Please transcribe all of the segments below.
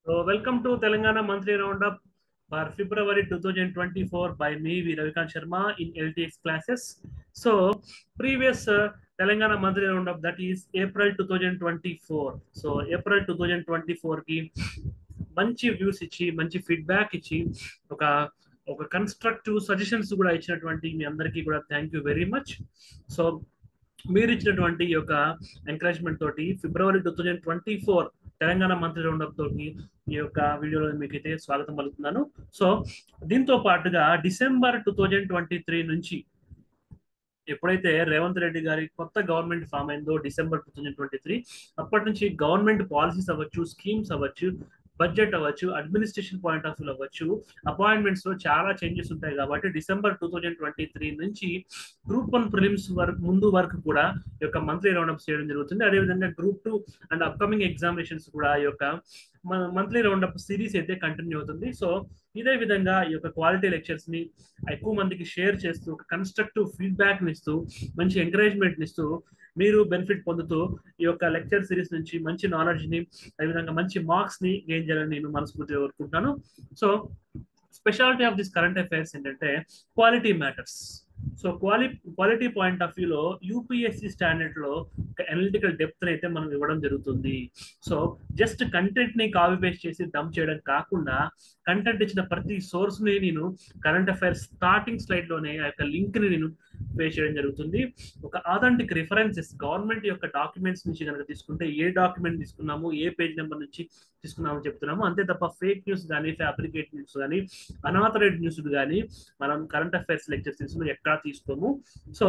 So welcome to Telangana Monthly Roundup for February 2024 by me, V. Ravikant Sharma in LTX classes. So previous Telangana Monthly Roundup, that is April 2024. So April 2024 కి మంచి views ఇచ్చి మంచి feedback ఇచ్చి ఒక ఒక constructive suggestions కూడా ఇచ్చినటువంటి మీ అందరికీ కూడా thank you very much. So మీరు ఇచ్చినటువంటి ఈ యొక్క ఎంకరేజ్మెంట్ తోటి ఫిబ్రవరి 2024 తెలంగాణ మంత్రి రౌండప్ తోటి ఈ యొక్క వీడియోలో మీకైతే స్వాగతం పలుకుతున్నాను. సో దీంతో పాటుగా డిసెంబర్ 2023 నుంచి ఎప్పుడైతే రేవంత్ రెడ్డి గారి కొత్త గవర్నమెంట్ ఫామ్ అయిందో డిసెంబర్ 2023 అప్పటి నుంచి గవర్నమెంట్ పాలసీస్ అవ్వచ్చు, స్కీమ్స్ అవ్వచ్చు, బడ్జెట్ అవ్వచ్చు, అడ్మినిస్ట్రేషన్ పాయింట్ ఆఫ్ వ్యూ అవ్వచ్చు, అపాయింట్మెంట్స్ లో చాలా చేంజెస్ ఉంటాయి. కాబట్టి డిసెంబర్ 2023 నుంచి గ్రూప్ 1 ప్రిలిమ్స్ ముందు వరకు కూడా ఈ యొక్క మంత్లీ రౌండప్ చేయడం జరుగుతుంది. అదేవిధంగా గ్రూప్ 2 అండ్ అప్కమింగ్ ఎగ్జామినేషన్స్ కూడా ఈ యొక్క మంత్లీ రౌండప్ సిరీస్ అయితే కంటిన్యూ అవుతుంది. సో ఇదే విధంగా ఈ యొక్క క్వాలిటీ లెక్చర్స్ ని ఎక్కువ మందికి షేర్ చేస్తూ ఒక కన్స్ట్రక్టివ్ ఫీడ్బ్యాక్ ని ఇస్తూ మంచి ఎంకరేజ్మెంట్ ఇస్తూ మీరు బెనిఫిట్ పొందుతూ ఈ యొక్క లెక్చర్ సిరీస్ నుంచి మంచి నాలెడ్జ్ ని అదేవిధంగా మంచి మార్క్స్ ని గెయిన్ చేయాలని నేను మనస్ఫూర్తిగా కోరుకుంటున్నాను. So speciality of this current affairs ఏంటంటే quality matters. So quality point of వ్యూలో యూపీఎస్సి స్టాండర్డ్ లో ఒక అనలిటికల్ డెప్త్ అయితే మనం ఇవ్వడం జరుగుతుంది. సో జస్ట్ కంటెంట్ ని కాపీ పేస్ట్ చేసి డంప్ చేయడం కాకుండా కంటెంట్ ఇచ్చిన ప్రతి సోర్స్ ని నేను కరెంట్ అఫైర్స్ స్టార్టింగ్ స్లైడ్ లోనే ఆ యొక్క లింక్ ని నేను పే చేయడం జరుగుతుంది. ఒక ఆథెంటిక్ రిఫరెన్సెస్ గవర్నమెంట్ యొక్క డాక్యుమెంట్స్ నుంచి కనుక తీసుకుంటే ఏ డాక్యుమెంట్ తీసుకున్నాము, ఏ పేజ్ నెంబర్ నుంచి తీసుకున్నామని చెప్తున్నాము. అంతే తప్ప ఫేక్ న్యూస్ కానీ, ఫ్యాబ్రికేట్ న్యూస్ కానీ, అనాథరైడ్ న్యూస్ కానీ మనం కరెంట్ అఫైర్స్ లెక్చర్ సిరీస్ లో ఎక్కడా తీసుకోము. సో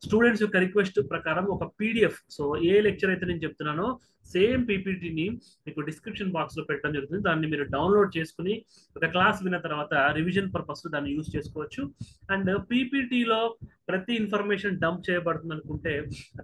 స్టూడెంట్స్ యొక్క రిక్వెస్ట్ ప్రకారం ఒక పీడిఎఫ్, సో ఏ లెక్చర్ అయితే నేను చెప్తున్నానో సేమ్ పీపీటీని మీకు డిస్క్రిప్షన్ బాక్స్ లో పెట్టడం జరుగుతుంది. దాన్ని మీరు డౌన్లోడ్ చేసుకుని ఒక క్లాస్ విన్న తర్వాత రివిజన్ పర్పస్ దాన్ని యూజ్ చేసుకోవచ్చు. అండ్ పీపీటీలో ప్రతి ఇన్ఫర్మేషన్ డంప్ చేయబడుతుంది అనుకుంటే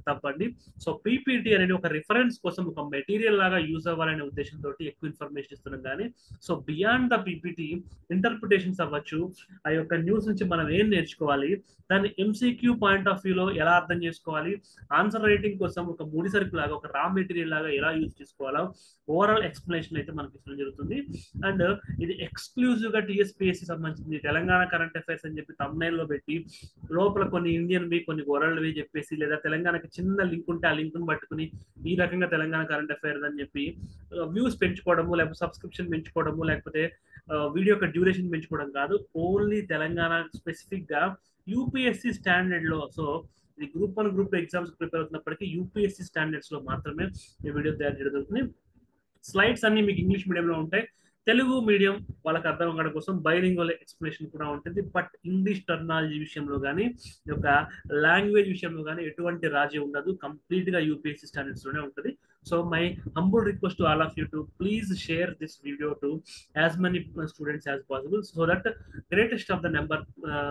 తప్పండి. సో పీపీటీ అనేది ఒక రిఫరెన్స్ కోసం ఒక మెటీరియల్ లాగా యూజ్ అవ్వాలనే ఉద్దేశంతో ఎక్కువ ఇన్ఫర్మేషన్ ఇస్తున్నాం. కానీ so beyond the PPT interpretations అవ్వచ్చు, ఆ యొక్క న్యూస్ నుంచి మనం ఏం నేర్చుకోవాలి, దాన్ని ఎంసీక్యూ పాయింట్ ఆఫ్ వ్యూలో ఎలా అర్థం చేసుకోవాలి, ఆన్సర్ రైటింగ్ కోసం ఒక ముడి సరుకు లాగా ఒక రా మెటీరియల్ లాగా ఎలా యూజ్ చేసుకోవాలో ఓవరాల్ ఎక్స్ప్లెనేషన్ అయితే మనకి ఇవ్వడం జరుగుతుంది. అండ్ ఇది ఎక్స్క్లూజివ్ గా టీఎస్పీఎస్సీ సంబంధించింది. తెలంగాణ కరెంట్ అఫైర్స్ అని చెప్పి తమ్నైల్ లో పెట్టి లోపల కొన్ని ఇండియన్ వి కొన్ని వరల్డ్ వి చెప్పేసి, లేదా తెలంగాణకి చిన్న లింక్ ఉంటే ఆ లింక్ ను పట్టుకుని ఈ రకంగా తెలంగాణ కరెంట్ అఫైర్స్ అని చెప్పి వ్యూస్ పెంచుకోవడము, లేకపోతే సబ్స్క్రిప్షన్ పెంచుకోవడము, లేకపోతే వీడియో యొక్క డ్యూరేషన్ పెంచుకోవడం కాదు. ఓన్లీ తెలంగాణ స్పెసిఫిక్ గా యూపీఎస్సీ స్టాండర్డ్ లో, సో ఇది గ్రూప్ 1 గ్రూప్ ఎగ్జామ్స్ ప్రిపేర్ అవుతున్నప్పటికీ యూపీఎస్సీ స్టాండర్డ్స్ లో మాత్రమే ఈ వీడియో తయారు చేయడం జరుగుతుంది. స్లైడ్స్ అన్ని మీకు ఇంగ్లీష్ మీడియంలో ఉంటాయి. తెలుగు మీడియం వాళ్ళకి అర్థం అవ్వడం కోసం బైలింగ్వల్ ఎక్స్ప్లెనేషన్ కూడా ఉంటుంది. బట్ ఇంగ్లీష్ టర్మినాలజీ విషయంలో కానీ, ఈ యొక్క లాంగ్వేజ్ విషయంలో కానీ ఎటువంటి రాజీ ఉండదు. కంప్లీట్ గా యూపీఎస్సీ స్టాండర్డ్స్ లోనే ఉంటుంది. So my humble request to all of you to please share this video to as many students as possible, so that greatest of the number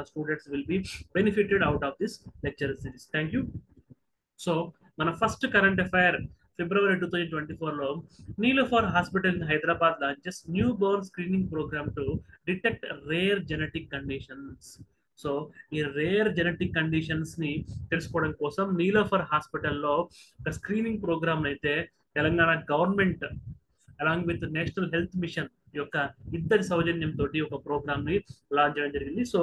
students will be benefited out of this lecture series. Thank you. So మన first current affair ఫిబ్రవరి 2024 లో Niloufer hospital in Hyderabad launches new born screening programme to detect rare genetic conditions. So ఈ rare genetic conditions ని తెలుసుకోవడం కోసం నీలోఫర్ హాస్పిటల్లో ఒక screening programme అయితే Telangana government along with national health mission యొక్క ఇద్దరి సౌజన్యంతో ఒక ప్రోగ్రామ్ ని లాంచ్ చేయడం జరిగింది. సో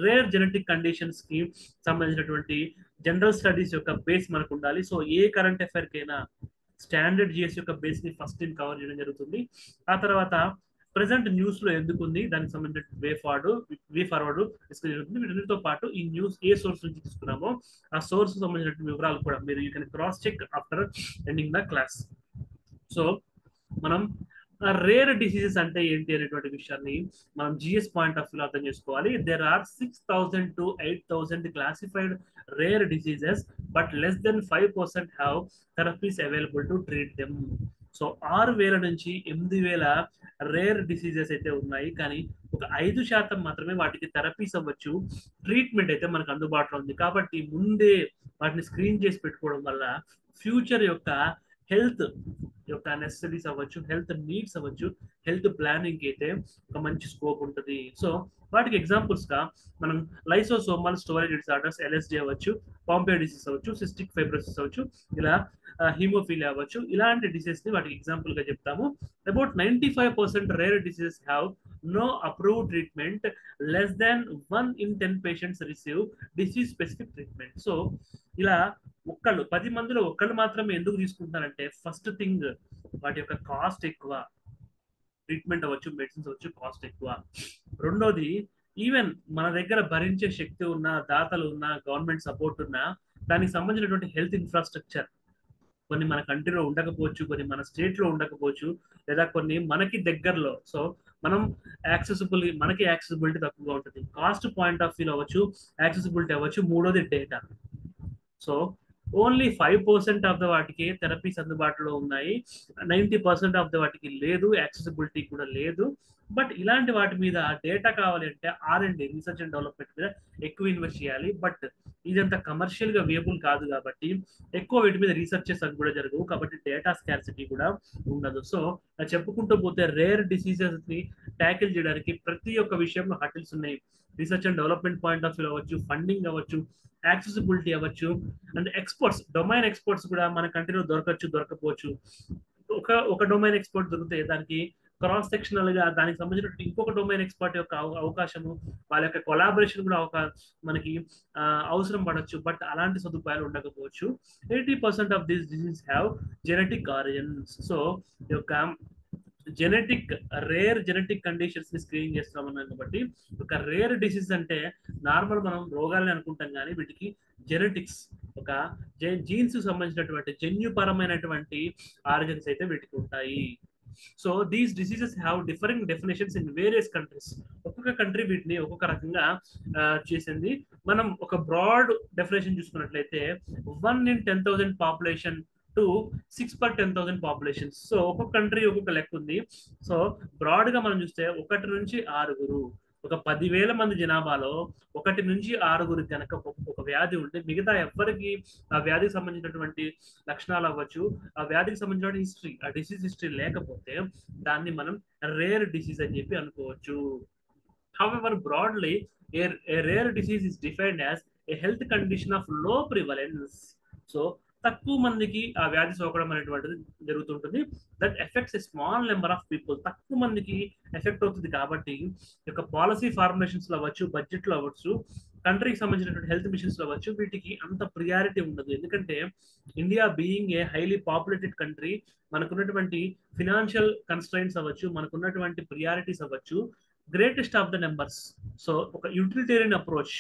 రేర్ జెనెటిక్ కండిషన్స్ కి సంబంధించినటువంటి జనరల్ స్టడీస్ యొక్క బేస్ మనకు ఉండాలి. సో ఏ కరెంట్ అఫైర్ కైనా స్టాండర్డ్ జిఎస్ యొక్క బేస్ ని ఫస్ట్ కవర్ చేయడం జరుగుతుంది. ఆ తర్వాత ప్రెసెంట్ న్యూస్ లో ఎందుకు ఉంది, దానికి సంబంధించిన వే ఫార్వర్డ్ డిస్కస్ జరుగుతుంది. వీటితో పాటు ఈ న్యూస్ ఏ సోర్స్ నుంచి తీసుకున్నామో ఆ సోర్స్ సంబంధించిన వివరాలు కూడా మీరు you can cross check after ending the class. So మనం రేర్ డిసీజెస్ అంటే ఏంటి అనేటువంటి విషయాన్ని మనం జిఎస్ పాయింట్ ఆఫ్ వ్యూ అర్థం చేసుకోవాలి. There are 6,000 to 8,000 classified rare diseases, but less than 5% have therapies available to treat them. So 6,000 నుంచి 8,000 rare diseases అయితే ఉన్నాయి, కానీ ఒక 5% మాత్రమే వాటికి థెరపీస్ అవ్వచ్చు, ట్రీట్మెంట్ అయితే మనకు అందుబాటులో ఉంది. కాబట్టి ముందే వాటిని స్క్రీన్ చేసి పెట్టుకోవడం వల్ల ఫ్యూచర్ యొక్క హెల్త్ యొక్క నెసెసరీస్ అవ్వచ్చు, హెల్త్ నీడ్స్ అవ్వచ్చు, హెల్త్ ప్లానింగ్ అయితే ఒక మంచి స్కోప్ ఉంటుంది. సో వాటికి ఎగ్జాంపుల్స్ గా మనం లైసోసోమల్ స్టోరేజ్ డిసార్డర్స్ LSD అవ్వచ్చు, పాంపియో డిసీజ్ అవ్వచ్చు, సిస్టిక్ ఫైబ్రోసిస్ అవ్వచ్చు, ఇలా హీమోఫీలియా అవ్వచ్చు, ఇలాంటి డిసీజ్ ని వాటికి ఎగ్జాంపుల్ గా చెప్తాము. About 95% rare diseases have no approved treatment, less than 1 in 10 patients receive disease specific treatment. So ఇలా 10 మందిలో ఒక్కళ్ళు మాత్రమే ఎందుకు తీసుకుంటున్నారంటే, ఫస్ట్ థింగ్ వాటి యొక్క కాస్ట్ ఎక్కువ, ట్రీట్మెంట్ అవ్వచ్చు, మెడిసిన్స్ అవ్వచ్చు, కాస్ట్ ఎక్కువ. రెండోది, ఈవెన్ మన దగ్గర భరించే శక్తి ఉన్న, దాతలు ఉన్న, గవర్నమెంట్ సపోర్ట్ ఉన్న, దానికి సంబంధించినటువంటి హెల్త్ ఇన్ఫ్రాస్ట్రక్చర్ కొన్ని మన కంట్రీలో ఉండకపోవచ్చు, కొన్ని మన స్టేట్ లో ఉండకపోవచ్చు, లేదా కొన్ని మనకి దగ్గరలో. సో మనం మనకి యాక్సెసిబిలిటీ తక్కువగా ఉంటుంది. కాస్ట్ పాయింట్ ఆఫ్ వ్యూ అవ్వచ్చు, యాక్సెసిబిలిటీ అవ్వచ్చు. మూడోది data. So only 5% of the వాటికి థెరపీస్ అందుబాటులో ఉన్నాయి, 90% ఆఫ్ ద వాటికి లేదు, యాక్సెసిబిలిటీ కూడా లేదు. బట్ ఇలాంటి వాటి మీద డేటా కావాలి అంటే R&D, రీసెర్చ్ అండ్ డెవలప్మెంట్ మీద ఎక్కువ ఇన్వెస్ట్ చేయాలి. బట్ ఇదంతా కమర్షియల్ గా వేబుల్ కాదు కాబట్టి ఎక్కువ వీటి మీద రీసెర్చెస్ అని కూడా జరగవు, కాబట్టి డేటా స్కార్సిటీ కూడా ఉండదు. సో చెప్పుకుంటూ పోతే రేర్ డిసీజెస్ ని ట్యాకిల్ చేయడానికి ప్రతి ఒక్క విషయంలో హటిల్స్ ఉన్నాయి. Research and development point of view అవ్వచ్చు, ఫండింగ్ అవ్వచ్చు, యాక్సెసిబిలిటీ అవ్వచ్చు, అండ్ ఎక్స్పర్ట్స్, డొమైన్ ఎక్స్పర్ట్స్ కూడా మన కంట్రీలో దొరకపోవచ్చు. ఒక డొమైన్ ఎక్స్పర్ట్ దొరికితే దానికి క్రాస్ సెక్షనల్ గా దానికి సంబంధించిన ఇంకొక డొమైన్ ఎక్స్పర్ట్ యొక్క అవకాశము, వాళ్ళ యొక్క కొలాబరేషన్ కూడా మనకి అవసరం పడవచ్చు. బట్ అలాంటి సదుపాయాలు ఉండకపోవచ్చు. 80% of this disease have genetic origins. So ఈ యొక్క రేర్ జెనెటిక్ కండిషన్స్ ని స్క్రీనింగ్ చేస్తామన్నాం కాబట్టి, ఒక రేర్ డిసీజ్ అంటే నార్మల్ మనం రోగాలని అనుకుంటాం, కానీ వీటికి జెనెటిక్స్, ఒక జీన్స్ సంబంధించినటువంటి జన్యుపరమైనటువంటి ఆరిజిన్స్ అయితే వీటికి ఉంటాయి. So these diseases have differing definitions in various countries. ఒక్కొక్క కంట్రీ వీటిని ఒక్కొక్క రకంగా చేసింది. మనం ఒక బ్రాడ్ డెఫినేషన్ చూసుకున్నట్లయితే 1 in 10,000 population to 6 per 10,000 population. So ఒక్కొక్క కంట్రీ ఒక్కొక్క లెక్క ఉంది. సో బ్రాడ్ గా మనం చూస్తే 1 నుంచి 6, ఒక 10,000 మంది జనాభాలో 1 నుంచి 6 కనుక ఒక వ్యాధి ఉంటే, మిగతా ఎవరికి ఆ వ్యాధికి సంబంధించినటువంటి లక్షణాలు అవ్వచ్చు, ఆ వ్యాధికి సంబంధించిన హిస్టరీ, ఆ డిసీజ్ హిస్టరీ లేకపోతే దాన్ని మనం రేర్ డిసీజ్ అని చెప్పి అనుకోవచ్చు. However, broadly, a rare disease is defined as a health condition of low prevalence. So తక్కువ మందికి ఆ వ్యాధి సోకడం అనేటువంటిది జరుగుతుంటుంది. That effects a small number of people. తక్కువ మందికి ఎఫెక్ట్ అవుతుంది కాబట్టి యొక్క పాలసీ ఫార్ములేషన్స్ లో అవ్వచ్చు, బడ్జెట్ లో అవ్వచ్చు, కంట్రీకి సంబంధించినటువంటి హెల్త్ మిషన్స్ లో అవ్వచ్చు, వీటికి అంత ప్రియారిటీ ఉండదు. ఎందుకంటే India being a highly populated country, మనకున్నటువంటి ఫినాన్షియల్ కన్స్ట్రైంట్స్ అవ్వచ్చు, మనకున్నటువంటి ప్రియారిటీస్ అవ్వచ్చు, greatest of the numbers. So ఒక utilitarian approach,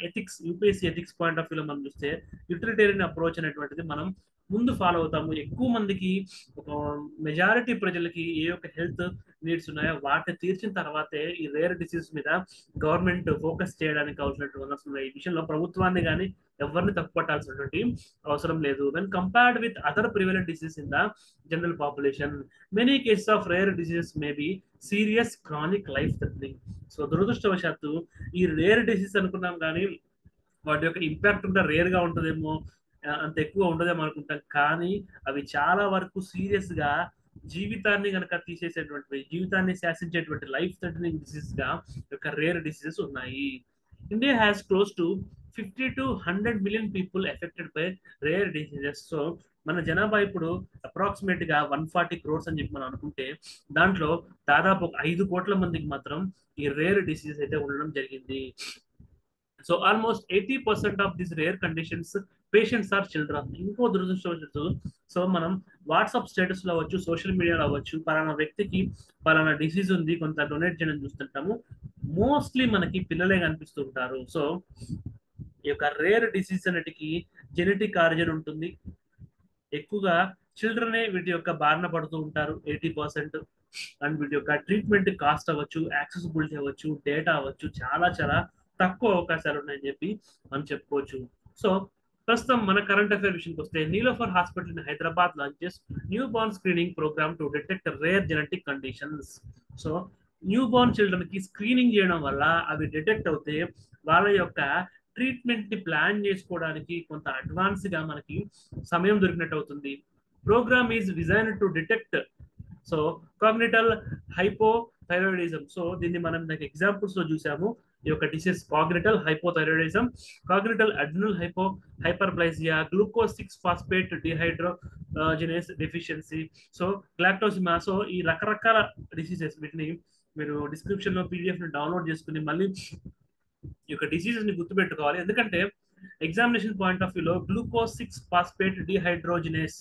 ethics, UPSC ethics point of వ్యూలో మనం చూస్తే యూటిలిటేరియన్ అప్రోచ్ అనేటువంటిది మనం ముందు ఫాలో అవుతాము. ఎక్కువ మందికి, ఒక మెజారిటీ ప్రజలకి ఏ యొక్క హెల్త్ నీడ్స్ ఉన్నాయో వాటిని తీర్చిన తర్వాతే ఈ రేర్ డిసీజ్ మీద గవర్నమెంట్ ఫోకస్ చేయడానికి అవసరమైనటువంటి ఈ విషయంలో ప్రభుత్వాన్ని కానీ ఎవరిని తప్పుపట్టాల్సినటువంటి అవసరం లేదు. When compared with other prevalent disease in the general population, many cases of rare diseases may be serious chronic life threatening. So దురదృష్టవశాత్తు ఈ రేర్ డిసీజ్ అనుకున్నాం కానీ వాటి యొక్క ఇంపాక్ట్ కూడా రేర్ గా ఉంటుందేమో, అంత ఎక్కువ ఉండదేమో అనుకుంటాం, కానీ అవి చాలా వరకు సీరియస్ గా జీవితాన్ని కనుక తీసేసేటువంటి, జీవితాన్ని శాసించేటువంటి లైఫ్ థ్రెటనింగ్ డిసీజ్ గా యొక్క రేర్ డిసీజెస్ ఉన్నాయి. India has close to 50 to 100 million people affected by rare diseases. So మన జనాభా ఇప్పుడు అప్రాక్సిమేట్ గా 140 crores అని చెప్పి మనం అనుకుంటే, దాంట్లో దాదాపు 5 కోట్ల మందికి మాత్రం ఈ రేర్ డిసీజెస్ అయితే ఉండడం జరిగింది. So almost 80% of this rare conditions patients are children. ఇంకో దురదృష్టవశాత్తు, సో మనం వాట్సాప్ స్టేటస్ లో అవ్వచ్చు, సోషల్ మీడియాలో అవ్వచ్చు, పలానా వ్యక్తికి పలానా డిసీజ్ ఉంది, కొంత డొనేట్ చేయడం చూస్తుంటాము. మోస్ట్లీ మనకి పిల్లలే కనిపిస్తూ ఉంటారు. సో ఈ యొక్క రేర్ డిసీజ్ అన్నిటికీ జెనెటిక్ ఆరిజిన్ ఉంటుంది. ఎక్కువగా చిల్డ్రనే వీటి యొక్క బారిన పడుతూ ఉంటారు 80%. అండ్ వీటి యొక్క ట్రీట్మెంట్ కాస్ట్ అవ్వచ్చు, యాక్సెసిబిలిటీ అవ్వచ్చు, డేటా అవ్వచ్చు, చాలా చాలా తక్కువ అవకాశాలు ఉన్నాయని చెప్పి మనం చెప్పుకోవచ్చు. సో ప్రస్తుతం మన కరెంట్ అఫైర్ విషయానికి వస్తే, Niloufer hospital in Hyderabad launches new born screening programme to detect rare genetic conditions. So new born children కి స్క్రీనింగ్ చేయడం వల్ల అవి డిటెక్ట్ అవుతే వాళ్ళ యొక్క ట్రీట్మెంట్ ని ప్లాన్ చేసుకోవడానికి కొంత అడ్వాన్స్ గా మనకి సమయం దొరికినట్టు అవుతుంది. Program is designed to detect so congenital hypothyroidism. So దీన్ని మనం ఎగ్జాంపుల్స్ లో చూసాము. ఈ యొక్క disease congenital hypothyroidism, congenital adrenal hyperplasia, glucose 6 phosphate dehydrogenase deficiency, so galactosemia. So ఈ రకరకాల డిసీజెస్, వీటిని మీరు డిస్క్రిప్షన్ లో పీడిఎఫ్ ని డౌన్లోడ్ చేసుకుని మళ్ళీ ఈ యొక్క డిసీజెస్ ని గుర్తుపెట్టుకోవాలి. ఎందుకంటే ఎగ్జామినేషన్ పాయింట్ ఆఫ్ వ్యూలో గ్లూకోజ్ 6 ఫాస్ఫేట్ డిహైడ్రోజినేస్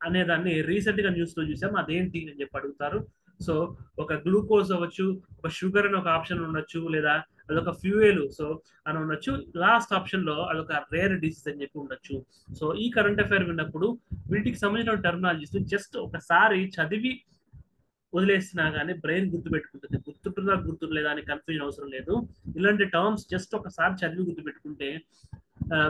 అనే దాన్ని రీసెంట్ గా న్యూస్ లో చూసాం, అదేంటి అని చెప్పి అడుగుతారు. సో ఒక గ్లూకోజ్ అవ్వచ్చు, ఒక షుగర్ అని ఒక ఆప్షన్ ఉండొచ్చు, లేదా అదొక ఫ్యూయల్ సో అని ఉండొచ్చు. లాస్ట్ ఆప్షన్ లో అదొక రేర్ డిసీజ్ అని చెప్పి ఉండొచ్చు. సో ఈ కరెంట్ అఫైర్ విన్నప్పుడు వీటికి సంబంధించిన టర్మినాలజీస్ జస్ట్ ఒకసారి చదివి వదిలేసినా కానీ బ్రెయిన్ గుర్తుపెట్టుకుంటుంది. గుర్తుంటుందా గుర్తుండలేదా అని కన్ఫ్యూజన్ అవసరం లేదు. ఇలాంటి టర్మ్స్ జస్ట్ ఒకసారి చదివి గుర్తుపెట్టుకుంటే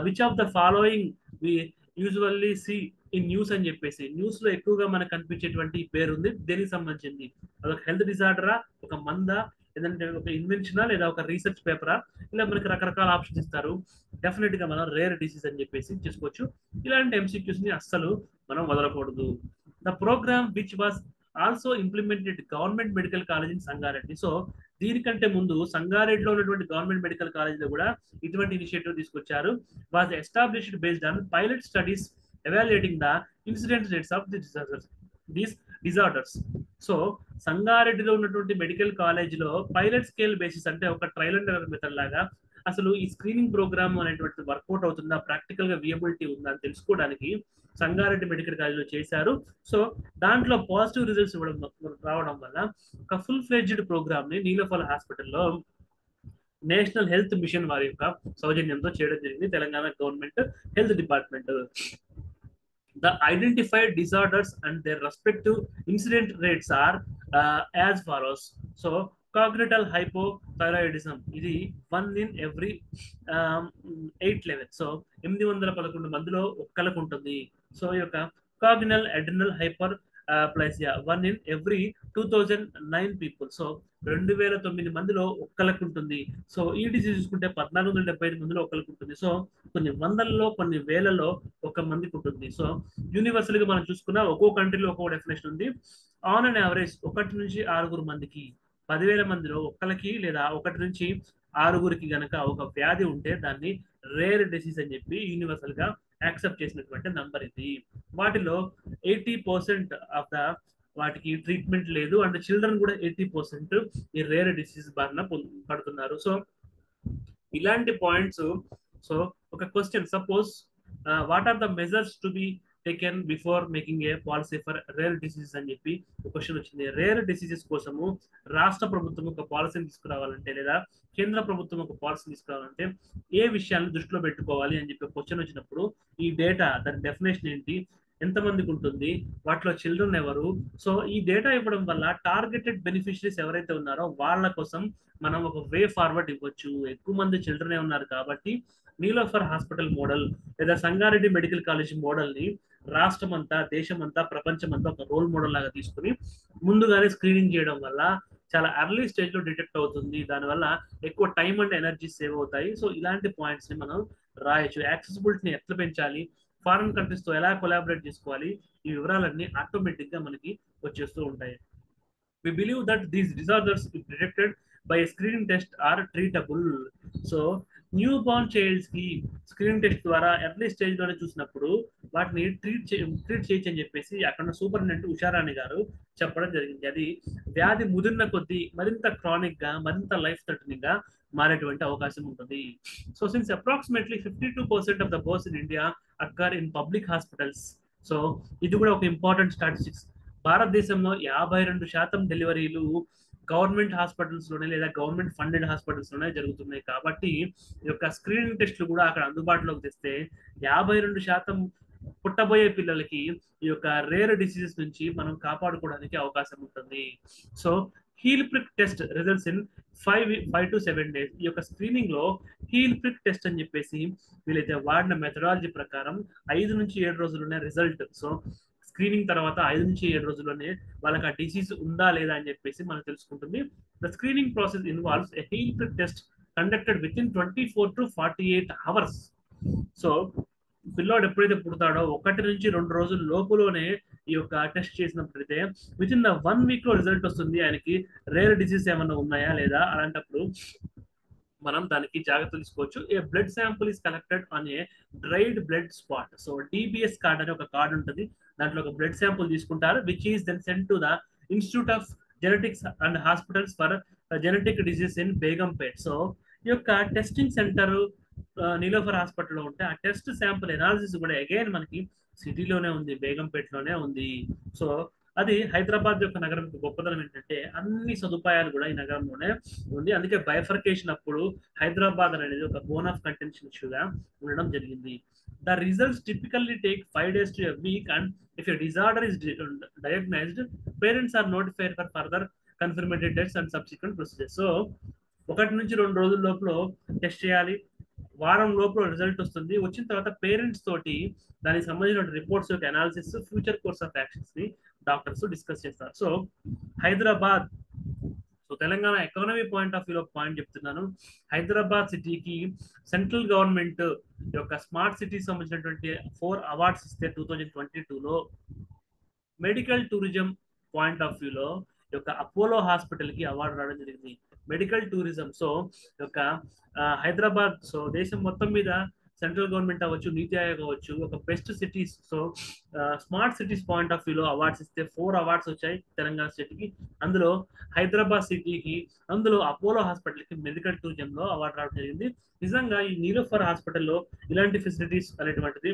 which of the following we usually see in news అని చెప్పేసి, న్యూస్ లో ఎక్కువగా మనకు కనిపించేటువంటి పేరు ఉంది, దేనికి సంబంధించింది? అదొక హెల్త్ డిజార్డరా, ఒక మందా, లేదంటే ఒక ఇన్వెన్షనా, లేదా ఒక రీసెర్చ్ పేపరా? ఇలా మనకి రకరకాల ఆప్షన్స్ ఇస్తారు. డెఫినెట్ గా మనం రేర్ డిసీజ్ అని చెప్పేసి చేసుకోవచ్చు. ఇలాంటి ఎంసీక్యూస్ ని అస్సలు మనం వదలకూడదు. The programme which was also implemented government medical college in Sangareddy. So దీనికంటే ముందు సంగారెడ్డిలో ఉన్నటువంటి గవర్నమెంట్ మెడికల్ కాలేజ్లో కూడా ఇటువంటి ఇనిషియేటివ్ తీసుకొచ్చారు. Was established based on pilot studies evaluating the incident rates of these disorders. So సంగారెడ్డిలో ఉన్నటువంటి మెడికల్ కాలేజ్ లో పైలట్ స్కేల్ బేసిస్, అంటే ఒక ట్రయల్ అండ్ ఎర్రర్ మెథడ్ లాగా అసలు ఈ స్క్రీనింగ్ ప్రోగ్రామ్ అనేటువంటి వర్కౌట్ అవుతుందా, ప్రాక్టికల్ గా వియబిలిటీ ఉందా అని తెలుసుకోవడానికి సంగారెడ్డి మెడికల్ కాలేజ్ లో చేశారు. సో దాంట్లో పాజిటివ్ రిజల్ట్స్ రావడం వల్ల ఒక ఫుల్ ఫ్లెడ్జ్డ్ ప్రోగ్రామ్ ని నీలోఫల్ హాస్పిటల్లో నేషనల్ హెల్త్ మిషన్ వారి యొక్క సౌజన్యంతో చేయడం జరిగింది, Telangana government health department. The identified disorders and their respective incident rates are as follows. So congenital hypothyroidism, ఇది 1 in every 811. సో 811 మందిలో ఒక్కలకు ఉంటుంది. సో ఈ యొక్క congenital adrenal hyperplasia 1 in every 2009 people. So 2009 మందిలో ఒక్కలకు ఉంటుంది. సో ఈ డిసీజ్ చూసుకుంటే 1475 మందిలో ఒక్కలకు ఉంటుంది. సో కొన్ని వందలలో కొన్ని వేలలో ఒక మందికి ఉంటుంది. సో యూనివర్సల్ గా మనం చూసుకున్న ఒక్కో కంట్రీలో ఒక్కో డెఫినేషన్ ఉంది. ఆన్ అండ్ యావరేజ్ 1 నుంచి 6 మందికి 10,000 మందిలో ఒక్కరికి లేదా 1 నుంచి 6 గనక ఒక వ్యాధి ఉంటే దాన్ని రేర్ డిసీజ్ అని చెప్పి యూనివర్సల్ గా యాక్సెప్ట్ చేసినటువంటి నంబర్ ఇది. వాటిలో 80% ఆఫ్ ద వాటికి ట్రీట్మెంట్ లేదు, అండ్ చిల్డ్రన్ కూడా 80% ఈ రేర్ డిసీజ్ బారిన పడుతున్నారు. సో ఇలాంటి పాయింట్స్. సో ఒక question, suppose what are the measures to be taken before making a policy for rare diseases అని చెప్పి ఒక క్వశ్చన్ వచ్చింది. రేర్ డిసీజెస్ కోసము రాష్ట్ర ప్రభుత్వం ఒక పాలసీని తీసుకురావాలంటే, లేదా కేంద్ర ప్రభుత్వం ఒక పాలసీ తీసుకురావాలంటే ఏ విషయాలను దృష్టిలో పెట్టుకోవాలి అని చెప్పి క్వశ్చన్ వచ్చినప్పుడు ఈ డేటా, దాని డెఫినేషన్ ఏంటి, ఎంతమందికి ఉంటుంది, వాటిలో చిల్డ్రన్ ఎవరు, సో ఈ డేటా ఇవ్వడం వల్ల టార్గెటెడ్ బెనిఫిషరీస్ ఎవరైతే ఉన్నారో వాళ్ళ కోసం మనం ఒక వే ఫార్వర్డ్ ఇవ్వచ్చు. ఎక్కువ మంది చిల్డ్రనే ఉన్నారు కాబట్టి నీలోఫర్ హాస్పిటల్ మోడల్ లేదా సంగారెడ్డి మెడికల్ కాలేజ్ మోడల్ ని రాష్ట్రం అంతా, దేశం అంతా, ప్రపంచం అంతా ఒక రోల్ మోడల్ లాగా తీసుకుని ముందుగానే స్క్రీనింగ్ చేయడం వల్ల చాలా ఎర్లీ స్టేజ్ లో డిటెక్ట్ అవుతుంది. దానివల్ల ఎక్కువ టైం అండ్ ఎనర్జీ సేవ్ అవుతాయి. సో ఇలాంటి పాయింట్స్ ని మనం రాయొచ్చు. యాక్సెసిబిలిటీని ఎట్లా పెంచాలి, ఫారెన్ కంట్రీస్ తో ఎలా కొలాబరేట్ చేసుకోవాలి, ఈ వివరాలన్నీ ఆటోమేటిక్ గా మనకి వచ్చేస్తూ ఉంటాయి. We believe that these disorders, if detected by a screening test, are treatable. So new born childs కి స్క్రీనింగ్ టెస్ట్ ద్వారా ఎర్లీ స్టేజ్ లోనే చూసినప్పుడు వాటిని ట్రీట్ చేయొచ్చు అని చెప్పేసి అక్కడ సూపరింటెండెంట్ ఉషారాణి గారు చెప్పడం జరిగింది. అది వ్యాధి ముదిరిన కొద్దీ మరింత క్రానిక్ గా, మరింత లైఫ్ థ్రెటనింగ్ గా మారేటువంటి అవకాశం ఉంటుంది. So since approximately 52% of the births in India అక్కర్ in public hospitals. So ఇది కూడా ఒక ఇంపార్టెంట్ స్టాటిస్టిక్స్. భారతదేశంలో 52% డెలివరీలు గవర్నమెంట్ హాస్పిటల్స్ లోనే లేదా గవర్నమెంట్ ఫండెడ్ హాస్పిటల్స్ లోనే జరుగుతున్నాయి. కాబట్టి ఈ యొక్క స్క్రీనింగ్ టెస్ట్లు కూడా అక్కడ అందుబాటులోకి తెస్తే 52% పుట్టబోయే పిల్లలకి ఈ యొక్క రేర్ డిసీజెస్ నుంచి మనం కాపాడుకోవడానికి అవకాశం ఉంటుంది. So heel prick test results in 5 to 7 days. ఈ యొక్క స్క్రీనింగ్ లో హీల్ ప్రిక్ టెస్ట్ అని చెప్పేసి వీళ్ళైతే వాడిన మెథడాలజీ ప్రకారం 5 నుంచి 7 రోజుల్లోనే రిజల్ట్. సో స్క్రీనింగ్ తర్వాత 5 నుంచి 7 రోజుల్లోనే వాళ్ళకి ఆ డిసీజ్ ఉందా లేదా అని చెప్పేసి మనం తెలుసుకుంటుంది. The screening process involves a heel prick test conducted with in 24 to 48 hours. So పిల్లోడు ఎప్పుడైతే పుడతాడో 1 నుంచి 2 రోజుల లోపులోనే ఈ యొక్క టెస్ట్ చేసినప్పుడైతే విత్ ఇన్ ద 1 వీక్ లో రిజల్ట్ వస్తుంది. ఆయనకి రేర్ డిసీజ్ ఏమన్నా ఉన్నాయా లేదా అలాంటప్పుడు మనం దానికి జాగ్రత్తలు తీసుకోవచ్చు. A blood sample is collected on a dried blood spot. So DBS card అనే ఒక కార్డు ఉంటుంది. దాంట్లో ఒక బ్లడ్ శాంపుల్ తీసుకుంటారు which is then sent to the Institute of Genetics and Hospitals for genetic disease in Begumpet. So ఈ యొక్క testing centre Niloufer హాస్పిటల్లో ఉంటే ఆ టెస్ట్ శాంపుల్ ఎనాలిసిస్ కూడా అగైన్ మనకి సిటీలోనే ఉంది, బేగంపేటలోనే ఉంది. సో అది హైదరాబాద్ యొక్క నగరం గొప్పదనం ఏంటంటే అన్ని సదుపాయాలు కూడా ఈ నగరంలోనే ఉంది. అందుకే బైఫర్కేషన్ అప్పుడు హైదరాబాద్ అనేది ఒక బోన్ ఆఫ్ కంటెన్షన్ ఇష్యూగా ఉండడం జరిగింది. The results typically take 5 days to a week and if a disorder is diagnosed, parents are notified for further confirmatory tests and subsequent procedures. So 1 నుంచి 2 రోజుల లోపల టెస్ట్ చేయాలి, వారం లోపల రిజల్ట్ వస్తుంది. వచ్చిన తర్వాత పేరెంట్స్ తోటి దానికి సంబంధించిన రిపోర్ట్స్ యొక్క analysis, future course of actions ని డాక్టర్స్ డిస్కస్ చేస్తారు. So Hyderabad, so Telangana economy point of వ్యూలో పాయింట్ చెప్తున్నాను. హైదరాబాద్ సిటీకి సెంట్రల్ గవర్నమెంట్ యొక్క స్మార్ట్ సిటీ సంబంధించినటువంటి 4 అవార్డ్స్ ఇస్తే 2022లో మెడికల్ టూరిజం పాయింట్ ఆఫ్ వ్యూలో యొక్క అపోలో హాస్పిటల్ కి అవార్డు రావడం జరిగింది. Medical tourism. సో యొక్క హైదరాబాద్, సో దేశం మొత్తం మీద సెంట్రల్ గవర్నమెంట్ అవ్వచ్చు, నీతి ఆయోగ్ అవ్వచ్చు, ఒక best cities, so smart cities point of వ్యూలో అవార్డ్స్ ఇస్తే 4 అవార్డ్స్ వచ్చాయి తెలంగాణ స్టేట్కి. అందులో హైదరాబాద్ సిటీకి, అందులో అపోలో హాస్పిటల్కి మెడికల్ టూరిజంలో అవార్డు రావడం జరిగింది. నిజంగా ఈ నీలోఫర్ హాస్పిటల్లో ఇలాంటి ఫెసిలిటీస్ అనేటువంటిది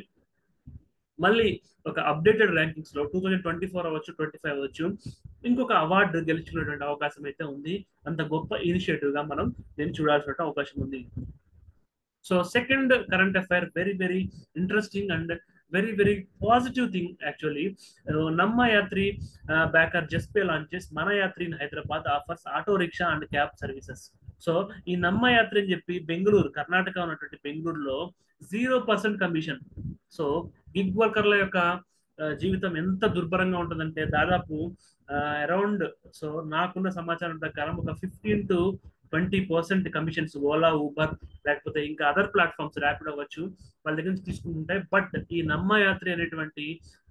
మళ్ళీ ఒక అప్డేటెడ్ ర్యాంకింగ్స్ లో 2024 అవ్వచ్చు, 25 అవ్వచ్చు, ఇంకొక అవార్డు గెలుచుకునేటువంటి అవకాశం అయితే ఉంది. అంత గొప్ప ఇనిషియేటివ్ గా మనం దీన్ని చూడాల్సిన అవకాశం ఉంది. So second current affair, very very interesting and very very positive thing actually. నమ్మ Yatri backer Juspay launches Mana Yatri in Hyderabad offers auto rickshaw and cab services. So ఈ నమ్మ యాత్రి అని చెప్పి బెంగళూరు, కర్ణాటక ఉన్నటువంటి బెంగళూరులో 0% కమిషన్. సో గిగ్ వర్కర్ల యొక్క జీవితం ఎంత దుర్భరంగా ఉంటుందంటే దాదాపు అరౌండ్, సో నాకున్న సమాచారం ప్రకారం ఒక 15 to 20% కమిషన్స్ ఓలా, ఊబర్ లేకపోతే ఇంకా అదర్ ప్లాట్ఫామ్స్ ర్యాపిడ్ అవ్వచ్చు వాళ్ళ దగ్గర నుంచి తీసుకుంటుంటాయి. బట్ ఈ నమ్మ యాత్రి అనేటువంటి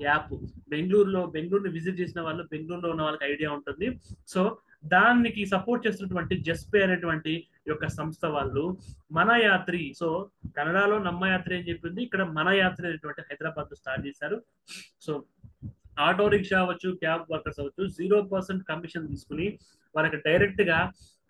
యాప్ బెంగళూరుని విజిట్ చేసిన వాళ్ళు, బెంగళూరులో ఉన్న వాళ్ళకి ఐడియా ఉంటుంది. సో దానికి సపోర్ట్ చేస్తున్నటువంటి జస్పే అనేటువంటి యొక్క సంస్థ వాళ్ళు మన యాత్రి, సో కన్నడలో నమ్మ యాత్రి అని చెప్పింది, ఇక్కడ మన యాత్రి అనేటువంటి హైదరాబాద్ లో స్టార్ట్ చేశారు. సో ఆటో రిక్షా అవ్వచ్చు, క్యాబ్ వర్కర్స్ అవ్వచ్చు, 0% కమిషన్ తీసుకుని వాళ్ళకి డైరెక్ట్ గా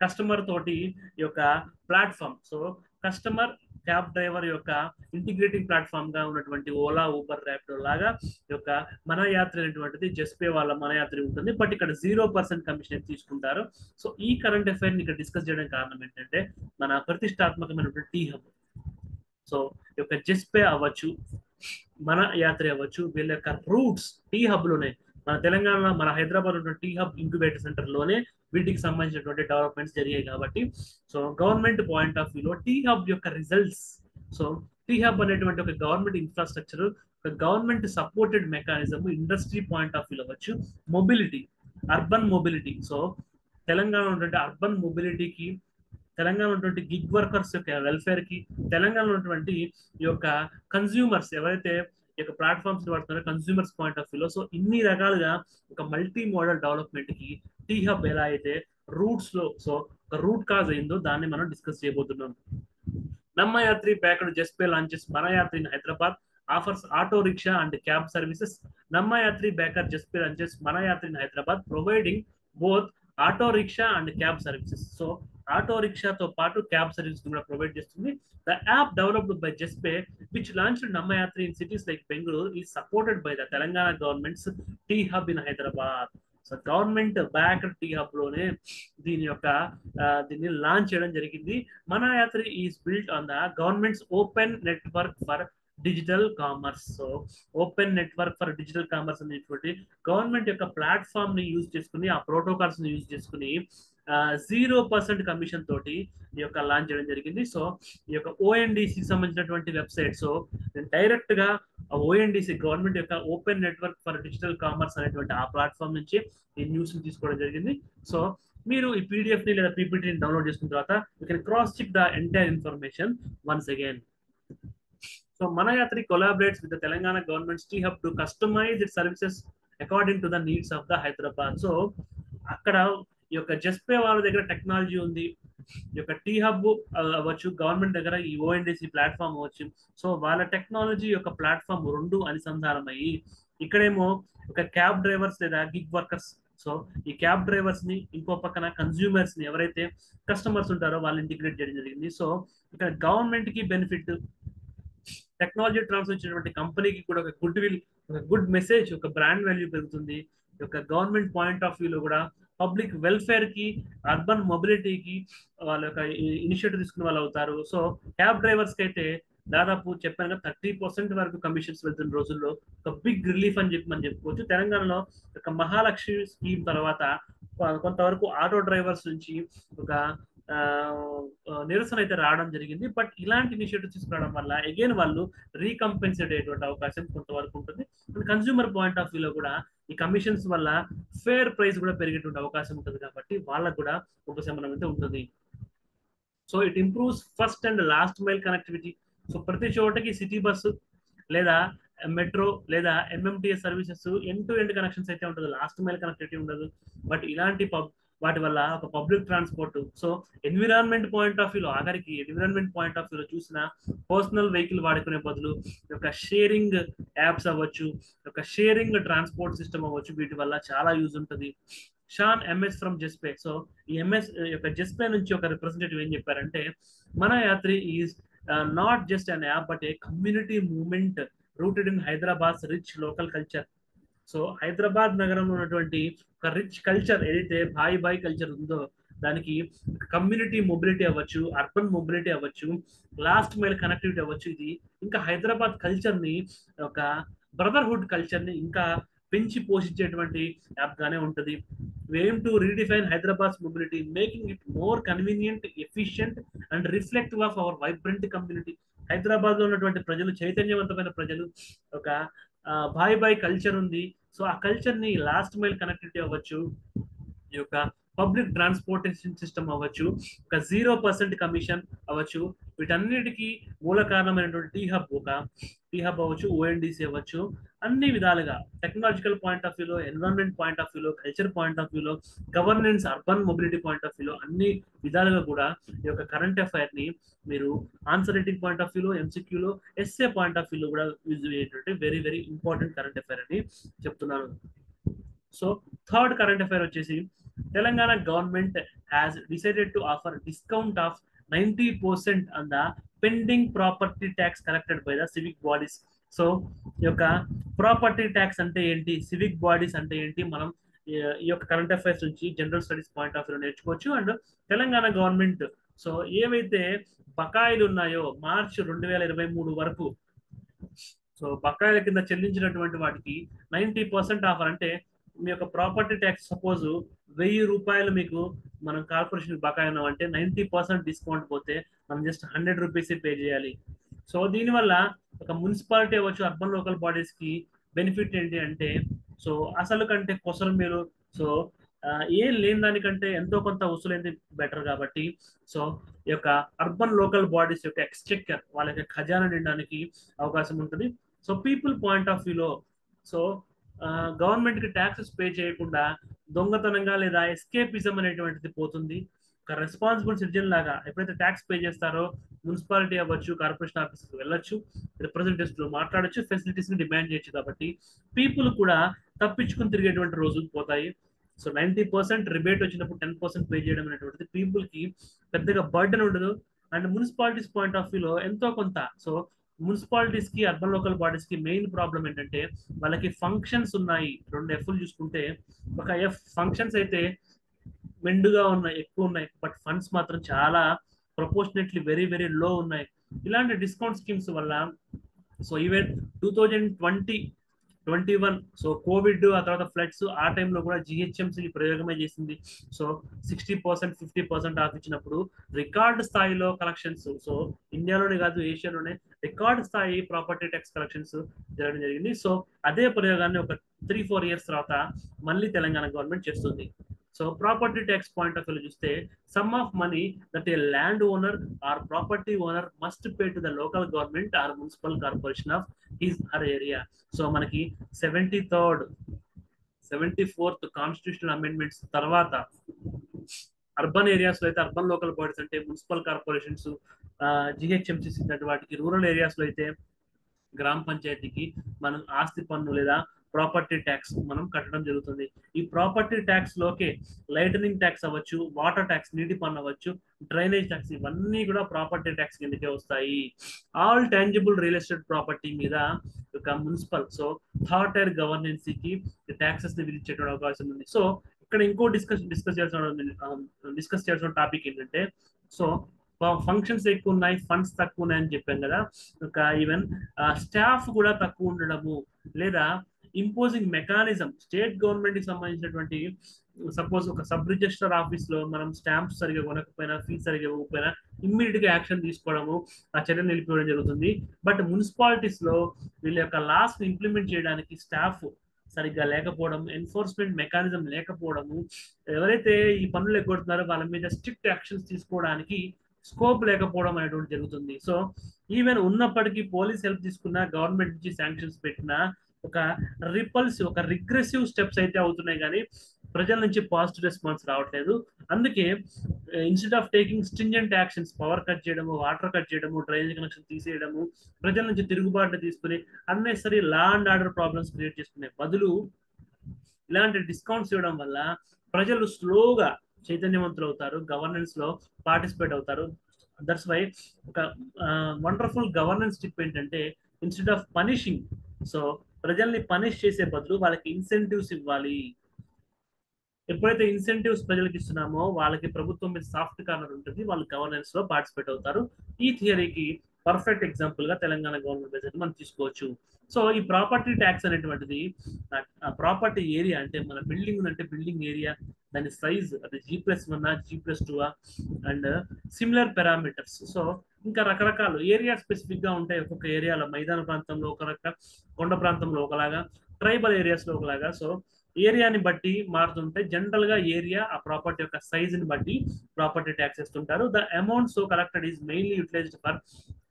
కస్టమర్ తోటి ఈ యొక్క platform, so customer cab driver యొక్క ఇంటిగ్రేటింగ్ ప్లాట్ఫామ్ గా ఉన్నటువంటి ఓలా, ఊబర్, ర్యాపిడో లాగా యొక్క మన యాత్రి అనేటువంటిది జస్పే వాళ్ళ మన యాత్రి ఉంటుంది. బట్ ఇక్కడ 0% కమిషన్ తీసుకుంటారు. సో ఈ కరెంట్ అఫైర్ ని ఇక్కడ డిస్కస్ చేయడానికి కారణం ఏంటంటే మన ప్రతిష్టాత్మకమైనటువంటి టీ హబ్, సో ఈ యొక్క జస్పే అవ్వచ్చు, మన యాత్రి అవ్వచ్చు, వీళ్ళ యొక్క రూట్స్ టీ హబ్ లోనే, మన తెలంగాణలో మన హైదరాబాద్ ఉన్న టీ హబ్ ఇంక్యుబేటర్ సెంటర్ లోనే వీటికి సంబంధించినటువంటి డెవలప్మెంట్స్ జరిగాయి కాబట్టి, సో గవర్నమెంట్ పాయింట్ ఆఫ్ వ్యూలో టీ హబ్ యొక్క రిజల్ట్స్, సో టీ హబ్ అనేటువంటి ఒక గవర్నమెంట్ ఇన్ఫ్రాస్ట్రక్చర్, ఒక government supported mechanism, industry point of వ్యూలో వచ్చు, mobility, urban mobility. So Telangana ఉన్నటువంటి అర్బన్ మొబిలిటీకి, తెలంగాణ ఉన్నటువంటి గిగ్ వర్కర్స్ యొక్క వెల్ఫేర్ కి, తెలంగాణ ఉన్నటువంటి ఈ యొక్క కన్స్యూమర్స్ ఎవరైతే ఈ యొక్క ప్లాట్ఫామ్స్ వాడుతున్నారో కన్స్యూమర్స్ పాయింట్ ఆఫ్ వ్యూలో, సో ఇన్ని రకాలుగా ఒక మల్టీ మోడల్ డెవలప్మెంట్ కి టీ హబ్ ఎలా అయితే రూట్స్ లో, సో ఒక రూట్ కాజ్ అయిందో దాన్ని మనం డిస్కస్ చేయబోతున్నాం. నమ్మ Yatri backed Juspay launches Mana Yatri in Hyderabad offers auto rickshaw and cab services. Namma Yatri backer Juspay launches Mana Yatri in Hyderabad providing both auto rickshaw and cab services. So auto రిక్షాతో పాటు క్యాబ్ సర్వీస్ కూడా ప్రొవైడ్ చేస్తుంది. The app developed by Juspay which launched Namma Yatri in cities like Bengaluru is supported by the Telangana government's T Hub in Hyderabad. So government back T Hub లోనే దీన్ని launch చేయడం జరిగింది. మన Yatri is built on the governments open network for digital commerce. So open network for digital commerce అనేటువంటి government యొక్క platform ని use చేసుకుని, ఆ ప్రోటోకాల్స్ ని యూజ్ చేసుకుని 0% కమిషన్ తోటి ఈ యొక్క లాంచ్ చేయడం జరిగింది. సో ఈ యొక్క ఓఎన్డిసి సంబంధించినటువంటి వెబ్సైట్, సో డైరెక్ట్ గా ఓఎన్డిసి గవర్నమెంట్ యొక్క open network for digital commerce అనేటువంటి ఆ ప్లాట్ఫామ్ నుంచి ఈ న్యూస్ ని తీసుకోవడం జరిగింది. సో మీరు ఈ పీడిఎఫ్ ని లేదా పీపీటీని డౌన్లోడ్ చేసుకున్న తర్వాత you can cross check the entire information once again. So Manayatri collaborates with the Telangana government's T-Hub to customize its services according to the needs of the Hyderabad. So అక్కడ ఈ యొక్క జస్పే వాళ్ళ దగ్గర technology ఉంది, ఈ యొక్క టీ హబ్ అవ్వచ్చు, government దగ్గర ఈ ఓఎన్డిసి ప్లాట్ఫామ్ అవ్వచ్చు. సో వాళ్ళ టెక్నాలజీ యొక్క ప్లాట్ఫామ్ రెండు అనుసంధానం అయ్యి ఇక్కడేమో ఒక క్యాబ్ డ్రైవర్స్ లేదా గిగ్ వర్కర్స్, సో ఈ క్యాబ్ డ్రైవర్స్ ని ఇంకో పక్కన కన్స్యూమర్స్ ని ఎవరైతే కస్టమర్స్ ఉంటారో వాళ్ళు ఇంటిగ్రేట్ చేయడం జరిగింది. సో ఇక్కడ గవర్నమెంట్ కి బెనిఫిట్, టెక్నాలజీ ట్రాన్స్ఫర్ ఇచ్చినటువంటి కంపెనీకి కూడా ఒక గుడ్ విల్, ఒక గుడ్ మెసేజ్, ఒక బ్రాండ్ వాల్యూ పెరుగుతుంది. ఒక గవర్నమెంట్ పాయింట్ ఆఫ్ వ్యూలో కూడా పబ్లిక్ వెల్ఫేర్ కి, అర్బన్ మొబిలిటీకి వాళ్ళ యొక్క ఇనిషియేటివ్ తీసుకున్న వాళ్ళు అవుతారు. సో క్యాబ్ డ్రైవర్స్ కి అయితే దాదాపు చెప్పాను 30% వరకు కమిషన్స్ వెళ్తున్న రోజుల్లో ఒక బిగ్ రిలీఫ్ అని చెప్పి మనం చెప్పుకోవచ్చు. తెలంగాణలో ఒక మహాలక్ష్మి స్కీమ్ తర్వాత కొంతవరకు ఆటో డ్రైవర్స్ నుంచి ఒక నిరసన అయితే రావడం జరిగింది. బట్ ఇలాంటి ఇనిషియేటివ్ తీసుకురావడం వల్ల అగైన్ వాళ్ళు రీకంపెన్సేట్ అయ్యేటువంటి అవకాశం కొంతవరకు ఉంటుంది. అండ్ కన్స్యూమర్ పాయింట్ ఆఫ్ వ్యూలో కూడా ఈ కమిషన్స్ వల్ల ఫేర్ ప్రైస్ కూడా పెరిగేటువంటి అవకాశం ఉంటుంది కాబట్టి వాళ్ళకు కూడా ఉపశమనం అయితే ఉంటుంది. So it improves first and last mile connectivity. So ప్రతి చోటకి సిటీ బస్సు లేదా మెట్రో లేదా MMTS services end to end connections అయితే ఉంటుంది, లాస్ట్ మైల్ కనెక్టివిటీ ఉండదు. బట్ ఇలాంటి వాటి వల్ల ఒక public transport, so environment point of వ్యూలో ఆఖరికి ఎన్విరాన్మెంట్ పాయింట్ ఆఫ్ వ్యూలో చూసిన పర్సనల్ వెహికల్ వాడుకునే బదులు ఒక షేరింగ్ యాప్స్ అవ్వచ్చు, ఒక షేరింగ్ ట్రాన్స్పోర్ట్ సిస్టమ్ అవ్వచ్చు, వీటి వల్ల చాలా యూజ్ ఉంటుంది. షాన్ ఎంఎస్ ఫ్రమ్ జెస్పే. సో ఈ ఎంఎస్ యొక్క జెస్పే నుంచి ఒక రిప్రజెంటేటివ్ ఏం చెప్పారంటే, మన Yatri is not just an app but a community movement rooted in Hyderabad rich local culture. So Hyderabad నగరంలో ఉన్నటువంటి ఒక రిచ్ కల్చర్ ఏదైతే బాయ్ బాయ్ కల్చర్ ఉందో దానికి కమ్యూనిటీ మొబిలిటీ అవ్వచ్చు, అర్బన్ మొబిలిటీ అవ్వచ్చు, లాస్ట్ మైల్ కనెక్టివిటీ అవ్వచ్చు, ఇది ఇంకా హైదరాబాద్ కల్చర్ ని, ఒక బ్రదర్హుడ్ కల్చర్ ని ఇంకా పెంచి పోషించేటువంటి యాప్ గానే ఉంటుంది. Aim to redefine Hyderabad mobility, making it more convenient, efficient and reflective of our vibrant community. Hyderabad లో ఉన్నటువంటి ప్రజలు చైతన్యవంతమైన ప్రజలు, ఒక బాయ్ బాయ్ కల్చర్ ఉంది. సో ఆ కల్చర్ ని లాస్ట్ మైల్ కనెక్టివిటీ అవ్వచ్చు, ఈ యొక్క పబ్లిక్ ట్రాన్స్పోర్టేషన్ సిస్టమ్ అవ్వచ్చు, ఒక 0% కమిషన్ అవ్వచ్చు, వీటన్నిటికీ మూల కారణమైనటువంటి టీ హబ్ అవ్వచ్చు, ఓఎన్డిసి అవ్వచ్చు, అన్ని విధాలుగా టెక్నాలజికల్ పాయింట్ ఆఫ్ వ్యూలో, ఎన్విరాన్మెంట్ పాయింట్ ఆఫ్ వ్యూలో, కల్చర్ పాయింట్ ఆఫ్ వ్యూలో, governance, urban mobility point of వ్యూలో, అన్ని విధాలుగా కూడా ఈ యొక్క కరెంట్ అఫైర్ ని మీరు ఆన్సర్ రైటింగ్ పాయింట్ ఆఫ్ వ్యూలో, ఎంసీక్యూలో, ఎస్ఏ పాయింట్ ఆఫ్ వ్యూలో కూడా యూజ్ అయ్యేటువంటి very very important current affair అని చెప్తున్నాను. సో థర్డ్ కరెంట్ అఫైర్ వచ్చేసి, Telangana government has decided to offer discount of 90% on the pending property tax collected by the civic bodies. So ఈ యొక్క property tax అంటే ఏంటి, సివిక్ బాడీస్ అంటే ఏంటి, మనం ఈ యొక్క కరెంట్ అఫైర్స్ నుంచి general studies point of view నేర్చుకోవచ్చు. అండ్ తెలంగాణ గవర్నమెంట్ సో ఏవైతే బకాయిలు ఉన్నాయో మార్చ్ 2023 వరకు, సో బకాయిల కింద చెల్లించినటువంటి వాటికి 90% ఆఫర్. అంటే మీ యొక్క ప్రాపర్టీ ట్యాక్స్ సపోజ్ 1000 రూపాయలు మీకు మనం కార్పొరేషన్ బకాయి ఉన్నాం అంటే 90% డిస్కౌంట్ పోతే మనం జస్ట్ 100 రూపీస్ పే చేయాలి. సో దీనివల్ల ఒక మున్సిపాలిటీ అవ్వచ్చు, అర్బన్ లోకల్ బాడీస్ కి బెనిఫిట్ ఏంటి అంటే, సో అసలు కంటే కొసలు మీరు, సో ఏం లేని దానికంటే ఎంతో కొంత వసూలైంది బెటర్ కాబట్టి, సో ఈ యొక్క అర్బన్ లోకల్ బాడీస్ యొక్క ఎక్స్చెక్కర్, వాళ్ళ యొక్క ఖజానా నిండడానికి అవకాశం ఉంటుంది. సో పీపుల్ పాయింట్ ఆఫ్ వ్యూలో, సో గవర్నమెంట్ కి ట్యాక్సెస్ పే చేయకుండా దొంగతనంగా లేదా ఎస్కేపిజం అనేటువంటిది పోతుంది. ఒక రెస్పాన్సిబుల్ సిటిజన్ లాగా ఎప్పుడైతే ట్యాక్స్ పే చేస్తారో మున్సిపాలిటీ అవ్వచ్చు, కార్పొరేషన్ ఆఫీస్కి వెళ్ళొచ్చు, రిప్రజెంటేటివ్స్ తో మాట్లాడచ్చు, ఫెసిలిటీస్ ని డిమాండ్ చేయొచ్చు. కాబట్టి పీపుల్ కూడా తప్పించుకుని తిరిగేటువంటి రోజులు పోతాయి. సో 90% రిబేట్ వచ్చినప్పుడు 10% పే చేయడం అనేటువంటిది పీపుల్ కి పెద్దగా బర్డెన్ ఉండదు. అండ్ మున్సిపాలిటీస్ పాయింట్ ఆఫ్ వ్యూలో ఎంతో కొంత, సో మున్సిపాలిటీస్ కి, అర్బన్ లోకల్ బాడీస్ కి మెయిన్ ప్రాబ్లం ఏంటంటే వాళ్ళకి ఫంక్షన్స్ ఉన్నాయి. 2 F'లు చూసుకుంటే, ఒక F ఫంక్షన్స్ అయితే మెండుగా ఉన్నాయి, ఎక్కువ ఉన్నాయి, బట్ ఫండ్స్ మాత్రం చాలా ప్రపోర్షనేట్లీ వెరీ వెరీ లో ఉన్నాయి. ఇలాంటి డిస్కౌంట్ స్కీమ్స్ వల్ల, సో ఈవెన్ 2020-21 సో కోవిడ్, ఆ తర్వాత ఫ్లడ్స్, ఆ టైంలో కూడా జిహెచ్ఎంసీ ప్రయోగమే చేసింది. సో 60%, 50% ఆఫ్ ఇచ్చినప్పుడు రికార్డు స్థాయిలో కలెక్షన్స్, సో ఇండియాలోనే కాదు ఏషియాలోనే రికార్డు స్థాయి ప్రాపర్టీ ట్యాక్స్ కలెక్షన్స్ జరగడం జరిగింది. సో అదే ప్రయోగాన్ని ఒక 3-4 years తర్వాత మళ్ళీ తెలంగాణ గవర్నమెంట్ చేస్తుంది. So property tax point of view చూస్తే sum of money that a land owner or property owner must pay to the local government or municipal corporation of his or area. So మనకి 74th constitutional amendments తర్వాత urban areas లో అయితే urban local bodies అంటే municipal corporations, జిహెచ్ఎంసీస్ వాటికి, rural areas లో అయితే గ్రామ పంచాయతీకి మనం ఆస్తి పన్ను లేదా ప్రాపర్టీ ట్యాక్స్ మనం కట్టడం జరుగుతుంది. ఈ ప్రాపర్టీ ట్యాక్స్ లోకే లైటనింగ్ ట్యాక్స్ అవ్వచ్చు, వాటర్ ట్యాక్స్ నీటి పన్ను అవ్వచ్చు, డ్రైనేజ్ ట్యాక్స్ ఇవన్నీ కూడా ప్రాపర్టీ ట్యాక్స్ కిందకే వస్తాయి. All tangible real estate property మీద ఒక మున్సిపల్ సో థర్డ్ టైర్ గవర్నెన్సీకి ట్యాక్సెస్ ని విధించేటువంటి అవకాశం ఉంది. సో ఇక్కడ ఇంకో డిస్కస్ చేయాల్సిన టాపిక్ ఏంటంటే, సో ఫంక్షన్స్ ఎక్కువ ఉన్నాయి, ఫండ్స్ తక్కువ ఉన్నాయని చెప్పాం కదా. ఒక ఈవెన్ స్టాఫ్ కూడా తక్కువ ఉండడము లేదా ఇంపోజింగ్ మెకానిజం స్టేట్ గవర్నమెంట్ కి సంబంధించినటువంటి సపోజ్ ఒక సబ్ రిజిస్టర్ ఆఫీస్ లో మనం స్టాంప్స్ సరిగా కొనకపోయినా, ఫీజు సరిగా ఇవ్వకపోయినా ఇమ్మీడియట్ గా యాక్షన్ తీసుకోవడము, ఆ చర్యను నిలిపివేయడం జరుగుతుంది. బట్ మున్సిపాలిటీస్ లో వీళ్ళ యొక్క లాస్ ని ఇంప్లిమెంట్ చేయడానికి స్టాఫ్ సరిగ్గా లేకపోవడం, ఎన్ఫోర్స్మెంట్ మెకానిజం లేకపోవడము, ఎవరైతే ఈ పనులు ఎగ్గొడుతున్నారో వాళ్ళ మీద స్ట్రిక్ట్ యాక్షన్స్ తీసుకోవడానికి స్కోప్ లేకపోవడం అనేటువంటి జరుగుతుంది. సో ఈవెన్ ఉన్నప్పటికీ పోలీస్ హెల్ప్ తీసుకున్నా, గవర్నమెంట్ నుంచి శాంక్షన్స్ పెట్టినా ఒక రిగ్రెసివ్ స్టెప్స్ అయితే అవుతున్నాయి కానీ ప్రజల నుంచి పాజిటివ్ రెస్పాన్స్ రావట్లేదు. అందుకే instead of taking stringent actions, power cut చేయడము, వాటర్ కట్ చేయడము, డ్రైనేజ్ కనెక్షన్ తీసేయడము, ప్రజల నుంచి తిరుగుబాటు తీసుకుని unnecessary law and order problems create చేసుకునే బదులు ఇలాంటి డిస్కౌంట్స్ ఇవ్వడం వల్ల ప్రజలు స్లోగా చైతన్యవంతులు అవుతారు, గవర్నెన్స్ లో పార్టిసిపేట్ అవుతారు. దట్స్ వై ఒక వండర్ఫుల్ గవర్నెన్స్ టిప్ ఏంటంటే, ఇన్స్టెడ్ ఆఫ్ పనిషింగ్, సో ప్రజల్ని పనిష్ చేసే బదులు వాళ్ళకి ఇన్సెంటివ్స్ ఇవ్వాలి. ఎప్పుడైతే ఇన్సెంటివ్స్ ప్రజలకు ఇస్తున్నామో వాళ్ళకి ప్రభుత్వం మీద సాఫ్ట్ కార్నర్ ఉంటుంది, వాళ్ళు గవర్నెన్స్ లో పార్టిసిపేట్ అవుతారు. ఈ థియరీకి పర్ఫెక్ట్ ఎగ్జాంపుల్ గా తెలంగాణ గవర్నమెంట్ బడ్జెట్ మనం తీసుకోవచ్చు. సో ఈ ప్రాపర్టీ ట్యాక్స్ అనేటువంటిది ప్రాపర్టీ ఏరియా అంటే మన బిల్డింగ్ అంటే బిల్డింగ్ ఏరియా, దాని సైజ్ అది G+1 G+2 and similar parameters. So ఇంకా రకరకాల ఏరియా స్పెసిఫిక్ గా ఉంటాయి. ఒక్కొక్క ఏరియాలో మైదాన ప్రాంతంలో ఒక రక, కొండ ప్రాంతంలో ఒకలాగా, ట్రైబల్ ఏరియాస్ లో ఒకలాగా. సో ఏరియాని బట్టి మారుతుంటాయి. జనరల్ గా ఏరియా ఆ ప్రాపర్టీ యొక్క సైజ్ ని బట్టి ప్రాపర్టీ ట్యాక్స్ ఇస్తుంటారు. The amount so collected is mainly utilised for,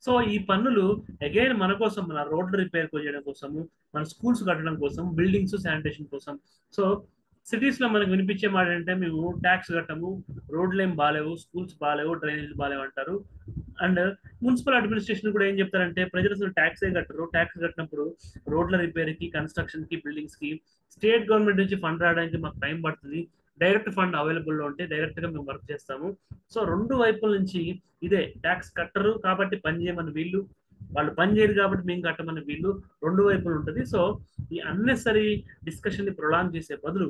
so ఈ పన్నులు అగైన్ మన కోసం, మన రోడ్లు రిపేర్ చేయడం కోసము, మన స్కూల్స్ కట్టడం కోసం, బిల్డింగ్స్ శానిటేషన్ కోసం. సో సిటీస్ లో మనకు వినిపించే మాట ఏంటంటే, మేము ట్యాక్స్ కట్టము, రోడ్లు ఏం బాగాలేవు, స్కూల్స్ బాగాలేవు, డ్రైనేజ్ బాగాలేవు అంటారు. అండ్ మున్సిపల్ అడ్మినిస్ట్రేషన్ కూడా ఏం చెప్తారంటే, ప్రజలు అసలు ట్యాక్స్ కట్టరు, ట్యాక్స్ కట్టినప్పుడు రోడ్ల రిపేర్ కి, కన్స్ట్రక్షన్ కి, బిల్డింగ్స్ కి స్టేట్ గవర్నమెంట్ నుంచి ఫండ్ రావడానికి మాకు టైం పడుతుంది, డైరెక్ట్ ఫండ్ అవైలబుల్ లో ఉంటే డైరెక్ట్ గా మేము వర్క్ చేస్తాము. సో రెండు వైపుల నుంచి ఇదే ట్యాక్స్ కట్టరు కాబట్టి పని చేయమని వీళ్ళు, వాళ్ళు పని చేయరు కాబట్టి మేము కట్టమని వీళ్ళు, రెండు వైపులు ఉంటుంది. సో ఈ అన్నెసరీ డిస్కషన్ ని ప్రొలాంగ్ చేసే బదులు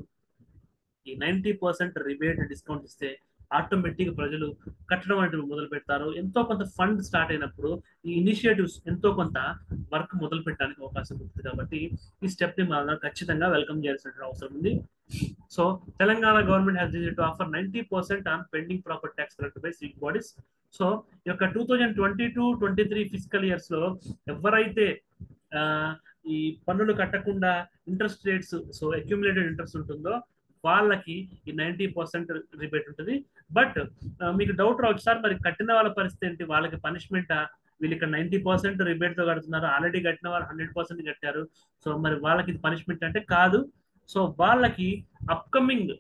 ఈ 90% రిబేట్ డిస్కౌంట్ ఇస్తే ఆటోమేటిక్ ప్రజలు కట్టడం అనేవి మొదలు పెడతారు. ఎంతో కొంత ఫండ్ స్టార్ట్ అయినప్పుడు ఈ ఇనిషియేటివ్స్ ఎంతో కొంత వర్క్ మొదలు పెట్టడానికి అవకాశం ఉంటుంది. కాబట్టి ఈ స్టెప్ ని మనం ఖచ్చితంగా వెల్కమ్ చేయాల్సిన అవసరం ఉంది. So Telangana government has decided to offer 90% on pending property tax collected by civic bodies. So ఈ యొక్క 2022-23 ఫిజికల్ ఇయర్స్ లో ఎవరైతే ఈ పన్నులు కట్టకుండా interest rates, so accumulated interest ఉంటుందో వాళ్ళకి ఈ 90% రిబేట్ ఉంటుంది. బట్ మీకు డౌట్ రావచ్చు, సార్ మరి కట్టిన వాళ్ళ పరిస్థితి ఏంటి, వాళ్ళకి పనిష్మెంటా, వీళ్ళు ఇక్కడ 90% రిబేట్ తో కడుతున్నారు, ఆల్రెడీ కట్టిన వాళ్ళు 100% కట్టారు, సో మరి వాళ్ళకి ఇది పనిష్మెంట్ అంటే కాదు. సో వాళ్ళకి అప్కమింగ్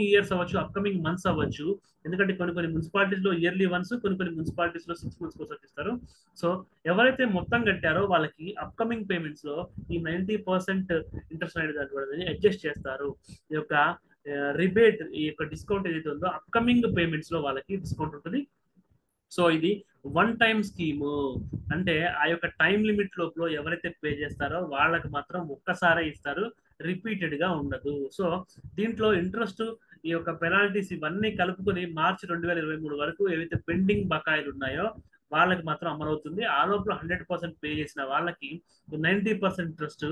ఇయర్స్ అవ్వచ్చు, అప్కమింగ్ మంత్స్ అవ్వచ్చు, ఎందుకంటే కొన్ని మున్సిపాలిటీస్ లో ఇయర్లీ వన్స్, కొన్ని మున్సిపాలిటీస్ లో 6 months కోసం ఇస్తారు. సో ఎవరైతే మొత్తం కట్టారో వాళ్ళకి అప్కమింగ్ పేమెంట్స్ లో ఈ 90% ఇంట్రెస్ట్ అనేది అడ్జస్ట్ చేస్తారు. ఈ యొక్క రిబేట్, ఈ యొక్క డిస్కౌంట్ ఏదైతే ఉందో అప్కమింగ్ పేమెంట్స్ లో వాళ్ళకి డిస్కౌంట్ ఉంటుంది. సో ఇది వన్ టైం స్కీము, అంటే ఆ యొక్క టైం లిమిట్ లోపల ఎవరైతే పే చేస్తారో వాళ్ళకి మాత్రం ఒక్కసారే ఇస్తారు, రిపీటెడ్ గా ఉండదు. సో దీంట్లో ఇంట్రెస్ట్, ఈ యొక్క పెనాల్టీస్ ఇవన్నీ కలుపుకొని మార్చి 2023 వరకు ఏవైతే పెండింగ్ బకాయిలు ఉన్నాయో వాళ్ళకి మాత్రం అమలవుతుంది. ఆ లోపల 100% పే చేసిన వాళ్ళకి 90% ఇంట్రెస్ట్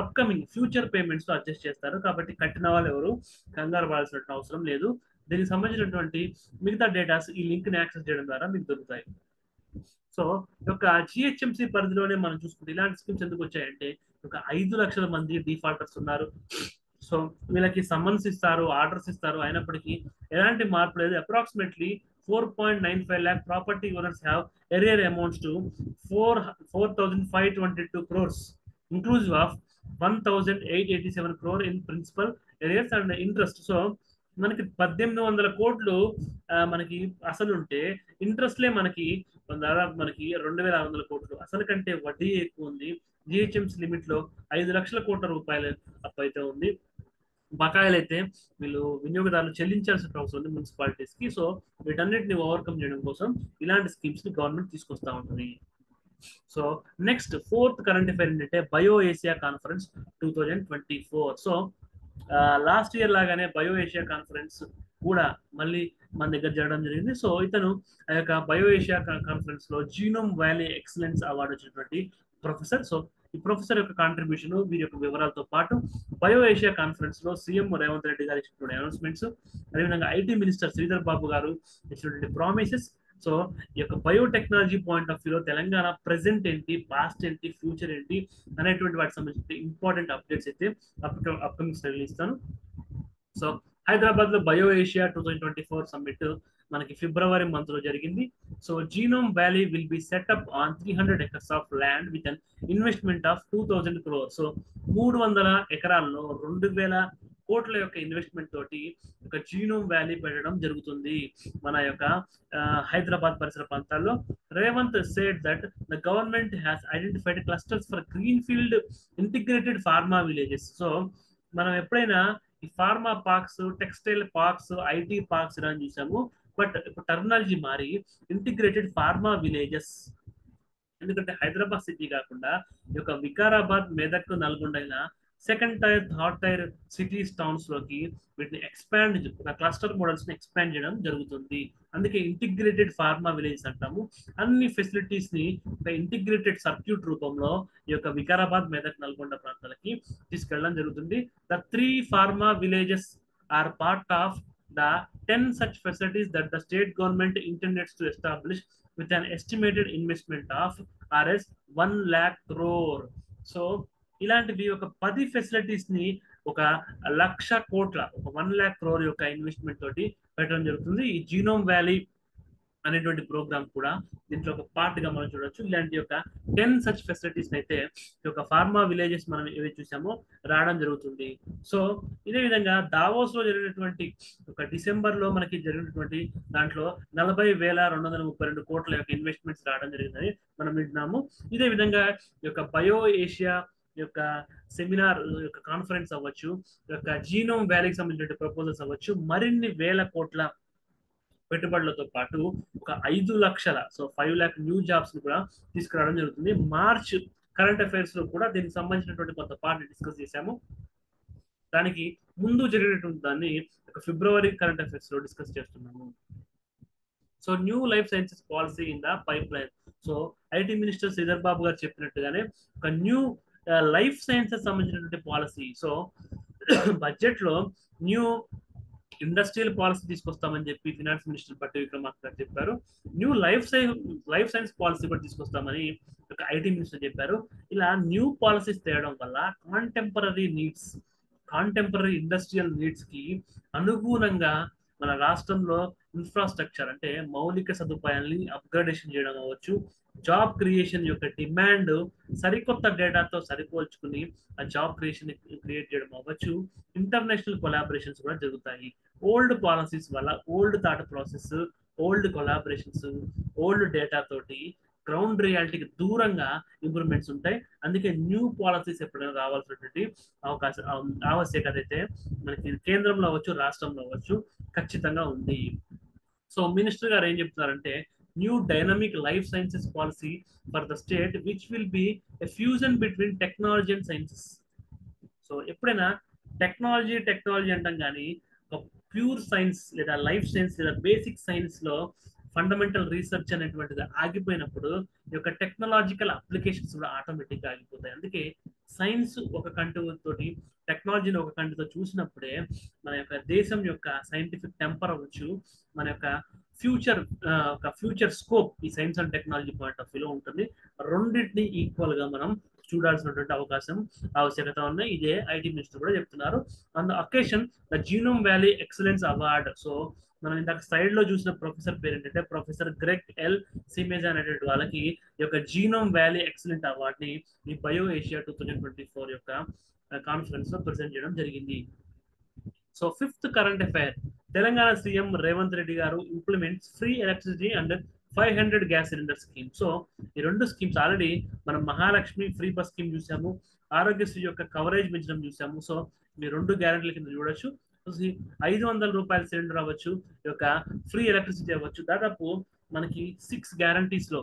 అప్కమింగ్ ఫ్యూచర్ పేమెంట్స్ లో అడ్జస్ట్ చేస్తారు. కాబట్టి కట్టిన వాళ్ళు ఎవరు కంగారు పడాల్సిన అవసరం లేదు. దీనికి సంబంధించినటువంటి మిగతా డేటాస్ ఈ లింక్ ని యాక్సెస్ చేయడం ద్వారా మీకు దొరుకుతాయి. సో యొక్క జిహెచ్ఎంసీ పరిధిలోనే మనం చూసుకుంటే ఇలాంటి స్కీమ్స్ ఎందుకు వచ్చాయంటే, ఒక 5 లక్షల మంది డిఫాల్టర్స్ ఉన్నారు. సో వీళ్ళకి సమ్మన్స్ ఇస్తారు, ఆర్డర్స్ ఇస్తారు, అయినప్పటికీ ఎలాంటి మార్పు లేదు. Approximately 4.95 lakh property owners have earlier amounts to 4,522 crores inclusive of 1,887 crore in principal arrears and interest. So మనకి 1,800 కోట్లు మనకి అసలు ఉంటే ఇంట్రెస్ట్లే మనకి దాదాపు మనకి 2,600 కోట్లు అసలు కంటే వడ్డీ ఎక్కువ ఉంది. జిహెచ్ఎంసీ లిమిట్ లో 5 లక్షల కోట్ల రూపాయల అప్పు అయితే ఉంది. బకాయిలు అయితే వీళ్ళు వినియోగదారులు చెల్లించాల్సిన అవసరం ఉంది మున్సిపాలిటీస్ కి. సో వీటన్నిటిని ఓవర్కమ్ చేయడం కోసం ఇలాంటి స్కీమ్స్ ని గవర్నమెంట్ తీసుకొస్తా ఉంటుంది. So next fourth current affair ఏంటంటే bio Asia conference 2024. So last year లాగానే బయో ఏషియా కాన్ఫరెన్స్ కూడా మళ్ళీ మన దగ్గర జరగడం జరిగింది. సో ఇతను ఆ యొక్క బయో ఏషియా కాన్ఫరెన్స్ లో జీనోమ్ వ్యాలీ ఎక్సలెన్స్ అవార్డు వచ్చినటువంటి ప్రొఫెసర్. సో ఈ ప్రొఫెసర్ యొక్క కాంట్రిబ్యూషన్, వీరి యొక్క వివరాలతో పాటు బయో ఏషియా కాన్ఫరెన్స్ లో సీఎం రేవంత్ రెడ్డి గారు ఇచ్చినటువంటి అనౌన్స్మెంట్స్, అదేవిధంగా ఐటీ మినిస్టర్ శ్రీధర్ బాబు గారు ఇచ్చినటువంటి ప్రామిసెస్. సో ఈ యొక్క బయోటెక్నాలజీ పాయింట్ ఆఫ్ వ్యూలో తెలంగాణ ప్రెసెంట్ ఏంటి, పాస్ట్ ఏంటి, ఫ్యూచర్ ఏంటి అనేటువంటి వాటికి సంబంధించిన ఇంపార్టెంట్ అప్డేట్స్ అయితే అప్కమింగ్ స్లైడ్లో ఇస్తాను. సో హైదరాబాద్ లో బయో ఏషియా 2024 సమ్మిట్ మనకి ఫిబ్రవరి మంత్ లో జరిగింది. So genome valley will be setup on 300 acres of land with an investment of 2,000 crores. So 300 ఎకరాల్లో 2,000 కోట్ల యొక్క ఇన్వెస్ట్మెంట్ తోటి ఒక జీనోమ్ వ్యాలీ పెట్టడం జరుగుతుంది మన యొక్క హైదరాబాద్ పరిసర ప్రాంతాల్లో. Revanth said that the government has identified clusters for greenfield integrated pharma villages. So మనం ఎప్పుడైనా ఈ pharma parks, textile parks, IT parks అని చూసాము. బట్ ఇప్పుడు టర్మినాలజీ మారి ఇంటిగ్రేటెడ్ ఫార్మా విలేజెస్, ఎందుకంటే హైదరాబాద్ సిటీ కాకుండా ఈ యొక్క వికారాబాద్, మెదక్, నల్గొండ అయినా second tyre, third tyre cities, towns లోకి వీటిని ఎక్స్పాండ్, ఒక క్లస్టర్ మోడల్స్ ని ఎక్స్పాండ్ చేయడం జరుగుతుంది. అందుకే ఇంటిగ్రేటెడ్ ఫార్మా విలేజెస్ అంటాము. అన్ని ఫెసిలిటీస్ ని ఒక ఇంటిగ్రేటెడ్ సర్క్యూట్ రూపంలో ఈ యొక్క వికారాబాద్, మెదక్, నల్గొండ ప్రాంతాలకి తీసుకెళ్ళడం జరుగుతుంది. The 3 pharma villages are part of the 10 such facilities that the state government intends to establish with an estimated investment of Rs 1 lakh crore. So ఇలాంటివి ఒక 10 ఫెసిలిటీస్ ని ఒక 1,00,000 కోట్ల, ఒక 1 lakh crore యొక్క ఇన్వెస్ట్మెంట్ తోటి పెట్టడం జరుగుతుంది. ఈ జీనోమ్ వ్యాలీ అనేటువంటి ప్రోగ్రామ్ కూడా దీంట్లో ఒక పార్ట్ గా మనం చూడొచ్చు. ఇలాంటి యొక్క 10 సచ్ ఫెసిలిటీస్ అయితే ఈ యొక్క ఫార్మా విలేజెస్ మనం ఏవి చూసామో రావడం జరుగుతుంది. సో ఇదే విధంగా దావోస్ లో జరిగినటువంటి ఒక డిసెంబర్ లో మనకి జరిగినటువంటి దాంట్లో 40,232 కోట్ల యొక్క ఇన్వెస్ట్మెంట్స్ రావడం జరిగిందని మనం వింటున్నాము. ఇదే విధంగా ఈ యొక్క బయో ఏషియా యొక్క సెమినార్ యొక్క కాన్ఫరెన్స్ అవ్వచ్చు, ఈ యొక్క జీనోమ్ వ్యాలీకి సంబంధించిన ప్రపోజల్స్ అవ్వచ్చు, మరిన్ని వేల కోట్ల పెట్టుబడులతో పాటు ఒక 5 లక్షల, సో 5 lakh న్యూ జాబ్స్ ని కూడా తీసుకురావడం జరుగుతుంది. మార్చ్ కరెంట్ అఫైర్స్ లో కూడా దీనికి సంబంధించినటువంటి కొంత పార్ట్ డిస్కస్ చేశాము. దానికి ముందు జరిగినటువంటి దాన్ని ఒక ఫిబ్రవరి కరెంట్ అఫైర్స్ లో డిస్కస్ చేస్తున్నాము. So new life sciences policy in the pipeline. So IT minister Sridhar Babu garu చెప్పినట్టుగానే ఒక న్యూ లైఫ్ సైన్సెస్ సంబంధించినటువంటి పాలసీ. సో బడ్జెట్ లో న్యూ ఇండస్ట్రియల్ పాలసీ తీసుకొస్తామని చెప్పి ఫినాన్స్ మినిస్టర్ బట్టి విక్రమార్క గారు చెప్పారు. న్యూ లైఫ్ సైన్స్ పాలసీ కూడా తీసుకొస్తామని ఒక ఐటీ మినిస్టర్ చెప్పారు. ఇలా న్యూ పాలసీస్ తేయడం వల్ల contemporary needs, contemporary industrial needs కి అనుగుణంగా మన రాష్ట్రంలో ఇన్ఫ్రాస్ట్రక్చర్ అంటే మౌలిక సదుపాయాల్ని అప్గ్రేడేషన్ చేయడం అవ్వచ్చు, జాబ్ క్రియేషన్ యొక్క డిమాండ్ సరికొత్త డేటాతో సరిపోల్చుకుని ఆ జాబ్ క్రియేషన్ క్రియేట్ చేయడం అవ్వచ్చు, ఇంటర్నేషనల్ కొలాబరేషన్స్ కూడా జరుగుతాయి. ఓల్డ్ పాలసీస్ వల్ల old thought process, old collaborations, old data తోటి గ్రౌండ్ రియాలిటీకి దూరంగా ఇంప్రూవ్మెంట్స్ ఉంటాయి. అందుకే న్యూ పాలసీస్ ఎప్పుడైనా రావాల్సినటువంటి ఆవశ్యకత అయితే మనకి కేంద్రంలో అవ్వచ్చు, రాష్ట్రంలో అవ్వచ్చు ఖచ్చితంగా ఉంది. సో మినిస్టర్ గారు ఏం చెప్తున్నారంటే new dynamic life sciences policy for the state which will be a fusion between technology and sciences. So ఎప్పుడైనా టెక్నాలజీ అంటాం కానీ ఒక ప్యూర్ సైన్స్ లేదా లైఫ్ సైన్స్ లేదా బేసిక్ సైన్స్ లో ఫండమెంటల్ రీసెర్చ్ అనేటువంటిది ఆగిపోయినప్పుడు ఈ యొక్క టెక్నాలజికల్ అప్లికేషన్స్ కూడా ఆటోమేటిక్గా ఆగిపోతాయి. అందుకే సైన్స్ ఒక కంటితోటి, టెక్నాలజీని ఒక కంటితో చూసినప్పుడే మన యొక్క దేశం యొక్క సైంటిఫిక్ టెంపర్ అవ్వచ్చు, మన యొక్క ఫ్యూచర్ స్కోప్ ఈ science and technology point of వ్యూలో ఉంటుంది. రెండింటిని ఈక్వల్ గా మనం చూడాల్సినటువంటి ఆవశ్యకత ఉన్నాయి. ఇదే ఐటీ మినిస్టర్ కూడా చెప్తున్నారు. On the occasion the genome valley excellence award. So మనం ఇందాక సైడ్ లో చూసిన ప్రొఫెసర్ పేరు ఏంటంటే ప్రొఫెసర్ గ్రెగ్ ఎల్ సిమేజా అనేటువంటి వాళ్ళకి ఈ యొక్క జీనోమ్ వ్యాలీ ఎక్సలెంట్ అవార్డ్ ని ఈ బయో ఏషియా 2024 యొక్క కాన్ఫరెన్స్ లో ప్రెసెంట్ చేయడం జరిగింది. So fifth current affair, Telangana CM Revanth Reddy garu implements free electricity and 500 gas cylinder scheme. So ఈ రెండు స్కీమ్స్ ఆల్రెడీ మనం మహాలక్ష్మి ఫ్రీ బస్ స్కీమ్ చూసాము, ఆరోగ్యశ్రీ యొక్క కవరేజ్ పెంచడం చూసాము. సో మీ రెండు గ్యారెంటీల కింద చూడొచ్చు. 500 రూపాయల సిలిండర్ అవ్వచ్చు, ఈ యొక్క ఫ్రీ ఎలక్ట్రిసిటీ అవ్వచ్చు. దాదాపు మనకి 6 గ్యారంటీస్ లో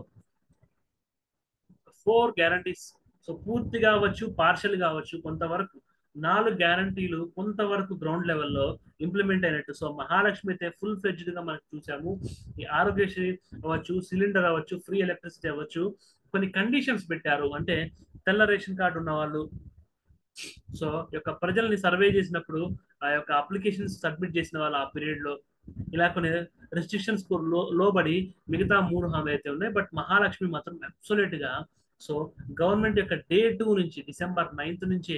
4 గ్యారంటీస్, సో పూర్తిగా అవ్వచ్చు, పార్షల్ కావచ్చు, కొంతవరకు 4 గ్యారంటీలు కొంతవరకు గ్రౌండ్ లెవెల్లో ఇంప్లిమెంట్ అయినట్టు. సో మహాలక్ష్మి అయితే ఫుల్ ఫ్లెడ్జ్డ్ గా మనకు చూసాము. ఈ ఆరోగ్యశ్రీ అవ్వచ్చు, సిలిండర్ అవ్వచ్చు, ఫ్రీ ఎలక్ట్రిసిటీ అవ్వచ్చు, కొన్ని కండిషన్స్ పెట్టారు. అంటే తెల్ల రేషన్ కార్డు ఉన్న వాళ్ళు, సో యొక్క ప్రజల్ని సర్వే చేసినప్పుడు ఆ యొక్క అప్లికేషన్స్ సబ్మిట్ చేసిన వాళ్ళు ఆ పీరియడ్ లో ఇలా కొన్ని రెస్ట్రిక్షన్స్ లోబడి మిగతా 3 హామీలు అయితే ఉన్నాయి. బట్ మహాలక్ష్మి మాత్రం అబ్సొల్యూట్ గా, సో గవర్నమెంట్ యొక్క Day 2 నుంచి December 9th నుంచి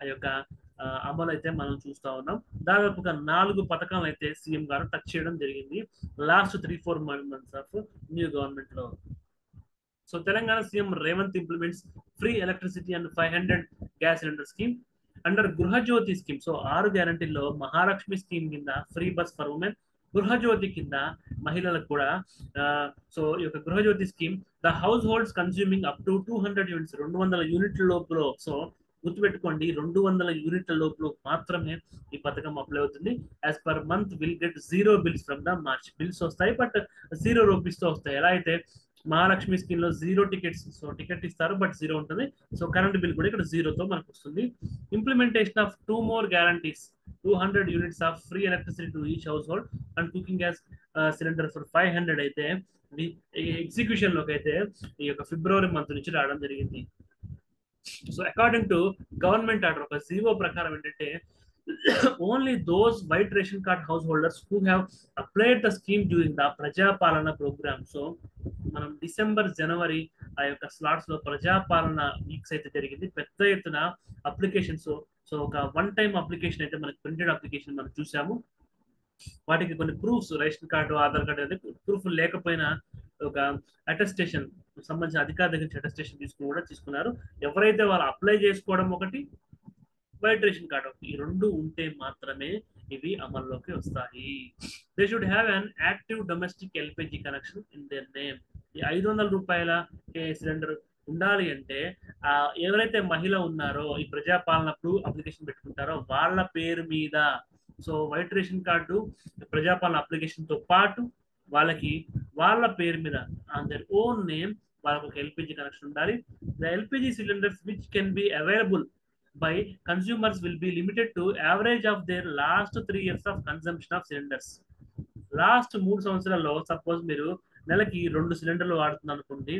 ఆ యొక్క అమలు అయితే మనం చూస్తా ఉన్నాం. దాదాపుగా 4 పథకం అయితే సీఎం గారు టచ్ చేయడం జరిగింది last 3-4 months of new government లో. So Telangana CM Revanth implements free electricity and 500 gas cylinder scheme under Gruhajyothi scheme. So 6 గ్యారంటీల్లో మహాలక్ష్మి స్కీమ్ కింద free bus for women, Gruhajyothi కింద మహిళలకు కూడా సో ఈ యొక్క Gruhajyothi scheme the households consuming up to 200 units, 200 యూనిట్ల లోపల. సో గుర్తుపెట్టుకోండి, 200 యూనిట్ల లోపల మాత్రమే ఈ పథకం అప్లై అవుతుంది. As per month will get 0 bills from the March. Bills వస్తాయి బట్ 0 రూపీస్ తో వస్తాయి. ఎలా అయితే మహాలక్ష్మి స్కీమ్ లో 0 టికెట్స్, సో టికెట్ ఇస్తారు బట్ 0 ఉంటుంది. సో కరెంట్ బిల్ కూడా ఇక్కడ 0 తో మనకు వస్తుంది. Implementation of 2 more guarantees, 200 units of free electricity to each house hold and cooking gas cylinder for 500 అయితే ఎగ్జిక్యూషన్ లోకి అయితే ఈ యొక్క ఫిబ్రవరి మంత్ నుంచి రావడం జరిగింది. So according to government order, ఒక జీవో ప్రకారం ఏంటంటే only those white ration card house holders who have applied the scheme during the Prajapalana programme. So మనం డిసెంబర్, జనవరి ఆ యొక్క స్లాట్స్ లో ప్రజాపాలన వీక్స్ అయితే జరిగింది. పెద్ద ఎత్తున అప్లికేషన్స్, సో ఒక 1 time అప్లికేషన్ అయితే మనకి ప్రింటెడ్ అప్లికేషన్ మనం చూసాము. వాటికి కొన్ని proofs, ration card, Aadhaar card అనేది ప్రూఫ్ లేకపోయినా ఒక అటెస్టేషన్ సంబంధించిన అధికారి దగ్గర నుంచి అటెస్టేషన్ తీసుకున్నారు. ఎవరైతే వాళ్ళు అప్లై చేసుకోవడం ఒకటి, వైట్ రేషన్ కార్డు ఒకటి, ఈ 2 ఉంటే మాత్రమే ఇవి అమల్లోకి వస్తాయి. They should have an active domestic LPG connection in their name. ఈ 500 రూపాయల సిలిండర్ ఉండాలి అంటే ఎవరైతే మహిళ ఉన్నారో ఈ ప్రజాపాలనప్పుడు అప్లికేషన్ పెట్టుకుంటారో వాళ్ళ పేరు మీద, సో వైట్ రేషన్ కార్డు ప్రజాపాలన అప్లికేషన్ తో పాటు వాళ్ళకి వాళ్ళ పేరు మీద ఆన్ దర్ ఓన్ నేమ్ వాళ్ళకు ఒక ఎల్పిజి కనెక్షన్ ఉండాలి. The LPG cylinders which can be available by consumers will be limited to average of their last 3 years of consumption of cylinders. Last 3 సంవత్సరాల్లో సపోజ్ మీరు నెలకి 2 సిలిండర్లు వాడుతున్నారు అనుకోండి,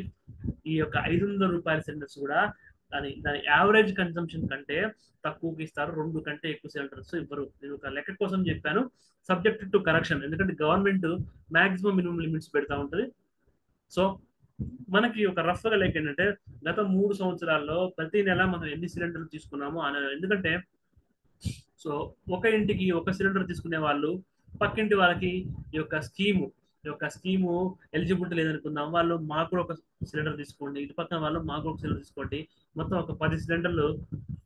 ఈ యొక్క 500 రూపాయల సిలిండర్స్ కూడా దాని యావరేజ్ కన్సంప్షన్ కంటే తక్కువకి ఇస్తారు. 2 కంటే ఎక్కువ సిలిండర్స్ ఇవ్వరు. నేను ఒక లెక్క కోసం చెప్పాను, సబ్జెక్ట్ టు కరెక్షన్, ఎందుకంటే గవర్నమెంట్ మాక్సిమం మినిమం లిమిట్స్ పెడతా ఉంటుంది. సో మనకి ఒక రఫ్ గా లెక్క ఏంటంటే గత 3 సంవత్సరాల్లో ప్రతి నెల మనం ఎన్ని సిలిండర్లు తీసుకున్నాము అనే, ఎందుకంటే సో ఒక ఇంటికి ఒక సిలిండర్ తీసుకునే వాళ్ళు పక్కింటి వాళ్ళకి ఈ యొక్క స్కీము ఎలిజిబిలిటీ లేదనుకుందాం, వాళ్ళు మాకు కూడా ఒక సిలిండర్ తీసుకోండి, ఇటు పక్కన వాళ్ళు మాకు ఒక సిలిండర్ తీసుకోండి, మొత్తం ఒక 10 సిలిండర్లు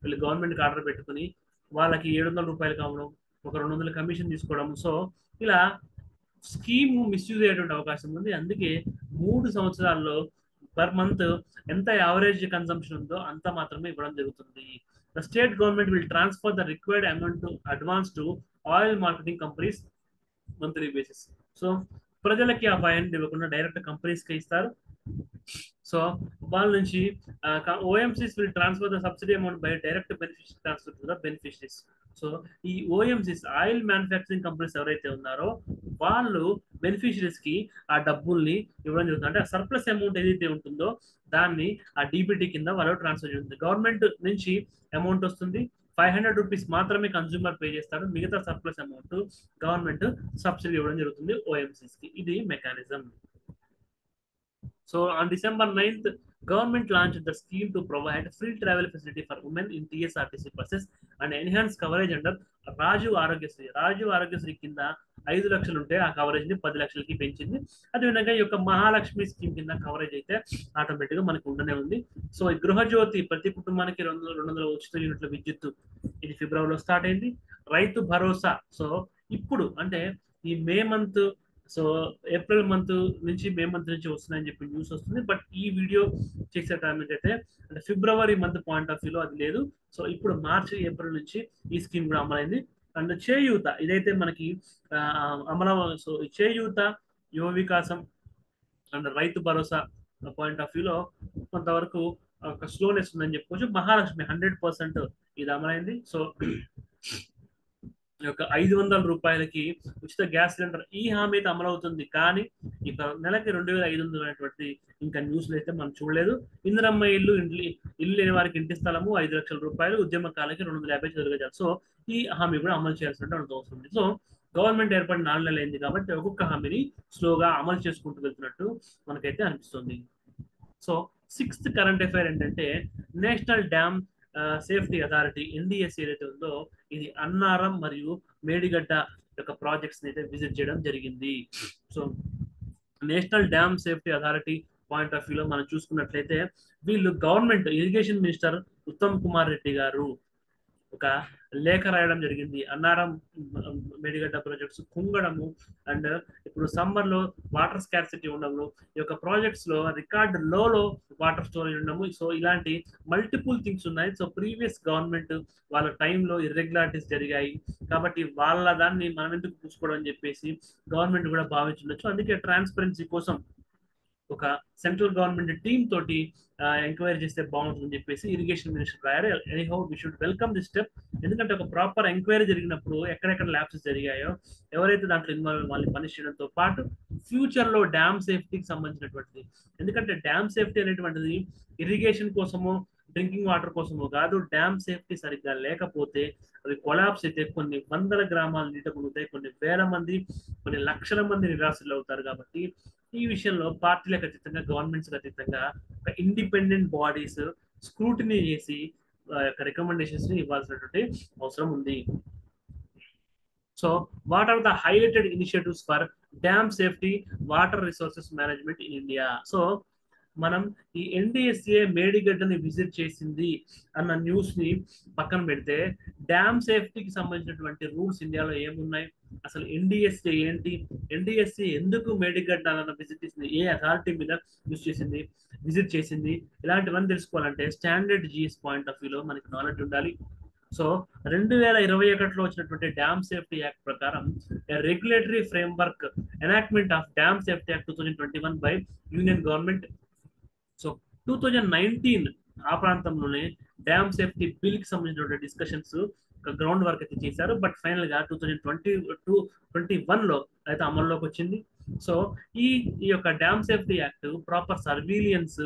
వీళ్ళు గవర్నమెంట్కి ఆర్డర్ పెట్టుకుని వాళ్ళకి 700 రూపాయలు కావడం, ఒక 200 కమిషన్ తీసుకోవడం. సో ఇలా స్కీమ్ మిస్యూజ్ అయ్యేటువంటి అవకాశం ఉంది. అందుకే 3 సంవత్సరాల్లో పర్ మంత్ ఎంత యావరేజ్ కన్సంప్షన్ ఉందో అంత మాత్రమే ఇవ్వడం జరుగుతుంది. The state government will transfer the required amount to advance to oil marketing companies monthly basis. So ప్రజలకి ఆ 500 ఇవ్వకుండా డైరెక్ట్ కంపెనీస్ కి ఇస్తారు. సో వాళ్ళ నుంచి OMCs will transfer the subsidy amount by direct beneficiary transfer to the beneficiaries. So ఈ OMCs oil manufacturing companies ఎవరైతే ఉన్నారో వాళ్ళు బెనిఫిషరీస్ కి ఆ డబ్బుల్ని ఇవ్వడం జరుగుతుంది. అంటే ఆ సర్ప్లస్ అమౌంట్ ఏదైతే ఉంటుందో దాన్ని ఆ డీబీటీ కింద వాళ్ళు ట్రాన్స్ఫర్ చేస్తుంది. గవర్నమెంట్ నుంచి అమౌంట్ వస్తుంది, 500 రూపీస్ మాత్రమే కన్స్యూమర్ పే చేస్తాడు, మిగతా సర్ప్లస్ అమౌంట్ గవర్నమెంట్ సబ్సిడీ ఇవ్వడం జరుగుతుంది ఓఎంసీస్ కి. ఇది mechanism. So on December 9th, government launched the scheme to provide free travel facility for women in TSRTC buses and enhance coverage under Rajiv Aarogyasri. Rajiv Aarogyasri కింద 5 లక్షలు ఉంటే ఆ కవరేజ్ ని 10 లక్షలకి పెంచింది. అదేవిధంగా ఈ యొక్క మహాలక్ష్మి స్కీమ్ కింద కవరేజ్ అయితే ఆటోమేటిక్ గా మనకు ఉండనే ఉంది. సో ఈ గృహజ్యోతి ప్రతి కుటుంబానికి 200 ఉచిత యూనిట్ల విద్యుత్ ఇది ఫిబ్రవరిలో స్టార్ట్ అయింది. రైతు భరోసా, సో ఇప్పుడు అంటే ఈ May month, so April month నుంచి మే మంత్ నుంచి వస్తుందని చెప్పి న్యూస్ వస్తుంది. బట్ ఈ వీడియో చేసే టైం ఏంటంటే అంటే ఫిబ్రవరి మంత్ పాయింట్ ఆఫ్ వ్యూలో అది లేదు. సో ఇప్పుడు మార్చి ఏప్రిల్ నుంచి ఈ స్కీమ్ కూడా అమలైంది. అండ్ చేయూత ఇదైతే మనకి సో చేయూత, యువ వికాసం and Rythu Bharosa point of వ్యూలో కొంతవరకు ఒక స్లోనెస్ ఉందని చెప్పుకోవచ్చు. మహాలక్ష్మి 100% ఇది అమలైంది. సో ఈ యొక్క 500 రూపాయలకి ఉచిత గ్యాస్ సిలిండర్ ఈ హామీ అయితే అమలవుతుంది. కానీ ఇక నెలకి 2500 అనేటువంటి ఇంకా న్యూస్లు అయితే మనం చూడలేదు. ఇందిరమ్మ ఇల్లు లేని వారికి ఇంటి స్థలము 5 లక్షల రూపాయలు, ఉద్యమకాలకి 250 చదువు గజాలు. సో ఈ హామీ కూడా అమలు చేయాల్సిన అవసరం ఉంది. సో గవర్నమెంట్ ఏర్పడి 4 నెలలు అయింది కాబట్టి ఒక్కొక్క హామీని స్లోగా అమలు చేసుకుంటూ వెళ్తున్నట్టు మనకైతే అనిపిస్తుంది. సో 6th కరెంట్ అఫైర్ ఏంటంటే national Dam Safety authority NDSC ఏదైతే ఉందో ఇది అన్నారం మరియు మేడిగడ్డ యొక్క ప్రాజెక్ట్స్ ని అయితే విజిట్ చేయడం జరిగింది. So national Dam Safety authority point of వ్యూలో మనం చూసుకున్నట్లయితే వీళ్ళు government irrigation minister Uttam Kumar Reddy గారు ఒక లేఖ రాయడం జరిగింది. అన్నారం మేడిగడ్డ ప్రాజెక్ట్స్ కుంగడము అండ్ ఇప్పుడు సమ్మర్ లో వాటర్ స్కార్సిటీ ఉండము, ఈ యొక్క ప్రాజెక్ట్స్ లో రికార్డ్ లో వాటర్ స్టోరేజ్ ఉండము. సో ఇలాంటి మల్టిపుల్ థింగ్స్ ఉన్నాయి. సో ప్రీవియస్ గవర్నమెంట్ వాళ్ళ టైంలో ఇర్రెగ్యులారిటీస్ జరిగాయి కాబట్టి వాళ్ళ దాన్ని మనం ఎందుకు చూసుకోవడం అని చెప్పేసి గవర్నమెంట్ కూడా భావించుండొచ్చు. అందుకే ట్రాన్స్పరెన్సీ కోసం ఒక సెంట్రల్ గవర్నమెంట్ టీమ్ తోటి ఎంక్వైరీ చేస్తే బాగుంటుందని చెప్పేసి ఇరిగేషన్ మినిస్టర్ రాయారు. Anyhow we should welcome this step. ఎందుకంటే ఒక ప్రాపర్ ఎంక్వైరీ జరిగినప్పుడు ఎక్కడెక్కడ ల్యాబ్సెస్ జరిగాయో ఎవరైతే దాంట్లో ఇన్వాల్వ్ వాళ్ళని పనిష్ చేయడంతో పాటు ఫ్యూచర్ లో డ్యామ్ సేఫ్టీకి సంబంధించినటువంటిది, ఎందుకంటే డ్యామ్ సేఫ్టీ అనేటువంటిది ఇరిగేషన్ కోసమో డ్రింకింగ్ వాటర్ కోసమో కాదు. డ్యామ్ సేఫ్టీ సరిగ్గా లేకపోతే అవి కొలాప్స్ అయితే కొన్ని వందల గ్రామాల నీట మునుగుతాయి, కొన్ని వేల మంది, కొన్ని లక్షల మంది నిరాశలు అవుతారు. కాబట్టి ఈ విషయంలో పార్టీలకు అతీతంగా, గవర్నమెంట్స్ అతీతంగా ఒక ఇండిపెండెంట్ బాడీస్ స్క్రూటినీ చేసి రికమెండేషన్స్ ని ఇవ్వాల్సినటువంటి అవసరం ఉంది. So what are the highlighted initiatives for dam safety water resources management in India? So మనం ఈ NDSA మేడిగడ్డని విజిట్ చేసింది అన్న న్యూస్ ని పక్కన పెడితే డ్యామ్ సేఫ్టీకి సంబంధించినటువంటి రూల్స్ ఇండియాలో ఏమున్నాయి, అసలు NDSA ఏంటి, NDSA ఎందుకు మేడిగడ్డ అన్న విజిట్ చేసింది, ఏ అథారిటీ మీద విజిట్ చేసింది, ఇలాంటివన్నీ తెలుసుకోవాలంటే స్టాండర్డ్ GS పాయింట్ ఆఫ్ వ్యూలో మనకి నాలెడ్జ్ ఉండాలి. సో 2021లో వచ్చినటువంటి డ్యామ్ సేఫ్టీ యాక్ట్ ప్రకారం regulatory framework enactment of dam safety act 2021 by union government. So 2019 ఆ ప్రాంతంలోనే డ్యామ్ సేఫ్టీ బిల్ కి సంబంధించిన డిస్కషన్స్ గ్రౌండ్ వర్క్ అయితే చేశారు. బట్ ఫైనల్ గా 2021లో అయితే అమల్లోకి వచ్చింది. సో ఈ యొక్క dam safety act proper surveillance,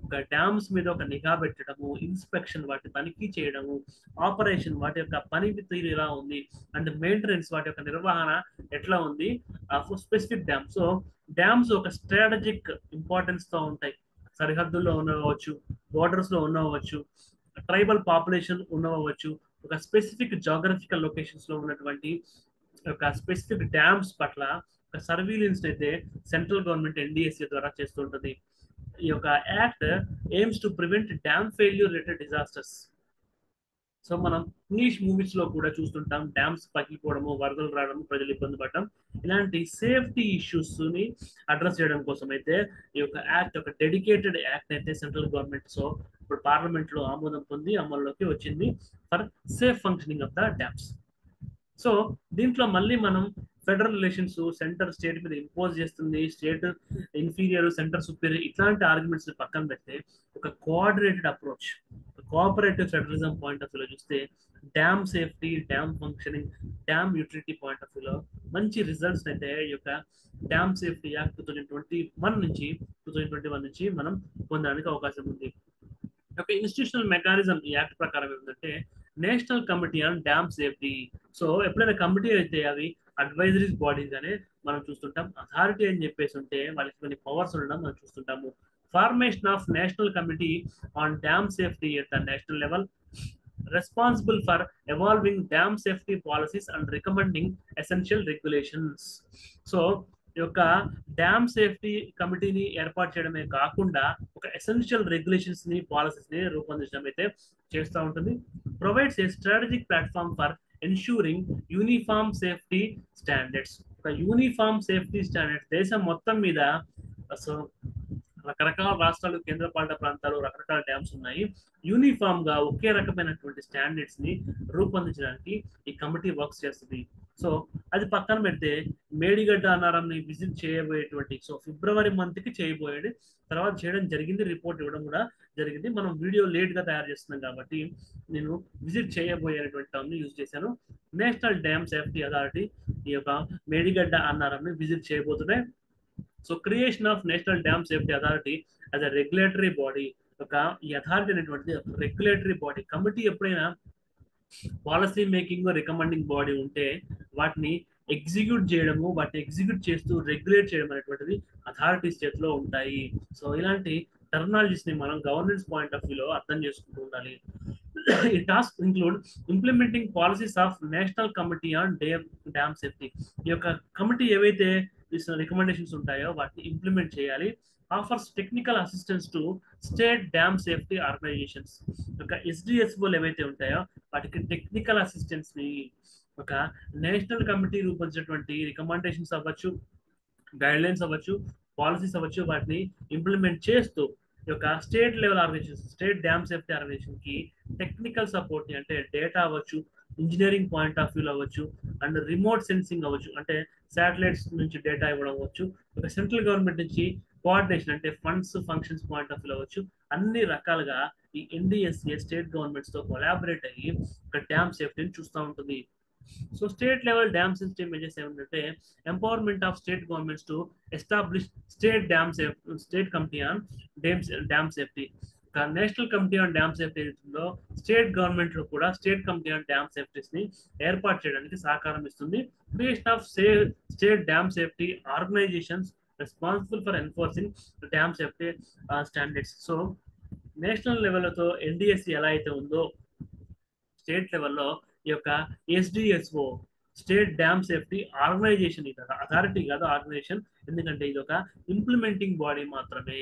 ఒక డ్యామ్స్ మీద ఒక నిఘా పెట్టడము, ఇన్స్పెక్షన్ వాటి తనిఖీ చేయడము, ఆపరేషన్ వాటి యొక్క పని తీరు ఎలా ఉంది అండ్ మెయింటెనెన్స్ వాటి యొక్క నిర్వహణ ఎట్లా ఉంది స్పెసిఫిక్ డ్యామ్. సో డ్యామ్స్ ఒక స్ట్రాటజిక్ ఇంపార్టెన్స్ తో ఉంటాయి. సరిహద్దుల్లో ఉన్నవచ్చు, బోర్డర్స్ లో ఉన్నవచ్చు, ట్రైబల్ పాపులేషన్ ఉన్నవచ్చు, ఒక స్పెసిఫిక్ జాగ్రఫికల్ లొకేషన్స్ లో ఉన్నటువంటి ఒక స్పెసిఫిక్ డ్యామ్స్ పట్ల ఒక సర్వీలెన్స్ అయితే సెంట్రల్ గవర్నమెంట్ NDSA ద్వారా చేస్తుంటది. ఈ యొక్క act AIIMS to prevent dam failure related disasters. So మనం ఇంగ్లీష్ మూవీస్ లో కూడా చూస్తుంటాం, డ్యామ్స్ పగిలిపోవడము, వరదలు రావడము, ప్రజలు ఇబ్బంది పడడం, ఇలాంటి సేఫ్టీ ఇష్యూస్ ని అడ్రస్ చేయడం కోసం అయితే ఈ యొక్క యాక్ట్, ఒక డెడికేటెడ్ యాక్ట్ అయితే సెంట్రల్ గవర్నమెంట్ సో ఇప్పుడు పార్లమెంట్ లో ఆమోదం పొంది అమల్లోకి వచ్చింది for safe functioning of the dams. So దీంట్లో మళ్ళీ మనం ఫెడరల్ రిలేషన్స్, సెంటర్ స్టేట్ మీద ఇంపోజ్ చేస్తుంది, స్టేట్ ఇన్ఫీరియర్, సెంటర్ సుపీరియర్, ఇట్లాంటి ఆర్గ్యుమెంట్స్ పక్కన పెడితే ఒక coordinated approach, cooperative federalism point of వ్యూలో చూస్తే dam safety, dam functioning, dam utility point of వ్యూలో మంచి రిజల్ట్స్ అయితే ఈ యొక్క డ్యామ్ సేఫ్టీ యాక్ట్ 2021 నుంచి మనం పొందడానికి అవకాశం ఉంది. ఒక ఇన్స్టిట్యూషనల్ మెకానిజం ఈ యాక్ట్ ప్రకారం ఏంటంటే national committee on dam safety. So ఎప్పుడైనా కమిటీ అయితే అవి అడ్వైజరీ బాడీస్ గానే మనం చూస్తుంటాం. అథారిటీ అని చెప్పేసి ఉంటే వాళ్ళకి కొన్ని పవర్స్ ఉండడం మనం చూస్తుంటాము. Formation of national committee on dam Safety at the national level, responsible for evolving dam safety policies and recommending essential regulations. So ఈ యొక్క డ్యామ్ సేఫ్టీ కమిటీని ఏర్పాటు చేయడమే కాకుండా ఒక ఎసెన్షియల్ రెగ్యులేషన్స్ ని పాలసీస్ ని రూపొందించడం అయితే చేస్తూ ఉంటుంది. Provides A strategic platform for ensuring uniform safety standards. ఒక యూనిఫామ్ సేఫ్టీ స్టాండర్డ్స్ దేశం మొత్తం మీద. సో రకరకాల రాష్ట్రాలు, కేంద్రపాలిత ప్రాంతాలు, రకరకాల డ్యామ్స్ ఉన్నాయి. యూనిఫామ్ గా ఒకే రకమైనటువంటి స్టాండర్డ్స్ ని రూపొందించడానికి ఈ కమిటీ వర్క్స్ చేస్తుంది. సో అది పక్కన పెడితే మేడిగడ్డ అన్నారంని విజిట్ చేయబోయేటువంటి, సో ఫిబ్రవరి మంత్ కి చేయబోయేది, తర్వాత చేయడం జరిగింది, రిపోర్ట్ ఇవ్వడం కూడా జరిగింది. మనం వీడియో లేట్ గా తయారు చేస్తున్నాం కాబట్టి నేను విజిట్ చేయబోయేటువంటి టర్మ్ ని యూజ్ చేశాను. నేషనల్ డ్యామ్ సేఫ్టీ అథారిటీ ఈ యొక్క మేడిగడ్డ అన్నారంని విజిట్ చేయబోతున్నాయి. So creation of National Dam Safety Authority as a regulatory body. ఒక ఈ అథారిటీ అనేటువంటిది రెగ్యులేటరీ బాడీ. కమిటీ ఎప్పుడైనా పాలసీ మేకింగ్, రికమెండింగ్ బాడీ ఉంటే వాటిని ఎగ్జిక్యూట్ చేయడము, వాటిని ఎగ్జిక్యూట్ చేస్తూ రెగ్యులేట్ చేయడం అనేటువంటిది అథారిటీస్ చేతిలో ఉంటాయి. సో ఇలాంటి టెర్మినాలజీస్ ని మనం గవర్నెన్స్ పాయింట్ ఆఫ్ వ్యూలో అర్థం చేసుకుంటూ ఉండాలి. ఈ task include implementing policies of national committee on dam safety. ఈ యొక్క కమిటీ ఏవైతే రికమెండేషన్స్ ఉంటాయో వాటిని ఇంప్లిమెంట్ చేయాలి. Offers technical assistance to state dam safety organisations. ఒక ఎస్డిఎస్ఓలు ఏవైతే ఉంటాయో వాటికి టెక్నికల్ అసిస్టెన్స్ ని ఒక నేషనల్ కమిటీ రూపొందించినటువంటి రికమెండేషన్స్ అవ్వచ్చు, గైడ్ లైన్స్ అవ్వచ్చు, పాలసీస్ అవ్వచ్చు, వాటిని ఇంప్లిమెంట్ చేస్తూ ఈ యొక్క state level organisation, state dam safety organisation కి టెక్నికల్ సపోర్ట్ ని, అంటే డేటా అవ్వచ్చు, ఇంజనీరింగ్ పాయింట్ ఆఫ్ వ్యూలో అవ్వచ్చు, అండ్ రిమోట్ సెన్సింగ్ అవ్వచ్చు, అంటే శాటిలైట్స్ నుంచి డేటా ఇవ్వడం అవ్వచ్చు, ఒక సెంట్రల్ గవర్నమెంట్ నుంచి కోఆర్డినేషన్, అంటే ఫండ్స్ ఫంక్షన్స్ పాయింట్ ఆఫ్ వ్యూలో అవ్వచ్చు, అన్ని రకాలుగా ఈ ఎన్డిఎస్ఏ స్టేట్ గవర్నమెంట్స్ తో కొలాబరేట్ అయ్యి ఒక డ్యామ్ సేఫ్టీని చూస్తూ ఉంటుంది. So state level dam system images ఏమంటే empowerment of state governments to establish state committee on dam safety. National committee on dam safety లో స్టేట్ గవర్నమెంట్ లో కూడా స్టేట్ కమిటీ ఆన్ డ్యామ్ సేఫ్టీస్ ని ఏర్పాటు చేయడానికి సహకారం ఇస్తుంది. Creation of state dam safety organisations responsible for enforcing dam safety standards. So national లెవెల్తో ఎన్డిఎస్సి ఎలా అయితే ఉందో, స్టేట్ లెవెల్లో ఈ యొక్క SDSO state dam safety organisation, ఇది అథారిటీ కాదు, ఆర్గనైజేషన్. ఎందుకంటే ఇది ఒక ఇంప్లిమెంటింగ్ బాడీ మాత్రమే.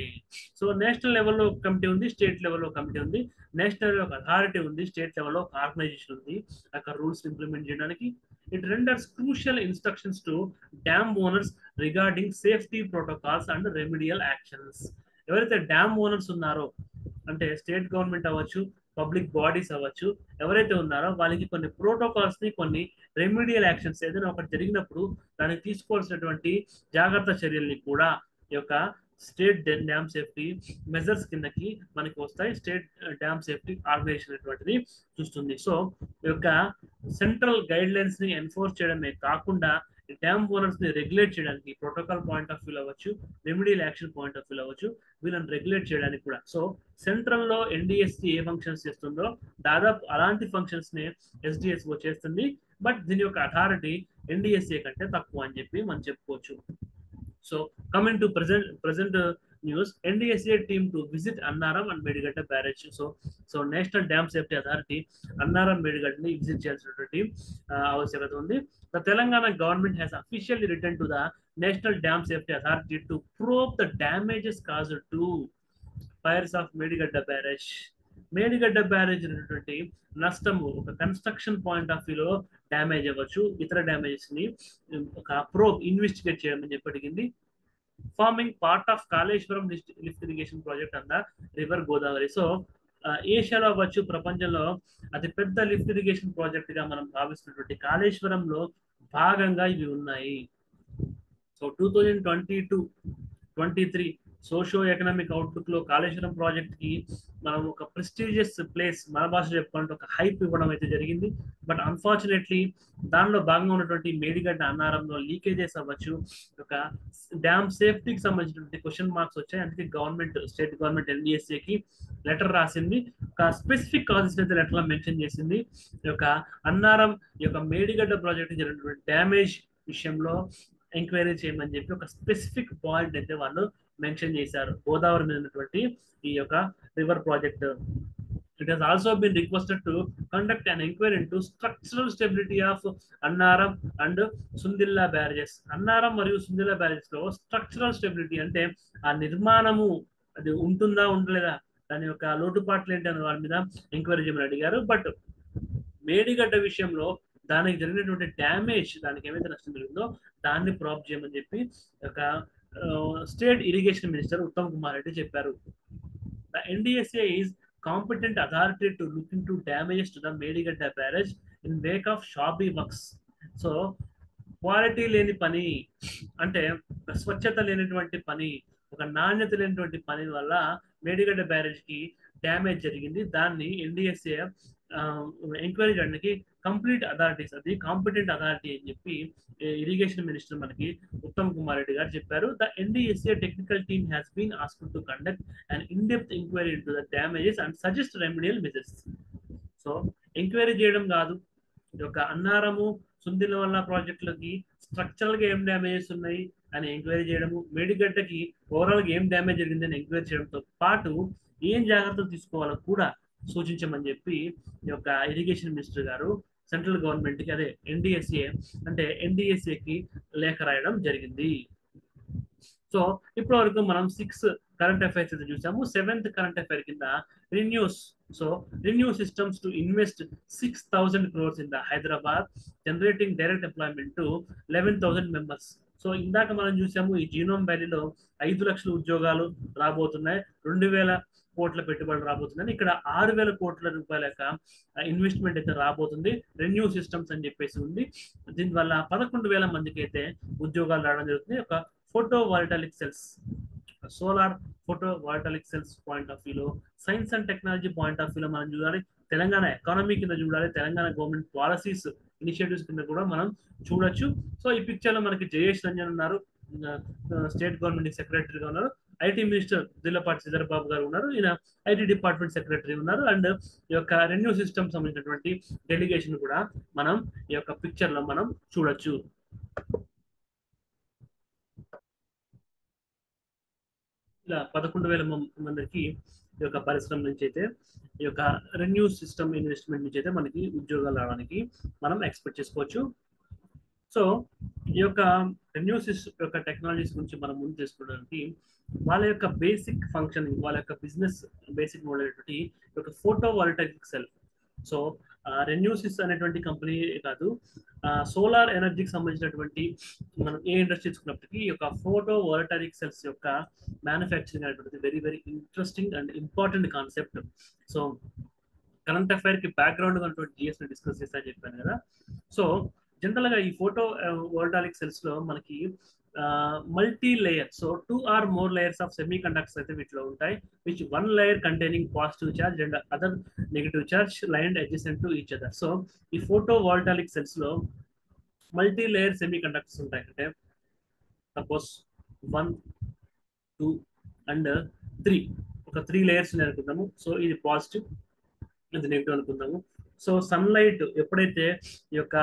సో నేషనల్ లెవెల్లో కమిటీ ఉంది, స్టేట్ లెవెల్లో కమిటీ ఉంది. నేషనల్ లెవెల్ ఒక అథారిటీ ఉంది, స్టేట్ లెవెల్లో ఒక ఆర్గనైజేషన్ ఉంది అక్కడ రూల్స్ ఇంప్లిమెంట్ చేయడానికి. It renders crucial instructions to dam owners regarding safety protocols and remedial actions. ఎవరైతే డ్యామ్ ఓనర్స్ ఉన్నారో, అంటే స్టేట్ గవర్నమెంట్ అవ్వచ్చు, పబ్లిక్ బాడీస్ అవ్వచ్చు, ఎవరైతే ఉన్నారో వాళ్ళకి కొన్ని ప్రోటోకాల్స్ ని, కొన్ని రెమిడియల్ యాక్షన్స్, ఏదైనా ఒకటి జరిగినప్పుడు దానికి తీసుకోవాల్సినటువంటి జాగ్రత్త చర్యల్ని కూడా ఈ యొక్క స్టేట్ డ్యామ్ సేఫ్టీ మెజర్స్ కిందకి మనకి వస్తాయి. స్టేట్ డ్యామ్ సేఫ్టీ ఆర్గనైజేషన్ అనేటువంటిది చూస్తుంది. సో ఈ యొక్క సెంట్రల్ గైడ్ లైన్స్ ని ఎన్ఫోర్స్ చేయడమే కాకుండా డ్యామ్ ఓనర్స్ ని రెగ్యులేట్ చేయడానికి ప్రోటోకాల్ పాయింట్ ఆఫ్ వ్యూ అవ్వచ్చు, remedial action point of view అవ్వచ్చు, వీళ్ళని రెగ్యులేట్ చేయడానికి కూడా. సో సెంట్రల్ లో ఎన్డిఎస్సి ఏ ఫంక్షన్స్ చేస్తుందో దాదాపు అలాంటి ఫంక్షన్స్ ని ఎస్డిఎస్ఓ చేస్తుంది. బట్ దీని యొక్క అథారిటీ ఎన్డిఎస్ఏ కంటే తక్కువ అని చెప్పి మనం చెప్పుకోవచ్చు. So coming to present news, NDSA team to visit Annaram and Medigadda barrage. So National Dam Safety Authority Annaram Medigadda ni visit చేయాల్సిన టీం అవసరత ఉంది. The Telangana government has officially written to the National Dam Safety Authority to probe the damages caused to fires of Medigadda barrage. Medigadda barrage అనేటువంటి నష్టము ఒక construction point of వ్యూలో damage అవ్వచ్చు, ఇతర damages ని ఒక ప్రోబ్ ఇన్వెస్టిగేట్ చేయడం అని చెప్పి farming part of Kaleshwaram lift irrigation project అన్న రివర్ గోదావరి. సో ఏషియాలో అవ్వచ్చు, ప్రపంచంలో అతి పెద్ద లిఫ్ట్ ఇరిగేషన్ ప్రాజెక్ట్ గా మనం భావిస్తున్నటువంటి కాళేశ్వరంలో భాగంగా ఇవి ఉన్నాయి. సో 2022-23 సోషో ఎకనామిక్ అవుట్లుక్ లో కాళేశ్వరం ప్రాజెక్ట్ కి మనం ఒక ప్రెస్టీజియస్ ప్లేస్, మన భాష చెప్పుకుంటే ఒక హైప్ ఇవ్వడం అయితే జరిగింది. బట్ అన్ఫార్చునేట్లీ దానిలో భాగంగా ఉన్నటువంటి మేడిగడ్డ అన్నారంలో లీకేజెస్ అవ్వచ్చు, ఒక డ్యామ్ సేఫ్టీకి సంబంధించినటువంటి క్వశ్చన్ మార్క్స్ వచ్చాయి. అందుకే గవర్నమెంట్, స్టేట్ గవర్నమెంట్ ఎన్డిఎస్ఏకి లెటర్ రాసింది. ఒక స్పెసిఫిక్ కాజెస్ అయితే లెటర్ లో మెన్షన్ చేసింది. ఈ యొక్క అన్నారం, ఈ యొక్క మేడిగడ్డ ప్రాజెక్ట్ జరిగినటువంటి డ్యామేజ్ విషయంలో ఎంక్వైరీ చేయమని చెప్పి ఒక స్పెసిఫిక్ పాయింట్ అయితే వాళ్ళు మెన్షన్ చేశారు గోదావరి మీద ఉన్నటువంటి ఈ యొక్క river project. It has also been requested to conduct an inquiry into structural stability of Annaram and Sundilla barrages. Annaram మరియు సుందిల్లా బ్యారేజెస్ లో స్ట్రక్చరల్ స్టెబిలిటీ అంటే ఆ నిర్మాణము అది ఉంటుందా ఉండలేదా, దాని యొక్క లోటుపాట్లు ఏంటి అనే వారి మీద ఎంక్వైరీ చేయమని అడిగారు. బట్ మేడిగడ్డ విషయంలో దానికి జరిగినటువంటి డ్యామేజ్, దానికి ఏమైతే నష్టం జరిగిందో దాన్ని ప్రాప్ చేయమని చెప్పి ఒక state irrigation minister Uttam Kumar Reddy చెప్పారు. The NDSA is competent authority to look into damages to the Medigadda barrage in wake of shabby works. So quality లేని పని అంటే స్వచ్ఛత లేనటువంటి పని, ఒక నాణ్యత లేనటువంటి పని వల్ల మేడిగడ్డ బ్యారేజ్ కి డ్యామేజ్ జరిగింది. దాన్ని ఎన్డిఎస్ఏ ఎంక్వైరీ చేయడానికి కంప్లీట్ అథారిటీస్, అది కాంపిటెంట్ అథారిటీ అని చెప్పి ఇరిగేషన్ మినిస్టర్ మనకి ఉత్తమ్ కుమార్ రెడ్డి గారు చెప్పారు. The NDSA technical team has been asked to conduct and in depth enquiry into the damages and suggest remedial measures. So enquiry చేయడం కాదు, ఈ యొక్క అన్నారము సుందిల వల్ల ప్రాజెక్టులకి స్ట్రక్చరల్ గా ఏం డ్యామేజెస్ ఉన్నాయి అని ఎంక్వైరీ చేయడము, మేడిగడ్డకి ఓవరాల్ గా ఏం డ్యామేజ్ జరిగిందని ఎంక్వైరీ చేయడంతో పాటు ఏం జాగ్రత్తలు తీసుకోవాలో కూడా సూచించమని చెప్పి ఈ యొక్క ఇరిగేషన్ మినిస్టర్ గారు సెంట్రల్ గవర్నమెంట్ కి, అదే ఎన్డిఎస్ఏ అంటే ఎన్డిఎస్ఏకి లేఖ రాయడం జరిగింది. సో ఇప్పటి వరకు మనం 6 కరెంట్ అఫైర్స్ అయితే చూసాము. 7th కరెంట్ అఫైర్ కింద renews. So renew systems to invest 6,000 crores in the Hyderabad, generating direct employment to 11,000 members. So ఇందాక మనం చూసాము ఈ జీనోమ్ వ్యాలీలో 5 లక్షల ఉద్యోగాలు రాబోతున్నాయి, 2,000 కోట్ల పెట్టుబడులు రాబోతున్నాయి. ఇక్కడ 6,000 కోట్ల రూపాయల యొక్క ఇన్వెస్ట్మెంట్ అయితే రాబోతుంది. రెన్యూ సిస్టమ్స్ అని చెప్పేసి ఉంది. దీనివల్ల 11,000 మందికి అయితే ఉద్యోగాలు రావడం జరుగుతుంది. ఒక photovoltaic cells, solar photovoltaic cells point of వ్యూలో, science and technology point of వ్యూలో మనం చూడాలి, తెలంగాణ ఎకానమీ కింద చూడాలి, తెలంగాణ గవర్నమెంట్ పాలసీస్ ఇనిషియేటివ్స్ కింద కూడా మనం చూడొచ్చు. సో ఈ పిక్చర్ లో మనకి జయేష్ రంజన్ ఉన్నారు, స్టేట్ గవర్నమెంట్ సెక్రటరీగా ఉన్నారు. ఐటీ మినిస్టర్ దిల్లపాటి శ్రీధర్ బాబు గారు ఉన్నారు, ఈయన ఐటీ డిపార్ట్మెంట్ సెక్రటరీ ఉన్నారు. అండ్ ఈ యొక్క రెన్యూ సిస్టమ్ సంబంధించినటువంటి డెలిగేషన్ కూడా మనం ఈ యొక్క పిక్చర్ లో మనం చూడొచ్చు. ఇలా 11,000 మందికి ఈ యొక్క పరిశ్రమ నుంచి అయితే ఈ యొక్క రెన్యూ సిస్టమ్ ఇన్వెస్ట్మెంట్ నుంచి అయితే మనకి ఉద్యోగాలు రావడానికి మనం ఎక్స్పెక్ట్ చేసుకోవచ్చు. సో ఈ యొక్క రెన్యూ సిస్టమ్ యొక్క టెక్నాలజీస్ గురించి మనం ముందు తెలుసుకోవడానికి వాళ్ళ యొక్క బేసిక్ ఫంక్షనింగ్, వాళ్ళ యొక్క బిజినెస్ బేసిక్ మోడల్ అనేటువంటి ఒక ఫోటో వాల్టాయిక్ సెల్. సో రెన్యూసిస్ అనేటువంటి కంపెనీ కాదు, సోలార్ ఎనర్జీకి సంబంధించినటువంటి మనం ఏ ఇండస్ట్రీ తీసుకున్నప్పటికీ ఈ యొక్క ఫోటో వాల్టాయిక్ సెల్స్ యొక్క మ్యానుఫ్యాక్చరింగ్ అనేటువంటిది very very interesting and important concept. So current affair కి బ్యాక్గ్రౌండ్ ఉన్నటువంటి జిఎస్ ని డిస్కస్ చేస్తా చెప్పాను కదా. సో జనరల్ గా ఈ ఫోటో వోల్టాయిక్ సెల్స్ లో మనకి multi layer, so 2 or more layers of semi conductors అయితే వీటిలో ఉంటాయి, which 1 layer containing positive charge and other negative charge lined adjacent to each other. So ఈ ఫోటో వోల్టాయిక్ సెల్స్ లో multi layer semi conductors ఉంటాయి. అంటే suppose 1, 2 and 3, ఒక 3 layers ఉన్నాయి అనుకుందాము. సో ఇది పాజిటివ్, ఇది నెగిటివ్ అనుకుందాము. సో సన్లైట్ ఎప్పుడైతే ఈ యొక్క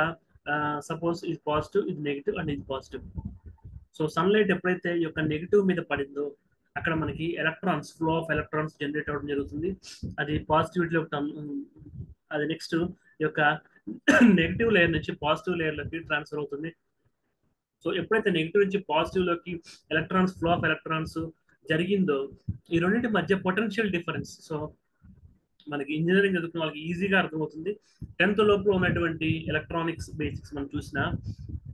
సపోజ్ ఇది పాజిటివ్, ఇది నెగిటివ్ అండ్ ఇది పాజిటివ్. సో సన్లైట్ ఎప్పుడైతే ఈ యొక్క నెగిటివ్ మీద పడిందో అక్కడ మనకి electrons, flow of electrons generate అవ్వడం జరుగుతుంది. అది పాజిటివిటీలో, అది నెక్స్ట్ ఈ యొక్క నెగిటివ్ లేయర్ నుంచి పాజిటివ్ లేయర్లోకి ట్రాన్స్ఫర్ అవుతుంది. సో ఎప్పుడైతే నెగిటివ్ నుంచి పాజిటివ్ లోకి ఎలక్ట్రాన్స్, ఫ్లో ఆఫ్ ఎలక్ట్రాన్స్ జరిగిందో ఈ రెండింటి మధ్య పొటెన్షియల్ డిఫరెన్స్, సో మనకి ఇంజనీరింగ్ చదువుకున్న వాళ్ళకి ఈజీగా అర్థమవుతుంది. 10th లోపల ఉన్నటువంటి ఎలక్ట్రానిక్స్ బేసిక్స్ మనం చూసినా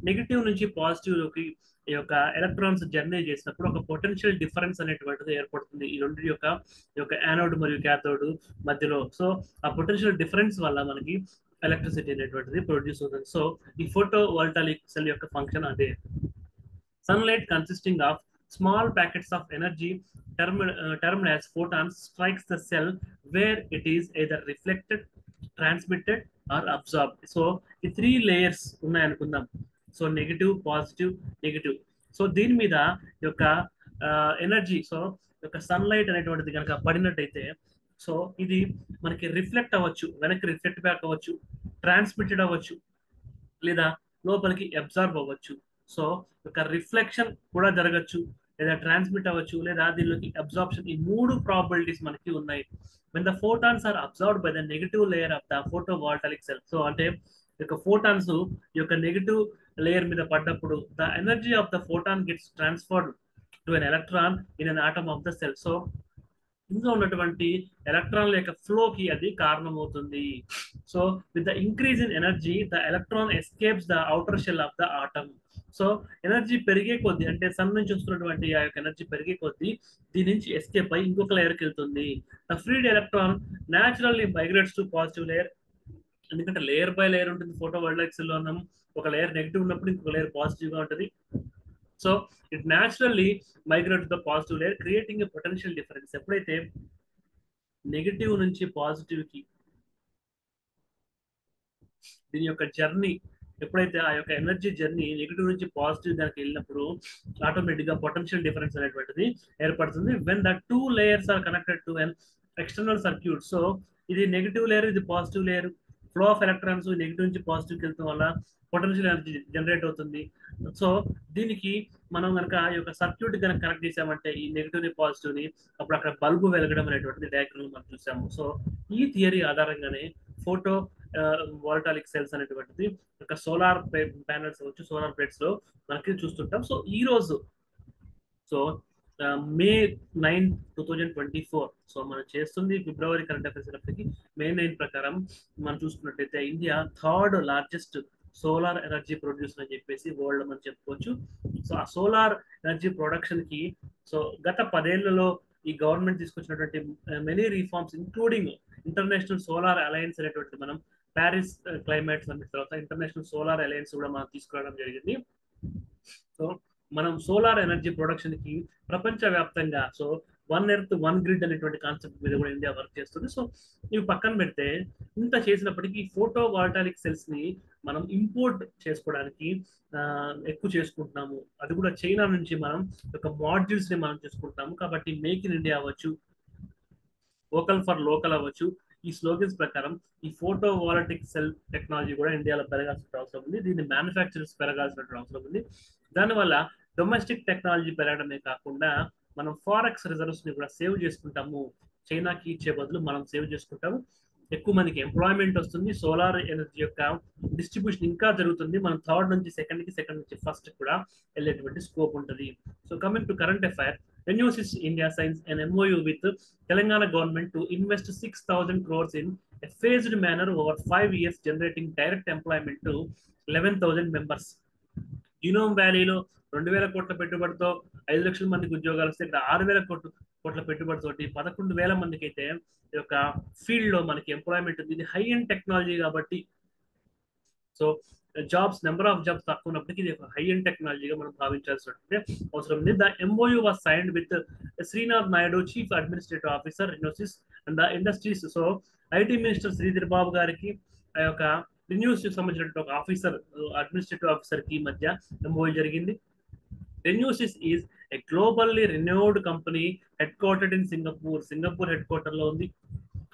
నెగిటివ్ నుంచి పాజిటివ్ లోకి ఈ యొక్క ఎలక్ట్రాన్స్ జర్నీ చేసినప్పుడు ఒక పొటెన్షియల్ డిఫరెన్స్ అనేటువంటిది ఏర్పడుతుంది ఈ రెండింటి యొక్క యానోడ్ మరియు క్యాథోడ్ మధ్యలో. సో ఆ పొటెన్షియల్ డిఫరెన్స్ వల్ల మనకి ఎలక్ట్రిసిటీ అనేటువంటిది ప్రొడ్యూస్ అవుతుంది. సో ఈ ఫోటో వోల్టాయిక్ సెల్ యొక్క ఫంక్షన్ అదే. Sunlight consisting of small packets of energy termed as photons strikes the cell where it is either reflected, transmitted or absorbed. So ఈ 3 layers ఉన్నాయి అనుకుందాం. So negative, positive, negative. So దీని మీద యొక్క energy, so యొక్క sunlight అనేటువంటిది కనుక పడినట్టయితే so ఇది మనకి రిఫ్లెక్ట్ అవ్వచ్చు, వెనక్కి రిఫ్లెక్ట్ బ్యాక్ అవ్వచ్చు, ట్రాన్స్మిటెడ్ అవ్వచ్చు, లేదా లోపలికి అబ్జార్బ్ అవ్వచ్చు. సో ఒక రిఫ్లెక్షన్ కూడా జరగచ్చు, లేదా ట్రాన్స్మిట్ అవ్వచ్చు, లేదా దీనిలోకి అబ్జార్ప్షన్. ఈ 3 ప్రాబబిలిటీస్ మనకి ఉన్నాయి. when the photons are absorbed by the negative layer of the photovoltaic cell. So అంటే ఈ యొక్క ఫోటాన్స్ ఈ యొక్క నెగిటివ్ లేయర్ మీద పడ్డప్పుడు the energy of the photon gets transferred to an electron in an atom of the cell. So ఇందులో ఉన్నటువంటి ఎలక్ట్రాన్ల యొక్క ఫ్లోకి అది కారణమవుతుంది. So with the increase in energy the electron escapes the outer shell of the atom. So energy పెరిగే కొద్దీ, అంటే సన్ నుంచి వస్తున్నటువంటి ఆ యొక్క ఎనర్జీ పెరిగే కొద్దీ దీని నుంచి ఎస్కేప్ అయ్యి ఇంకొక లేయర్కి వెళ్తుంది. The ఫ్రీడ్ electron naturally migrates to positive layer. ఎందుకంటే లేయర్ బై లేయర్ ఉంటుంది ఫోటో వోల్టాయిక్ సెల్ లో. ఉన్నాం, ఒక లేయర్ నెగిటివ్ ఉన్నప్పుడు ఇంకొక లేయర్ పాజిటివ్ గా ఉంటుంది. So it naturally migrate to the positive layer creating a potential difference. ఎప్పుడైతే నెగిటివ్ నుంచి పాజిటివ్ కి దీని యొక్క జర్నీ, ఎప్పుడైతే ఆ యొక్క ఎనర్జీ జర్నీ నెగిటివ్ నుంచి పాజిటివ్ దానికి వెళ్ళినప్పుడు ఆటోమేటిక్ గా పొటెన్షియల్ డిఫరెన్స్ అనేటువంటిది ఏర్పడుతుంది. When the 2 layers are connected to an external circuit. So ఇది నెగిటివ్ లేయర్, ఇది positive layer. Flow of electrons negative నుంచి పాజిటివ్ వెళ్తాం వల్ల పొటెన్షియల్ ఎనర్జీ జనరేట్ అవుతుంది. సో దీనికి మనం కనుక ఈ యొక్క సర్క్యూట్ కనుక కనెక్ట్ చేసామంటే ఈ నెగిటివ్ ని పాజిటివ్ ని, అప్పుడు అక్కడ బల్బు వెలగడం అనేటువంటిది డయాగ్రామ్ మనం చూసాము. సో ఈ థియరీ ఆధారంగానే ఫోటో వోల్టాయిక్ సెల్స్ అనేటువంటిది ఒక సోలార్ ప్యానల్స్ అవచ్చు, సోలార్ ప్లేట్స్ లో మనకి చూస్తుంటాం. సో ఈ రోజు మే 9, 2024. సో మనం చేస్తుంది ఫిబ్రవరి కరెంట్ అఫైర్స్ అయినప్పటికీ మే 9 ప్రకారం మనం చూసుకున్నట్లయితే India 3rd largest solar energy producer అని చెప్పేసి వరల్డ్ మనం చెప్పుకోవచ్చు. సో ఆ సోలార్ ఎనర్జీ ప్రొడక్షన్ కి గత 10 ఏళ్లలో ఈ గవర్నమెంట్ తీసుకొచ్చినటువంటి many reforms including international solar alliance అనేటువంటి, మనం ప్యారిస్ క్లైమేట్ సమ్మిట్ తర్వాత ఇంటర్నేషనల్ సోలార్ అలయన్స్ కూడా మనం తీసుకురావడం జరిగింది. సో మనం సోలార్ ఎనర్జీ ప్రొడక్షన్ కి ప్రపంచ వ్యాప్తంగా వన్ ఎర్త్ వన్ గ్రిడ్ అనేటువంటి కాన్సెప్ట్ మీద కూడా ఇండియా వర్క్ చేస్తుంది. సో ఇవి పక్కన పెడితే ఇంత చేసినప్పటికీ ఫోటో వోల్టాయిక్ సెల్స్ ని మనం ఇంపోర్ట్ చేసుకోవడానికి ఎక్కువ చేసుకుంటున్నాము. అది కూడా చైనా నుంచి మనం ఒక మాడ్యూల్స్ ని మనం చేసుకుంటున్నాము. కాబట్టి మేక్ ఇన్ ఇండియా అవ్వచ్చు, వోకల్ ఫర్ లోకల్ అవ్వచ్చు, ఈ స్లోగన్స్ ప్రకారం ఈ ఫోటో వోల్టాయిక్ సెల్ టెక్నాలజీ కూడా ఇండియాలో పెరగాల్సిన అవసరం ఉంది. దీన్ని మ్యానుఫ్యాక్చరర్స్ పెరగాల్సిన అవసరం ఉంది. దానివల్ల డొమెస్టిక్ టెక్నాలజీ పెరగడమే కాకుండా మనం ఫారెక్స్ రిజర్వ్స్ ని కూడా సేవ్ చేసుకుంటాము. చైనాకి ఇచ్చే బదులు మనం సేవ్ చేసుకుంటాము. ఎక్కువ మందికి ఎంప్లాయ్మెంట్ వస్తుంది. సోలార్ ఎనర్జీ యొక్క డిస్ట్రిబ్యూషన్ ఇంకా జరుగుతుంది. మనం 3rd నుంచి 2nd కి, 2nd నుంచి 1st కూడా వెళ్ళేటువంటి స్కోప్ ఉంటుంది. So coming to current affair, Renewasis India signs an MOU with Telangana government to invest 6,000 crores in a phased manner over 5 years, generating direct employment to 11,000 members. యూనోమ్ వ్యాలీలో 2,000 కోట్ల పెట్టుబడితో 5 లక్షల మందికి ఉద్యోగాలు వస్తే, ఇక్కడ 6,000 కోట్ల పెట్టుబడితోటి 11,000 మందికి అయితే ఈ యొక్క ఫీల్డ్ లో మనకి ఎంప్లాయ్మెంట్ ఉంది. ఇది హై ఎండ్ టెక్నాలజీ కాబట్టి జాబ్స్, నెంబర్ ఆఫ్ జాబ్స్ తక్కువ ఉన్నప్పటికీ ఇది హై ఎండ్ టెక్నాలజీగా మనం భావించాల్సినటువంటి అవసరం ఉంది. The MOU was signed with Srinath Naidu, chief administrative officer, Renewasis, and the industries. So IT minister Sridhar Babu గారికి ఆ యొక్క రెన్యూస్ సంబంధించిన ఒక ఆఫీసర్, అడ్మినిస్ట్రేటివ్ ఆఫీసర్ కి మధ్య MOU జరిగింది. Renewasis is a globally renowned company headquartered in Singapore. Singapore head quarter లో ఉంది.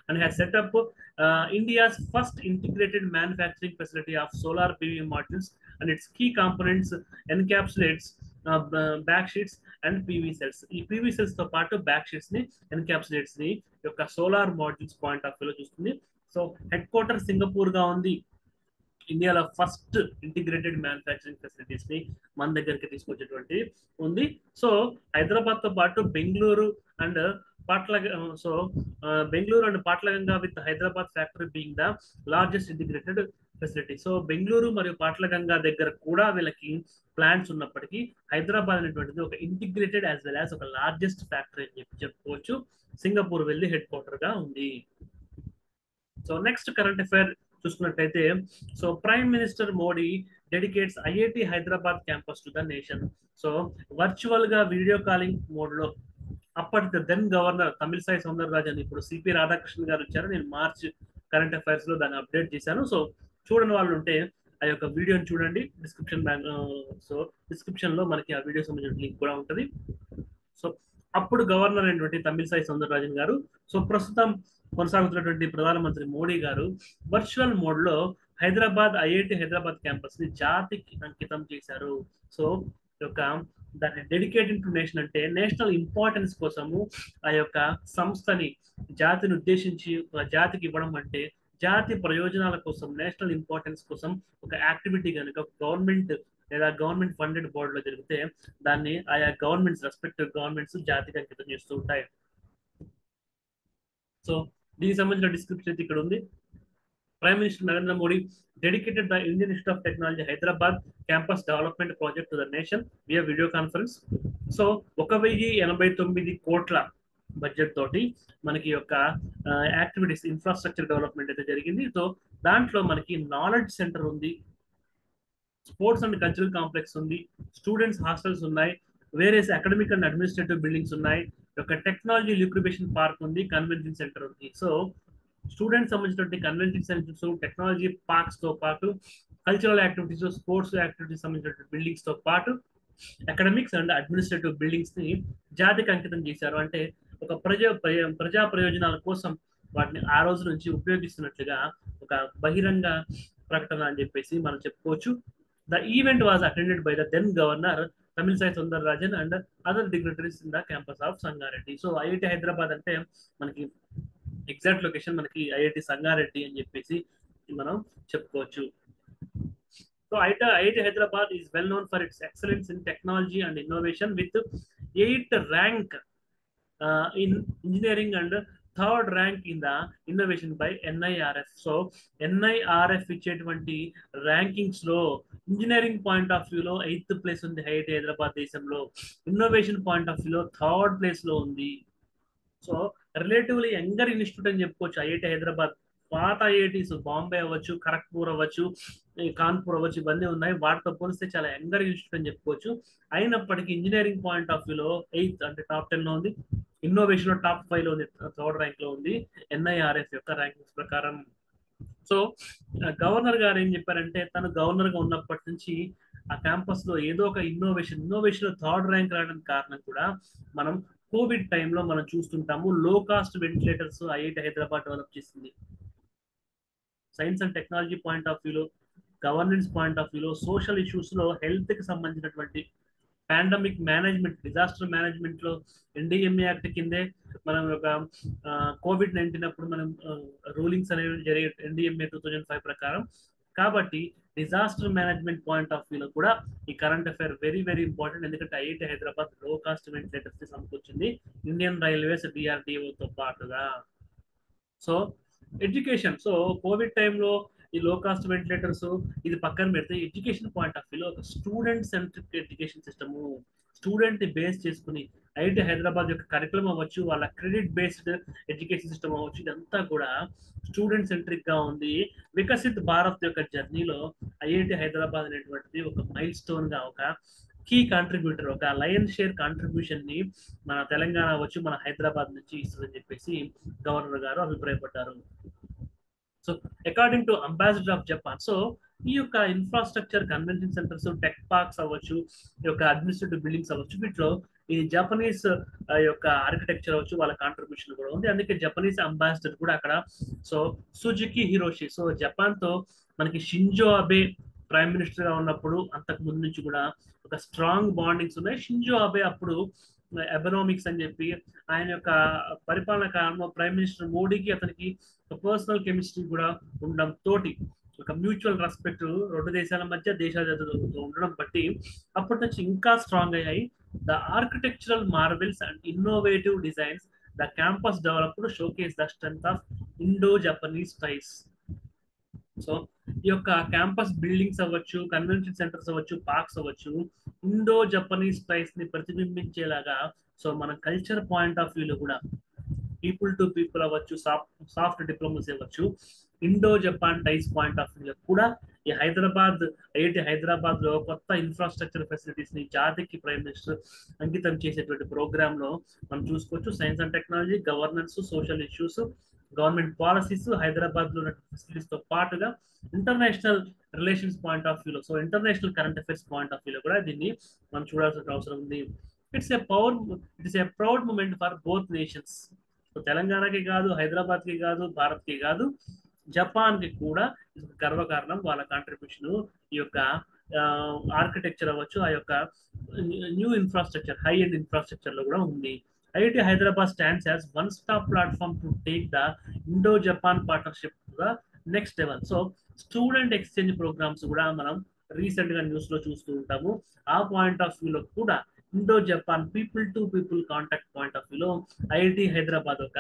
And has set up India's first integrated manufacturing facility of solar PV modules, and its key components encapsulates backsheets and PV cells. ఈ PV cells తో పాటు back sheets ని, encapsulates ని యొక్క solar modules point of వ్యూలో చూస్తుంది. So head quarter Singapore గా ఉంది. ఇండియాలో ఫస్ట్ ఇంటిగ్రేటెడ్ మ్యానుఫ్యాక్చరింగ్ ఫెసిలిటీస్ ని మన దగ్గరికి తీసుకొచ్చేటువంటి ఉంది. సో హైదరాబాద్ తో పాటు బెంగళూరు అండ్ పాట్లగంగా with Hyderabad factory being the largest integrated facility. So Bengaluru మరియు పాట్లగంగా దగ్గర కూడా వీళ్ళకి ప్లాంట్స్ ఉన్నప్పటికీ హైదరాబాద్ అనేటువంటిది ఒక ఇంటిగ్రేటెడ్ యాజ్ వెల్ యాజ్ ఒక లార్జెస్ట్ ఫ్యాక్టరీ అని చెప్పుకోవచ్చు. సింగపూర్ వెళ్ళి హెడ్ క్వార్టర్ గా ఉంది. సో నెక్స్ట్ కరెంట్ అఫైర్ చూసుకున్నట్టయితే, so prime minister Modi dedicates IIT Hyderabad campus to the nation. So virtual గా వీడియో కాలింగ్ మోడ్ లో అప్పటి దెన్ గవర్నర్ తమిళిసై సౌందరరాజన్, ఇప్పుడు సిపి రాధాకృష్ణన్ గారు వచ్చారు. నేను మార్చ్ కరెంట్ అఫైర్స్ లో దాన్ని అప్డేట్ చేశాను. సో చూడని వాళ్ళు ఉంటే ఆ యొక్క వీడియోని చూడండి. డిస్క్రిప్షన్ లో మనకి ఆ వీడియో సంబంధించిన లింక్ కూడా ఉంటుంది. సో అప్పుడు గవర్నర్ అయినటువంటి తమిళిసై సౌందరరాజన్ గారు, సో ప్రస్తుతం కొనసాగుతున్నటువంటి ప్రధానమంత్రి మోడీ గారు వర్చువల్ మోడ్ లో హైదరాబాద్ ఐఐటి హైదరాబాద్ క్యాంపస్ ని జాతికి అంకితం చేశారు. సో యొక్క దాన్ని డెడికేటెడ్ టు నేషన్ అంటే నేషనల్ ఇంపార్టెన్స్ కోసము ఆ యొక్క సంస్థని జాతిని ఉద్దేశించి ఒక జాతికి ఇవ్వడం అంటే జాతి ప్రయోజనాల కోసం నేషనల్ ఇంపార్టెన్స్ కోసం ఒక యాక్టివిటీ కనుక గవర్నమెంట్ లేదా గవర్నమెంట్ ఫండెడ్ బోర్డులో జరిగితే దాన్ని ఆయా గవర్నమెంట్స్ రెస్పెక్టివ్ గవర్నమెంట్స్ జాతికి అంకితం చేస్తూ ఉంటాయి. సో దీనికి సంబంధించిన డిస్క్రిప్షన్ అయితే ఇక్కడ ఉంది. Prime Minister Narendra Modi dedicated the Indian Institute of Technology Hyderabad campus development project to the nation via video conference. So 1089 కోట్ల బడ్జెట్ తోటి మనకి యొక్క యాక్టివిటీస్ ఇన్ఫ్రాస్ట్రక్చర్ డెవలప్మెంట్ అయితే జరిగింది. సో దాంట్లో మనకి నాలెడ్జ్ సెంటర్ ఉంది, స్పోర్ట్స్ అండ్ కల్చరల్ కాంప్లెక్స్ ఉంది, స్టూడెంట్స్ హాస్టల్స్ ఉన్నాయి, various academic and administrative buildings ఉన్నాయి, ఒక టెక్నాలజీ లిక్విబేషన్ పార్క్ ఉంది, కన్వెన్షన్ సెంటర్ ఉంది. సో స్టూడెంట్స్ సంబంధించినటువంటి కన్వెన్షన్ సెంటర్స్, టెక్నాలజీ పార్క్స్ తో పాటు కల్చరల్ యాక్టివిటీస్, స్పోర్ట్స్ యాక్టివిటీస్ సంబంధించిన బిల్డింగ్స్ తో పాటు అకాడమిక్స్ అండ్ అడ్మినిస్ట్రేటివ్ బిల్డింగ్స్ ని జాతికి అంకితం చేశారు. అంటే ఒక ప్రజా ప్రయోజనాల కోసం వాటిని ఆ రోజు నుంచి ఉపయోగిస్తున్నట్లుగా ఒక బహిరంగ ప్రకటన అని చెప్పేసి మనం చెప్పుకోవచ్చు. The event was attended by the then governor Tamilisai Soundararajan and other dignitaries in the campus of Sangareddy. So IIT Hyderabad అంటే మనకి ఎగ్జాక్ట్ లొకేషన్ మనకి ఐఐటి సంగారెడ్డి అని చెప్పేసి మనం చెప్పుకోవచ్చు. So IIT Hyderabad is well known for its excellence in technology and innovation with 8th rank in engineering and 3rd rank in the innovation by NIRF. So NIRF ఇచ్చేటువంటి rankings లో engineering point of వ్యూలో 8th place ఉంది IIT Hyderabad దేశంలో, innovation point of వ్యూలో 3rd place లో ఉంది. So relatively younger institute అని చెప్పుకోవచ్చు ఐఐటి హైదరాబాద్. పాత ఐఐటీస్ బాంబే అవ్వచ్చు, ఖరగ్పూర్ అవ్వచ్చు, కాన్పూర్ అవ్వచ్చు, ఇవన్నీ ఉన్నాయి. వాటితో పోలిస్తే చాలా యంగర్ ఇన్స్టిట్యూట్ అని చెప్పుకోవచ్చు. అయినప్పటికీ ఇంజనీరింగ్ పాయింట్ ఆఫ్ వ్యూలో 8th అంటే టాప్ 10 లో ఉంది, ఇన్నోవేషన్ లో టాప్ 5 లో ఉంది, 3rd ర్యాంక్ లో ఉంది NIRF యొక్క ర్యాంకింగ్స్ ప్రకారం. సో గవర్నర్ గారు ఏం చెప్పారంటే తను గవర్నర్ గా ఉన్నప్పటి నుంచి ఆ క్యాంపస్ లో ఏదో ఒక ఇన్నోవేషన్ లో 3rd ర్యాంక్ రావడానికి కారణం కూడా మనం కోవిడ్ టైంలో మనం చూస్తుంటాము. Low cost ventilators IIT Hyderabad develop చేసింది. Science and technology point of వ్యూలో, గవర్నెన్స్ పాయింట్ ఆఫ్ వ్యూలో, సోషల్ ఇష్యూస్ లో హెల్త్ కి సంబంధించినటువంటి పాండమిక్ మేనేజ్మెంట్, డిజాస్టర్ మేనేజ్మెంట్ లో NDMA యాక్ట్ కిందే మనం ఒక COVID-19 అప్పుడు మనం రూలింగ్స్ అనేవి జరిగే NDMA 2005 ప్రకారం. కాబట్టి డిజాస్టర్ మేనేజ్మెంట్ పాయింట్ ఆఫ్ వ్యూలో కూడా ఈ current affair very very important. ఎందుకంటే ఐఐటి హైదరాబాద్ లో కాస్ట్ వెంటిలేటర్స్ ని సమకూర్చింది ఇండియన్ రైల్వేస్ DRDOతో పాటుగా. సో ఎడ్యుకేషన్, సో కోవిడ్ టైంలో ఈ లో కాస్ట్ వెంటిలేటర్స్ ఇది పక్కన పెడితే ఎడ్యుకేషన్ పాయింట్ ఆఫ్ వ్యూలో ఒక student centric education system, student ని బేస్ చేసుకుని ఐఐటి హైదరాబాద్ యొక్క కరికులం అవ్వచ్చు, వాళ్ళ క్రెడిట్ బేస్డ్ ఎడ్యుకేషన్ సిస్టమ్ అవ్వచ్చు, ఇదంతా కూడా స్టూడెంట్ సెంట్రిక్ గా ఉంది. వికసిత్ భారత్ యొక్క జర్నీలో ఐఐటి హైదరాబాద్ అనేటువంటిది ఒక మైల్ స్టోన్ గా, ఒక కీ కాంట్రిబ్యూటర్, ఒక లయన్ షేర్ కాంట్రిబ్యూషన్ ని మన తెలంగాణ అవ్వచ్చు, మన హైదరాబాద్ నుంచి ఇస్తుందని చెప్పేసి గవర్నర్ గారు అభిప్రాయపడ్డారు. So according to ambassador of Japan, so ఈ యొక్క infrastructure, convention centres, tech parks అవ్వచ్చు, ఈ యొక్క అడ్మినిస్ట్రేటివ్ బిల్డింగ్స్ అవ్వచ్చు, వీటిలో ఈ జపనీస్ యొక్క ఆర్కిటెక్చర్ అవ్వచ్చు, వాళ్ళ కాంట్రిబ్యూషన్ కూడా ఉంది. అందుకే జపనీస్ అంబాసిడర్ కూడా అక్కడ. So Suzuki Hiroshi, so Japan తో మనకి షింజో అబే ప్రైమ్ మినిస్టర్ గా ఉన్నప్పుడు అంతకు ముందు నుంచి కూడా ఒక స్ట్రాంగ్ బాండింగ్స్ ఉన్నాయి. షింజో అబే అప్పుడు ఎబనామిక్స్ అని చెప్పి ఆయన యొక్క పరిపాలన కాలంలో ప్రైమ్ మినిస్టర్ మోడీకి అతనికి పర్సనల్ కెమిస్ట్రీ కూడా ఉండడం తోటి ఒక మ్యూచువల్ రెస్పెక్ట్ రెండు దేశాల మధ్య దేశాల ఉండడం బట్టి అప్పటి నుంచి ఇంకా స్ట్రాంగ్ అయ్యాయి. The architectural marvels and innovative designs the campus developed showcase the strength of Indo Japanese ties. So ఈ యొక్క క్యాంపస్ బిల్డింగ్స్ అవ్వచ్చు, కన్వెన్షన్ సెంటర్స్ అవ్వచ్చు, పార్క్స్ అవ్వచ్చు, ఇండో జపనీస్ టైస్ ని ప్రతిబింబించేలాగా, సో మన కల్చర్ పాయింట్ ఆఫ్ వ్యూలో కూడా పీపుల్ టు పీపుల్ అవ్వచ్చు, సాఫ్ట్ డిప్లొమసీ అవ్వచ్చు, Indo Japan ties point of వ్యూలో కూడా ఈ ఐఐటి హైదరాబాద్ లో కొత్త ఇన్ఫ్రాస్ట్రక్చర్ ఫెసిలిటీస్ ని జాతికి ప్రైమ్ మినిస్టర్ అంకితం చేసేటువంటి ప్రోగ్రామ్ లో మనం చూసుకోవచ్చు. Science and technology, governance, social issues, government policies, Hyderabad లో ఫెసిలిటీస్ తో పాటుగా ఇంటర్నేషనల్ రిలేషన్స్ పాయింట్ ఆఫ్ వ్యూలో, so international current affairs point of వ్యూలో కూడా దీన్ని మనం చూడాల్సిన అవసరం ఉంది. It's a proud moment for both nations. So తెలంగాణకి కాదు, హైదరాబాద్ కి కాదు, భారత్ కి కాదు, జపాన్ కి కూడా ఇది ఒక గర్వకారణం. వాళ్ళ కాంట్రిబ్యూషన్ ఈ యొక్క ఆర్కిటెక్చర్ అవ్వచ్చు, ఆ యొక్క new infrastructure, high end infrastructure లో కూడా ఉంది. IIT Hyderabad stands as one stop platform to take the Indo Japan partnership the next level. So student exchange programmes కూడా మనం రీసెంట్ గా న్యూస్ లో చూస్తూ ఉంటాము. ఆ పాయింట్ ఆఫ్ వ్యూలో కూడా Indo Japan people to people contact point of వ్యూలో ఐఐటి హైదరాబాద్ ఒక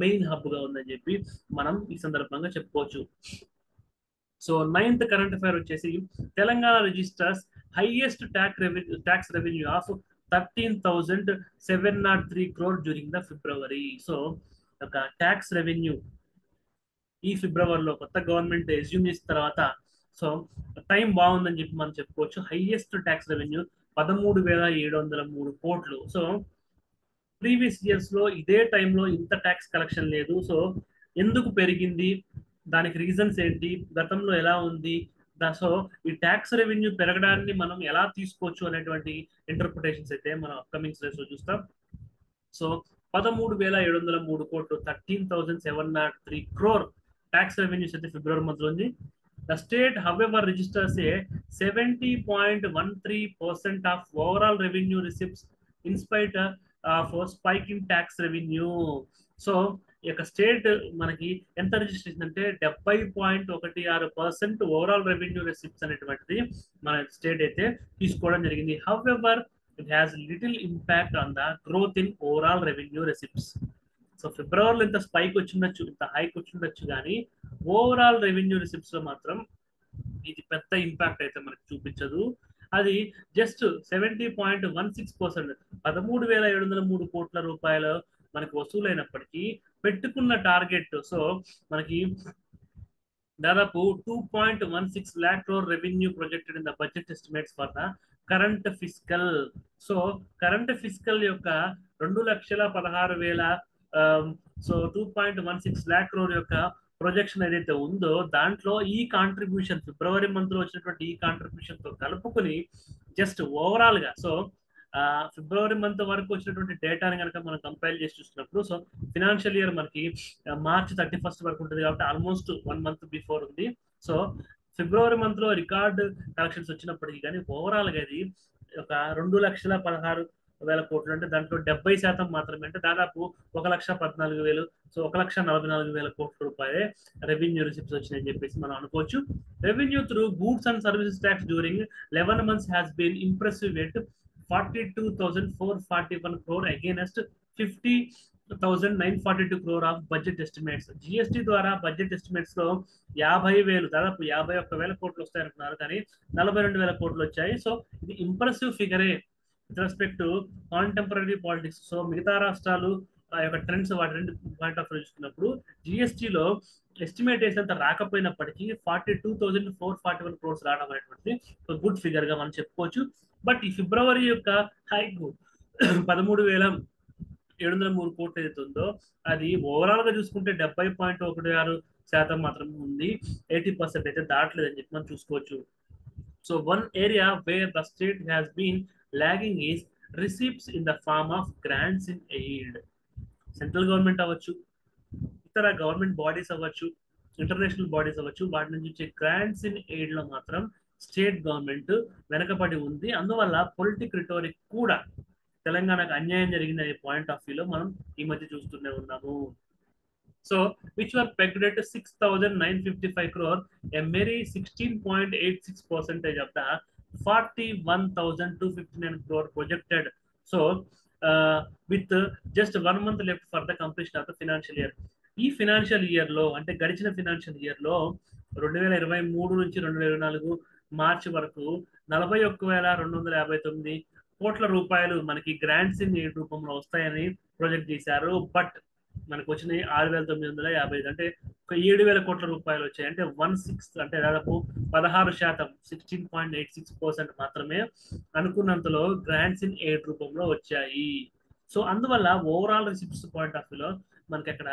మెయిన్ హబ్ గా ఉందని చెప్పి మనం ఈ సందర్భంగా చెప్పుకోవచ్చు. సో 9th కరెంట్ అఫైర్ వచ్చేసి Telangana registers highest tax revenue of 13,703 crore during the February. So ఒక ట్యాక్స్ రెవెన్యూ ఈ ఫిబ్రవరిలో కొత్త గవర్నమెంట్ ఎస్యూమ్ చేసిన తర్వాత సో టైం బాగుందని చెప్పి మనం చెప్పుకోవచ్చు. హైయెస్ట్ ట్యాక్స్ రెవెన్యూ 13,703 కోట్లు. సో ప్రీవియస్ ఇయర్స్ లో ఇదే టైంలో ఇంత ట్యాక్స్ కలెక్షన్ లేదు. సో ఎందుకు పెరిగింది, దానికి రీజన్స్ ఏంటి, గతంలో ఎలా ఉంది, సో ఈ ట్యాక్స్ రెవెన్యూ పెరగడాన్ని మనం ఎలా తీసుకోవచ్చు అనేటువంటి ఇంటర్ప్రిటేషన్స్ అయితే మనం అప్కమింగ్ స్లైడ్స్ లో చూస్తాం. సో 13,703 కోట్లు, 13,703 crore ట్యాక్స్ రెవెన్యూస్ అయితే ఫిబ్రవరి మంత్ లో ఉంది. The state, however, registers a 70.13% of overall revenue receipts in spite of a spike in tax revenue. So ఈ యొక్క స్టేట్ మనకి ఎంత రిజిస్ట్రేషన్ అంటే 70.16% ఓవరాల్ రెవెన్యూ రిసిప్ట్స్ అనేటువంటిది మన స్టేట్ అయితే తీసుకోవడం జరిగింది. However it has little impact on the growth in overall revenue receipts. So ఫిబ్రవరిలో ఇంత స్పైక్ వచ్చిండొచ్చు, ఇంత హైక్ వచ్చిండొచ్చు, కానీ ఓవరాల్ రెవెన్యూ రిసిప్ట్స్ లో మాత్రం ఇది పెద్ద ఇంపాక్ట్ అయితే మనకి చూపించదు. అది జస్ట్ 70.16%, 13,703 కోట్ల రూపాయలు మనకి వసూలైనప్పటికీ పెట్టుకున్న టార్గెట్ సో మనకి దాదాపు 2.16 lakh crore revenue projected in the budget estimates for the current fiscal. So current fiscal యొక్క 2,16,000 సో 2.16 lakh crore యొక్క ప్రొజెక్షన్ ఏదైతే ఉందో దాంట్లో ఈ కాంట్రిబ్యూషన్ ఫిబ్రవరి మంత్ లో వచ్చినటువంటి ఈ కాంట్రిబ్యూషన్ తో కలుపుకుని జస్ట్ ఓవరాల్ గా సో ఫిబ్రవరి మంత్ వరకు వచ్చినటువంటి డేటాని కనుక మనం కంపైల్ చేసి చూసినప్పుడు సో ఫినాన్షియల్ ఇయర్ మనకి మార్చ్ 31st వరకు ఉంటుంది కాబట్టి ఆల్మోస్ట్ 1 month బిఫోర్ ఉంది. సో ఫిబ్రవరి మంత్ లో రికార్డ్ కలెక్షన్స్ వచ్చినప్పటికీ కానీ ఓవరాల్ గా ఇది ఒక 2,16,000 కోట్లు, అంటే దాంట్లో 70% మాత్రమే, అంటే దాదాపు 1,14,000 సో 1,44,000 కోట్ల రూపాయలే రెవెన్యూ రిసిప్ట్స్ వచ్చినాయని చెప్పేసి మనం అనుకోవచ్చు. Revenue through goods and services tax during 11 months has been impressive at 42,441 crore against 50,942 crore of budget estimates. GST ద్వారా బడ్జెట్ ఎస్టిమేట్స్ లో 50,000 దాదాపు 51,000 కోట్లు వస్తాయనుకున్నారు, కానీ 42,000 కోట్లు వచ్చాయి. సో ఇది ఇంప్రెసివ్ ఫిగరే with respect to contemporary politics. So మిగతా రాష్ట్రాలు ఆ యొక్క ట్రెండ్స్ వాటి రెండు పాయింట్ ఆఫ్ చూసుకున్నప్పుడు జిఎస్టీలో ఎస్టిమేట్ చేసినంత రాకపోయినప్పటికీ 42,441 crores రావడం అనేటువంటిది ఒక గుడ్ ఫిగర్ గా మనం చెప్పుకోవచ్చు. బట్ ఈ ఫిబ్రవరి యొక్క హైక్ 13,703 కోట్లు ఏదైతే ఉందో అది ఓవరాల్ గా చూసుకుంటే 70.16% మాత్రమే ఉంది, 80% అయితే దాటలేదని చెప్పి మనం చూసుకోవచ్చు. So one area where the state has been lagging is receipts in the form of grants in aid. Central government అవ్వచ్చు, ఇతర గవర్నమెంట్ బాడీస్ అవ్వచ్చు, ఇంటర్నేషనల్ బాడీస్ అవ్వచ్చు, వాటి నుంచి వచ్చే గ్రాంట్స్ ఇన్ ఎయిడ్ లో మాత్రం స్టేట్ గవర్నమెంట్ వెనకబడి ఉంది. అందువల్ల పొలిటిక్ రిటోరిక్ కూడా తెలంగాణకు అన్యాయం జరిగింది అనే పాయింట్ ఆఫ్ వ్యూలో మనం ఈ మధ్య చూస్తూనే ఉన్నాము. So which were pegged at 6,955 crore, a merry 16.86% of the 41,259 crore projected. So with just 1 month left for the completion of the financial year. ఈ ఫినాన్షియల్ ఇయర్ లో అంటే గడిచిన ఫినాన్షియల్ ఇయర్ లో 2023 నుంచి 2024 మార్చి వరకు 41,259 కోట్ల రూపాయలు మనకి గ్రాంట్స్ ఇన్ ఎయిడ్ రూపంలో వస్తాయని ప్రొజెక్ట్ చేశారు. బట్ మనకు వచ్చినాయి 6,955, అంటే ఒక 7,000 కోట్ల రూపాయలు వచ్చాయి, అంటే 1/6, అంటే దాదాపు 16%, 16.86% మాత్రమే అనుకున్నంతలో గ్రాంట్స్ ఇన్ ఎయిడ్ రూపంలో వచ్చాయి. సో అందువల్ల ఓవరాల్ రిసిప్ట్స్ పాయింట్ ఆఫ్ వ్యూలో మనకి అక్కడ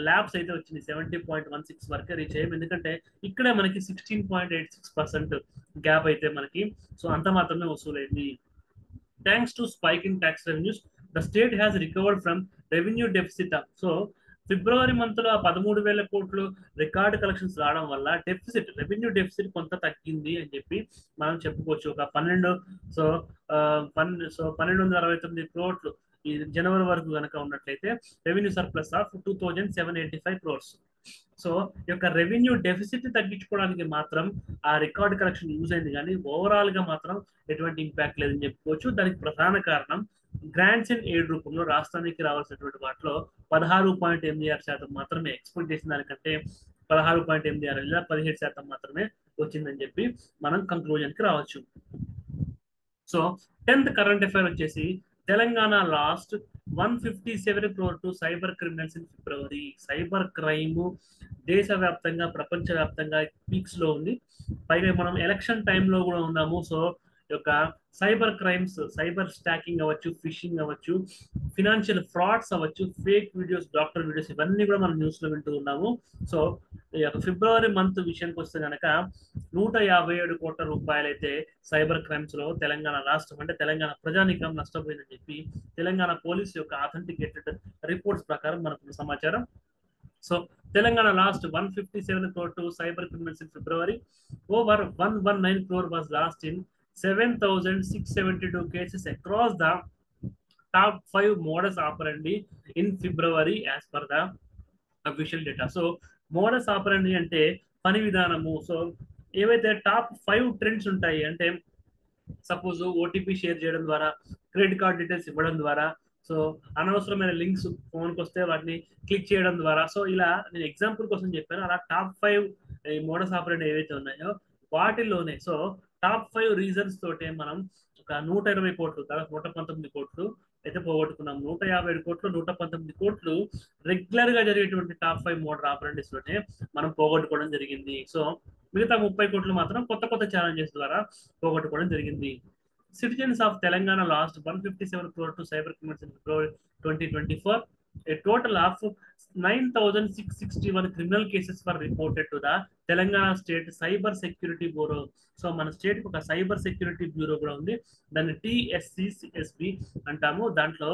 ల్యాబ్స్ అయితే వచ్చింది, 70.16 వరకే రీచ్ అయ్యాం, ఎందుకంటే ఇక్కడే మనకి 16.86% గ్యాప్ అయితే మనకి సో అంత మాత్రమే వసూలైంది. Thanks to spike in tax revenues, the state has recovered from revenue deficit. So ఫిబ్రవరి మంత్ లో 13,000 కోట్లు రికార్డ్ కలెక్షన్స్ రావడం వల్ల రెవెన్యూ డెఫిసిట్ కొంత తగ్గింది అని చెప్పి మనం చెప్పుకోవచ్చు. ఒక 12 సో 1269 కోట్లు ఈ జనవరి వరకు కనుక ఉన్నట్లయితే revenue surplus of 2785 crores. So ఈ యొక్క రెవెన్యూ డెఫిసిట్ తగ్గించుకోవడానికి మాత్రం ఆ రికార్డ్ కలెక్షన్ యూజ్ అయింది, కానీ ఓవరాల్ గా మాత్రం ఎటువంటి ఇంపాక్ట్ లేదని చెప్పుకోవచ్చు. దానికి ప్రధాన కారణం గ్రాంట్స్ అండ్ ఎయిడ్ రూపంలో రాష్ట్రానికి రావాల్సినటువంటి వాటిలో 16.86% మాత్రమే, ఎక్స్పెక్ట్ చేసిన దానికంటే 16.86 లేదా 17% మాత్రమే వచ్చిందని చెప్పి మనం కంక్లూజన్ కి రావచ్చు. సో 10th కరెంట్ అఫైర్ వచ్చేసి Telangana last 157 crore to cyber criminals in February. Cyber crime దేశవ్యాప్తంగా ప్రపంచవ్యాప్తంగా పీక్స్ లో ఉంది. పైగా మనం ఎలక్షన్ టైంలో కూడా ఉన్నాము. సో యొక్క సైబర్ క్రైమ్స్, సైబర్ స్టాకింగ్ అవ్వచ్చు, ఫిషింగ్ అవ్వచ్చు, ఫినాన్షియల్ ఫ్రాడ్స్ అవ్వచ్చు, ఫేక్ వీడియోస్, డాక్టర్ వీడియోస్, ఇవన్నీ కూడా మనం న్యూస్ లో వింటూ ఉన్నాము. సో ఈ యొక్క ఫిబ్రవరి మంత్ విషయానికి వస్తే కనుక 157 కోట్ల రూపాయలు అయితే సైబర్ క్రైమ్స్ లో తెలంగాణ రాష్ట్రం అంటే తెలంగాణ ప్రజానీకం నష్టపోయిందని చెప్పి తెలంగాణ పోలీస్ యొక్క అథెంటికేటెడ్ రిపోర్ట్స్ ప్రకారం మనకు సమాచారం. So Telangana last 157 crore to cyber criminals in February. Over 119 crore was lost in 7,672 cases across the top 5 modus operandi in February as per the official data. So modus operandi అంటే పని విధానము. So ఏవైతే top 5 trends ఉంటాయి అంటే suppose OTP share చేయడం ద్వారా, credit card details ఇవ్వడం ద్వారా, సో అనవసరమైన లింక్స్ ఫోన్కి వస్తే వాటిని క్లిక్ చేయడం ద్వారా, సో ఇలా నేను ఎగ్జాంపుల్ కోసం చెప్పాను. అలా టాప్ 5 మోడస్ ఆపరేట్ ఏవైతే ఉన్నాయో వాటిల్లోనే సో టాప్ 5 రీజన్స్ తోటే మనం ఒక 120 కోట్లు, దాదాపు 119 కోట్లు అయితే పోగొట్టుకున్నాం. 157 కోట్లు, 119 కోట్లు రెగ్యులర్ గా జరిగేటువంటి టాప్ 5 మోడల్ ఆపరేటివ్స్ లోనే మనం పోగొట్టుకోవడం జరిగింది. సో మిగతా 30 కోట్లు మాత్రం కొత్త కొత్త ఛాలెంజెస్ ద్వారా పోగొట్టుకోవడం జరిగింది. Citizens of Telangana lost 157 crore to cyber criminals in February 2024. A total of 9,661 criminal cases were reported to the Telangana State Cyber Security Bureau. So మన స్టేట్ ఒక సైబర్ సెక్యూరిటీ బ్యూరో కూడా ఉంది, దాన్ని TSCSB అంటాము. దాంట్లో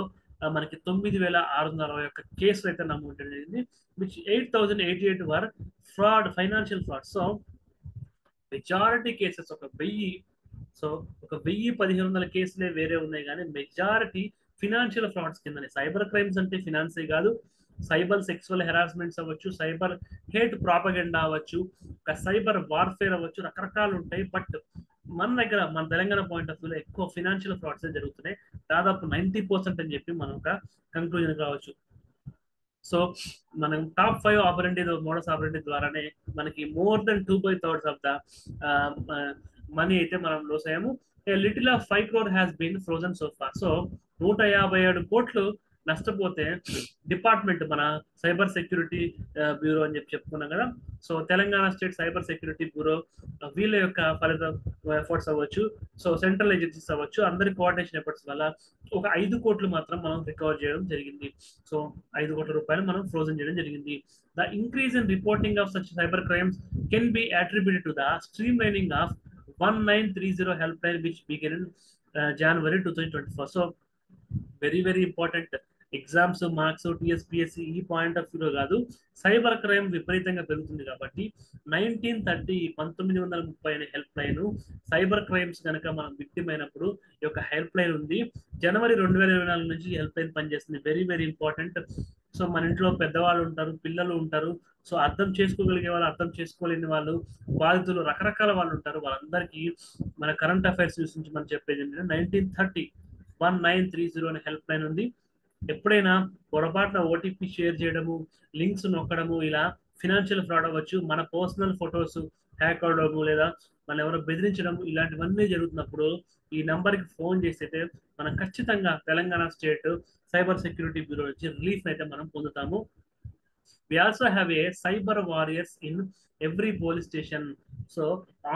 మనకి 9,661 కేసులు అయితే నమోదు జరిగింది, which 8,088 were fraud, financial fraud. So majority cases ఒక 1,000-1,500 కేసులే వేరే ఉన్నాయి, కానీ మెజారిటీ ఫినాన్షియల్ ఫ్రాడ్స్ కిందనే. సైబర్ క్రైమ్స్ అంటే ఫినాన్సే కాదు, సైబర్ సెక్సువల్ హెరాస్మెంట్స్ అవ్వచ్చు, సైబర్ హేట్ ప్రాపగెండా అవ్వచ్చు, సైబర్ వార్ఫేర్ అవ్వచ్చు, రకరకాలు ఉంటాయి. బట్ మన దగ్గర మన తెలంగాణ పాయింట్ ఆఫ్ వ్యూలో ఎక్కువ ఫినాన్షియల్ ఫ్రాడ్స్ జరుగుతున్నాయి, దాదాపు 90% అని చెప్పి మనం ఒక కంక్లూజన్ కావచ్చు. సో మనం టాప్ 5 ఆపరెంటీ మోడస్ ఆపరెంటీ ద్వారానే మనకి more than 2/3 of the money అయితే మనం లోస్ అయ్యాము. Little of 5 crore has been frozen so far. So 157 కోట్లు నష్టపోతే డిపార్ట్మెంట్ మన సైబర్ సెక్యూరిటీ బ్యూరో అని చెప్పి చెప్పుకున్నాం కదా. So Telangana state cyber security bureau వీళ్ళ యొక్క ఫలిత ఎఫర్ట్స్ అవ్వచ్చు, సో సెంట్రల్ ఏజెన్సీస్ అవ్వచ్చు, అందరి కోఆర్డినేషన్ ఎఫర్ట్స్ వల్ల ఒక 5 కోట్లు మాత్రం మనం రికవర్ చేయడం జరిగింది. సో 5 కోట్ల రూపాయలు మనం ఫ్రోజన్ చేయడం జరిగింది. The increase in reporting of such cyber crimes can be attributed to the streamlining of 1930 help line which began in January 2024. So very important. Exams, marks, TSPSC ఈ పాయింట్ ఆఫ్ వ్యూలో కాదు, cyber crime విపరీతంగా పెరుగుతుంది కాబట్టి 1930 అనే help line, cyber crimes కనుక మనం victim అయినప్పుడు ఈ యొక్క హెల్ప్ లైన్ ఉంది. జనవరి 2024 నుంచి హెల్ప్ లైన్ పనిచేస్తుంది. Very important. సో మన ఇంట్లో పెద్దవాళ్ళు ఉంటారు, పిల్లలు ఉంటారు, సో అర్థం చేసుకోగలిగే వాళ్ళు, అర్థం చేసుకోలేని వాళ్ళు, బాధితులు, రకరకాల వాళ్ళు ఉంటారు. వాళ్ళందరికీ మన కరెంట్ అఫైర్స్ నుంచి మనం చెప్పేది ఏంటంటే 1930 అనే హెల్ప్ లైన్ ఉంది. ఎప్పుడైనా పొరపాటున ఓటీపీ షేర్ చేయడము, లింక్స్ నొక్కడము, ఇలా ఫినాన్షియల్ ఫ్రాడ్ అవ్వచ్చు, మన పర్సనల్ ఫొటోస్ హ్యాక్ అవడము, లేదా మన ఎవరో బెదిరించడం, ఇలాంటివన్నీ జరుగుతున్నప్పుడు ఈ నంబర్కి ఫోన్ చేస్తే మనం ఖచ్చితంగా Telangana state cyber security bureau నుంచి రిలీఫ్ అయితే మనం పొందుతాము. We also have a cyber warriors in every police station. So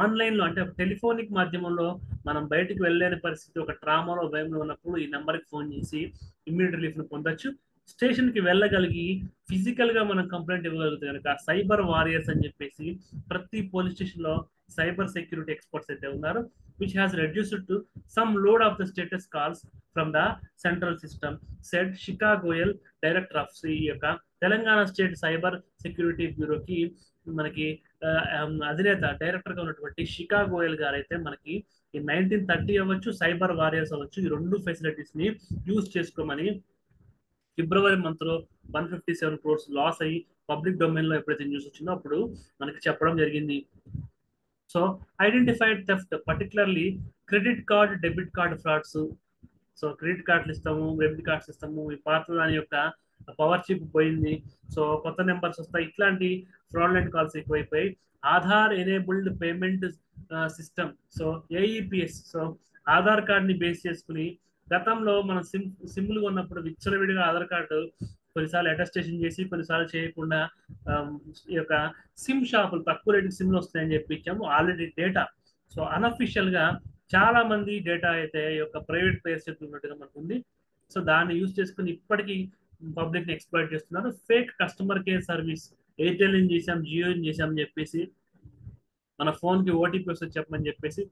ఆన్లైన్లో అంటే టెలిఫోనిక్ మాధ్యమంలో మనం బయటకు వెళ్ళలేని పరిస్థితి, ఒక ట్రామాలో, భయంలో ఉన్నప్పుడు ఈ నెంబర్కి ఫోన్ చేసి ఇమ్మీడియట్ రిలీఫ్ను పొందొచ్చు. స్టేషన్కి వెళ్ళగలిగి ఫిజికల్గా మనం కంప్లైంట్ ఇవ్వగలుగుతాం కనుక సైబర్ వారియర్స్ అని చెప్పేసి ప్రతి పోలీస్ స్టేషన్లో సైబర్ సెక్యూరిటీ ఎక్స్పర్ట్స్ అయితే ఉన్నారు, which has reduced to some load of the status calls from the central system, said Shika Goyal, director of ఈ యొక్క తెలంగాణ స్టేట్ సైబర్ సెక్యూరిటీ బ్యూరోకి మనకి అధినేత డైరెక్టర్ గా ఉన్నటువంటి షికా గోయల్ గారు అయితే మనకి ఈ 1930 అవ్వచ్చు, సైబర్ వారియర్స్ అవ్వచ్చు, ఈ రెండు ఫెసిలిటీస్ ని యూజ్ చేసుకోమని ఫిబ్రవరి మంత్ లో 157 crores లాస్ అయ్యి పబ్లిక్ డొమైన్ లో ఎప్పుడైతే న్యూస్ వచ్చిందో అప్పుడు మనకి చెప్పడం జరిగింది. So identified theft particularly credit card, debit card frauds. So credit కార్డులు ఇస్తాము, డెబిట్ కార్డ్స్ ఇస్తాము, ఈ పాత దాని యొక్క పవర్ చిప్ పోయింది, సో కొత్త నెంబర్స్ వస్తాయి, ఇట్లాంటి ఫ్రాడ్లెంట్ కాల్స్ ఎక్కువైపోయి Aadhaar enabled payment system, so AEPS, so Aadhaar card ని బేస్ చేసుకుని గతంలో మనం సిమ్లు ఉన్నప్పుడు విచ్చలవిడిగా ఆధార్ కార్డు కొన్నిసార్లు అటెస్టేషన్ చేసి కొన్నిసార్లు చేయకుండా ఈ యొక్క సిమ్ షాపులు తక్కువ రేటుకి సిమ్లు వస్తాయని చెప్పి ఇచ్చాము ఆల్రెడీ డేటా. సో అన్అఫిషియల్ గా చాలా మంది డేటా అయితే ఈ యొక్క ప్రైవేట్ ప్లేయర్స్ ఉన్నట్టుగా మనకు ఉంది. సో దాన్ని యూజ్ చేసుకుని ఇప్పటికీ పబ్లిక్ ని ఎక్స్ప్లాయిట్ చేస్తున్నారు. Fake customer care service, Airtel ని చేసాం, జియో ని చేసాం అని చెప్పేసి మన ఫోన్ కి ఓటీపీ వస్తే చెప్పమని చెప్పేసి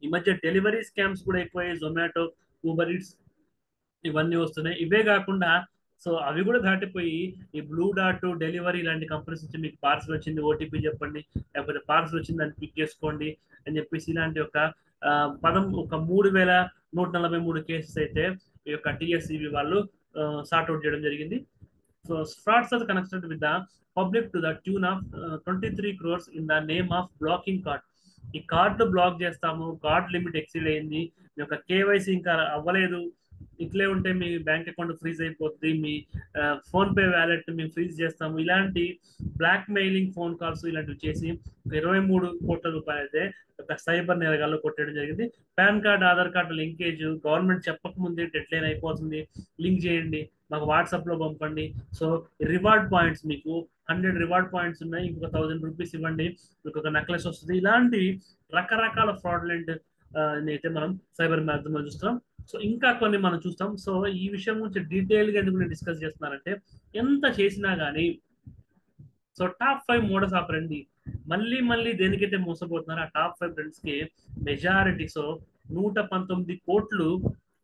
ఈ మధ్య డెలివరీ స్కామ్స్ కూడా ఎక్కువయ్యాయి. జొమాటో, ఊబర్ ఈట్స్ ఇవన్నీ వస్తున్నాయి. ఇవే కాకుండా సో అవి కూడా దాటిపోయి ఈ బ్లూ డాట్ డెలివరీ లాంటి కంపెనీస్ నుంచి మీకు పార్సల్ వచ్చింది ఓటీపీ చెప్పండి, లేకపోతే పార్సల్ వచ్చింది దాన్ని పిక్ చేసుకోండి అని చెప్పేసి ఇలాంటి ఒక ఒక 3143 కేసెస్ అయితే ఈ యొక్క టిఎస్సిబి వాళ్ళు సార్ట్అవుట్ చేయడం జరిగింది. So frauds are connected with the public to the tune of 23 crores in the name of blocking card. ఈ కార్డు బ్లాక్ చేస్తాము, కార్డ్ లిమిట్ ఎక్సీడ్ అయింది, మీ యొక్క కేవైసీ ఇంకా అవ్వలేదు, ఇట్లే ఉంటే మీ బ్యాంక్ అకౌంట్ ఫ్రీజ్ అయిపోతుంది, మీ ఫోన్ పే వ్యాలెట్ మేము ఫ్రీజ్ చేస్తాము, ఇలాంటి బ్లాక్ మెయిలింగ్ ఫోన్ కాల్స్ ఇలాంటివి చేసి 23 కోట్ల రూపాయలు అయితే ఒక సైబర్ నేరగాల్లో కొట్టడం జరిగింది. PAN card, Aadhaar card linkage government చెప్పకముందే డెడ్ లైన్ అయిపోతుంది, లింక్ చేయండి, మాకు వాట్సాప్ లో పంపండి, సో రివార్డ్ పాయింట్స్ మీకు 100 రివార్డ్ పాయింట్స్ ఉన్నాయి, ఇంకొక 1000 రూపీస్ ఇవ్వండి, మీకు ఒక నెక్లెస్ వస్తుంది, ఇలాంటి రకరకాల ఫ్రాడ్లెంట్ అయితే మనం సైబర్ మాధ్యమంలో చూస్తున్నాం. సో ఇంకా కొన్ని మనం చూస్తాం. సో ఈ విషయం గురించి డీటెయిల్ గా ఎందుకు డిస్కస్ చేస్తున్నారంటే ఎంత చేసినా కానీ సో టాప్ 5 మోడల్స్ ఆపరండి మళ్ళీ మళ్ళీ దేనికైతే మోసపోతున్నారో ఆ టాప్ 5 ఫ్రెండ్స్ కి మెజారిటీ సో 119 కోట్లు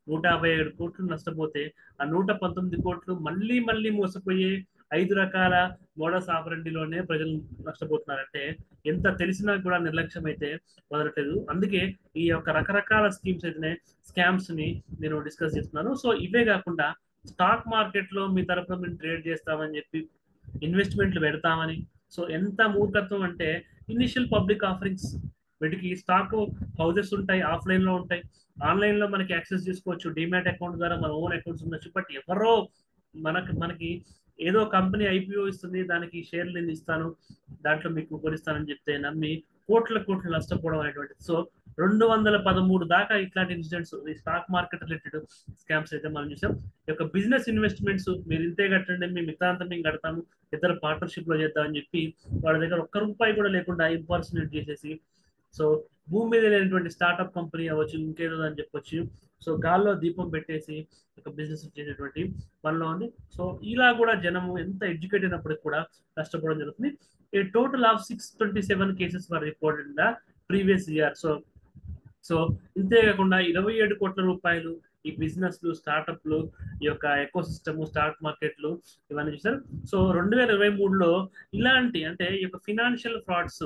157 కోట్లు నష్టపోతే ఆ 119 కోట్లు మళ్ళీ మళ్ళీ మోసపోయే 5 రకాల మోడల్స్ ఆపరండిలోనే ప్రజలు నష్టపోతున్నారంటే ఎంత తెలిసినా కూడా నిర్లక్ష్యం అయితే వదలట్లేదు. అందుకే ఈ యొక్క రకరకాల స్కీమ్స్ అయితే స్కామ్స్ ని నేను డిస్కస్ చేస్తున్నాను. సో ఇవే కాకుండా స్టాక్ మార్కెట్ లో మీ తరఫున మేము ట్రేడ్ చేస్తామని చెప్పి ఇన్వెస్ట్మెంట్లు పెడతామని, సో ఎంత మూర్ఖత్వం అంటే ఇనిషియల్ పబ్లిక్ ఆఫరింగ్స్, వీటికి స్టాక్ హౌసెస్ ఉంటాయి, ఆఫ్లైన్ లో ఉంటాయి, ఆన్లైన్ లో మనకి యాక్సెస్ చేసుకోవచ్చు, డిమాట్ అకౌంట్ ద్వారా మన ఓన్ అకౌంట్స్ ఉండొచ్చు. బట్ ఎవరో మనకి ఏదో కంపెనీ ఐపీఓ ఇస్తుంది, దానికి షేర్లు నేను ఇస్తాను, దాంట్లో మీకు కొనిస్తానని చెప్తే నమ్మి కోట్లు నష్టపోవడం అనేటువంటిది. సో 213 దాకా ఇట్లాంటి ఇన్సిడెంట్స్ ఈ స్టాక్ మార్కెట్ రిలేటెడ్ స్కామ్స్ అయితే మనం చూసాం. ఈ యొక్క బిజినెస్ ఇన్వెస్ట్మెంట్స్ మీరు ఇంతే కట్టండి, మేము మిగతా అంతా మేము కడతాము, ఇద్దరు పార్ట్నర్షిప్ లో చేద్దామని చెప్పి వాళ్ళ దగ్గర ఒక్క రూపాయి కూడా లేకుండా ఇంపర్సనేట్ చేసేసి సో భూమి మీద లేనటువంటి స్టార్ట్అప్ కంపెనీ అవ్వచ్చు, ఇంకేదో అని చెప్పొచ్చు, సో గాల్లో దీపం పెట్టేసి ఒక బిజినెస్ చేసేటువంటి పనిలో ఉంది. సో ఇలా కూడా జనము ఎంత ఎడ్యుకేట్ అయినప్పటికి కూడా కష్టపడడం జరుగుతుంది. A total of 627 cases were reported in the previous year. So ఇంతే కాకుండా 27 కోట్ల రూపాయలు ఈ బిజినెస్లు, స్టార్టప్లు, ఈ యొక్క ఎకో సిస్టమ్, స్టాక్ మార్కెట్లు ఇవన్నీ చూసారు. సో 2023లో ఇలాంటి అంటే ఈ యొక్క ఫినాన్షియల్ ఫ్రాడ్స్,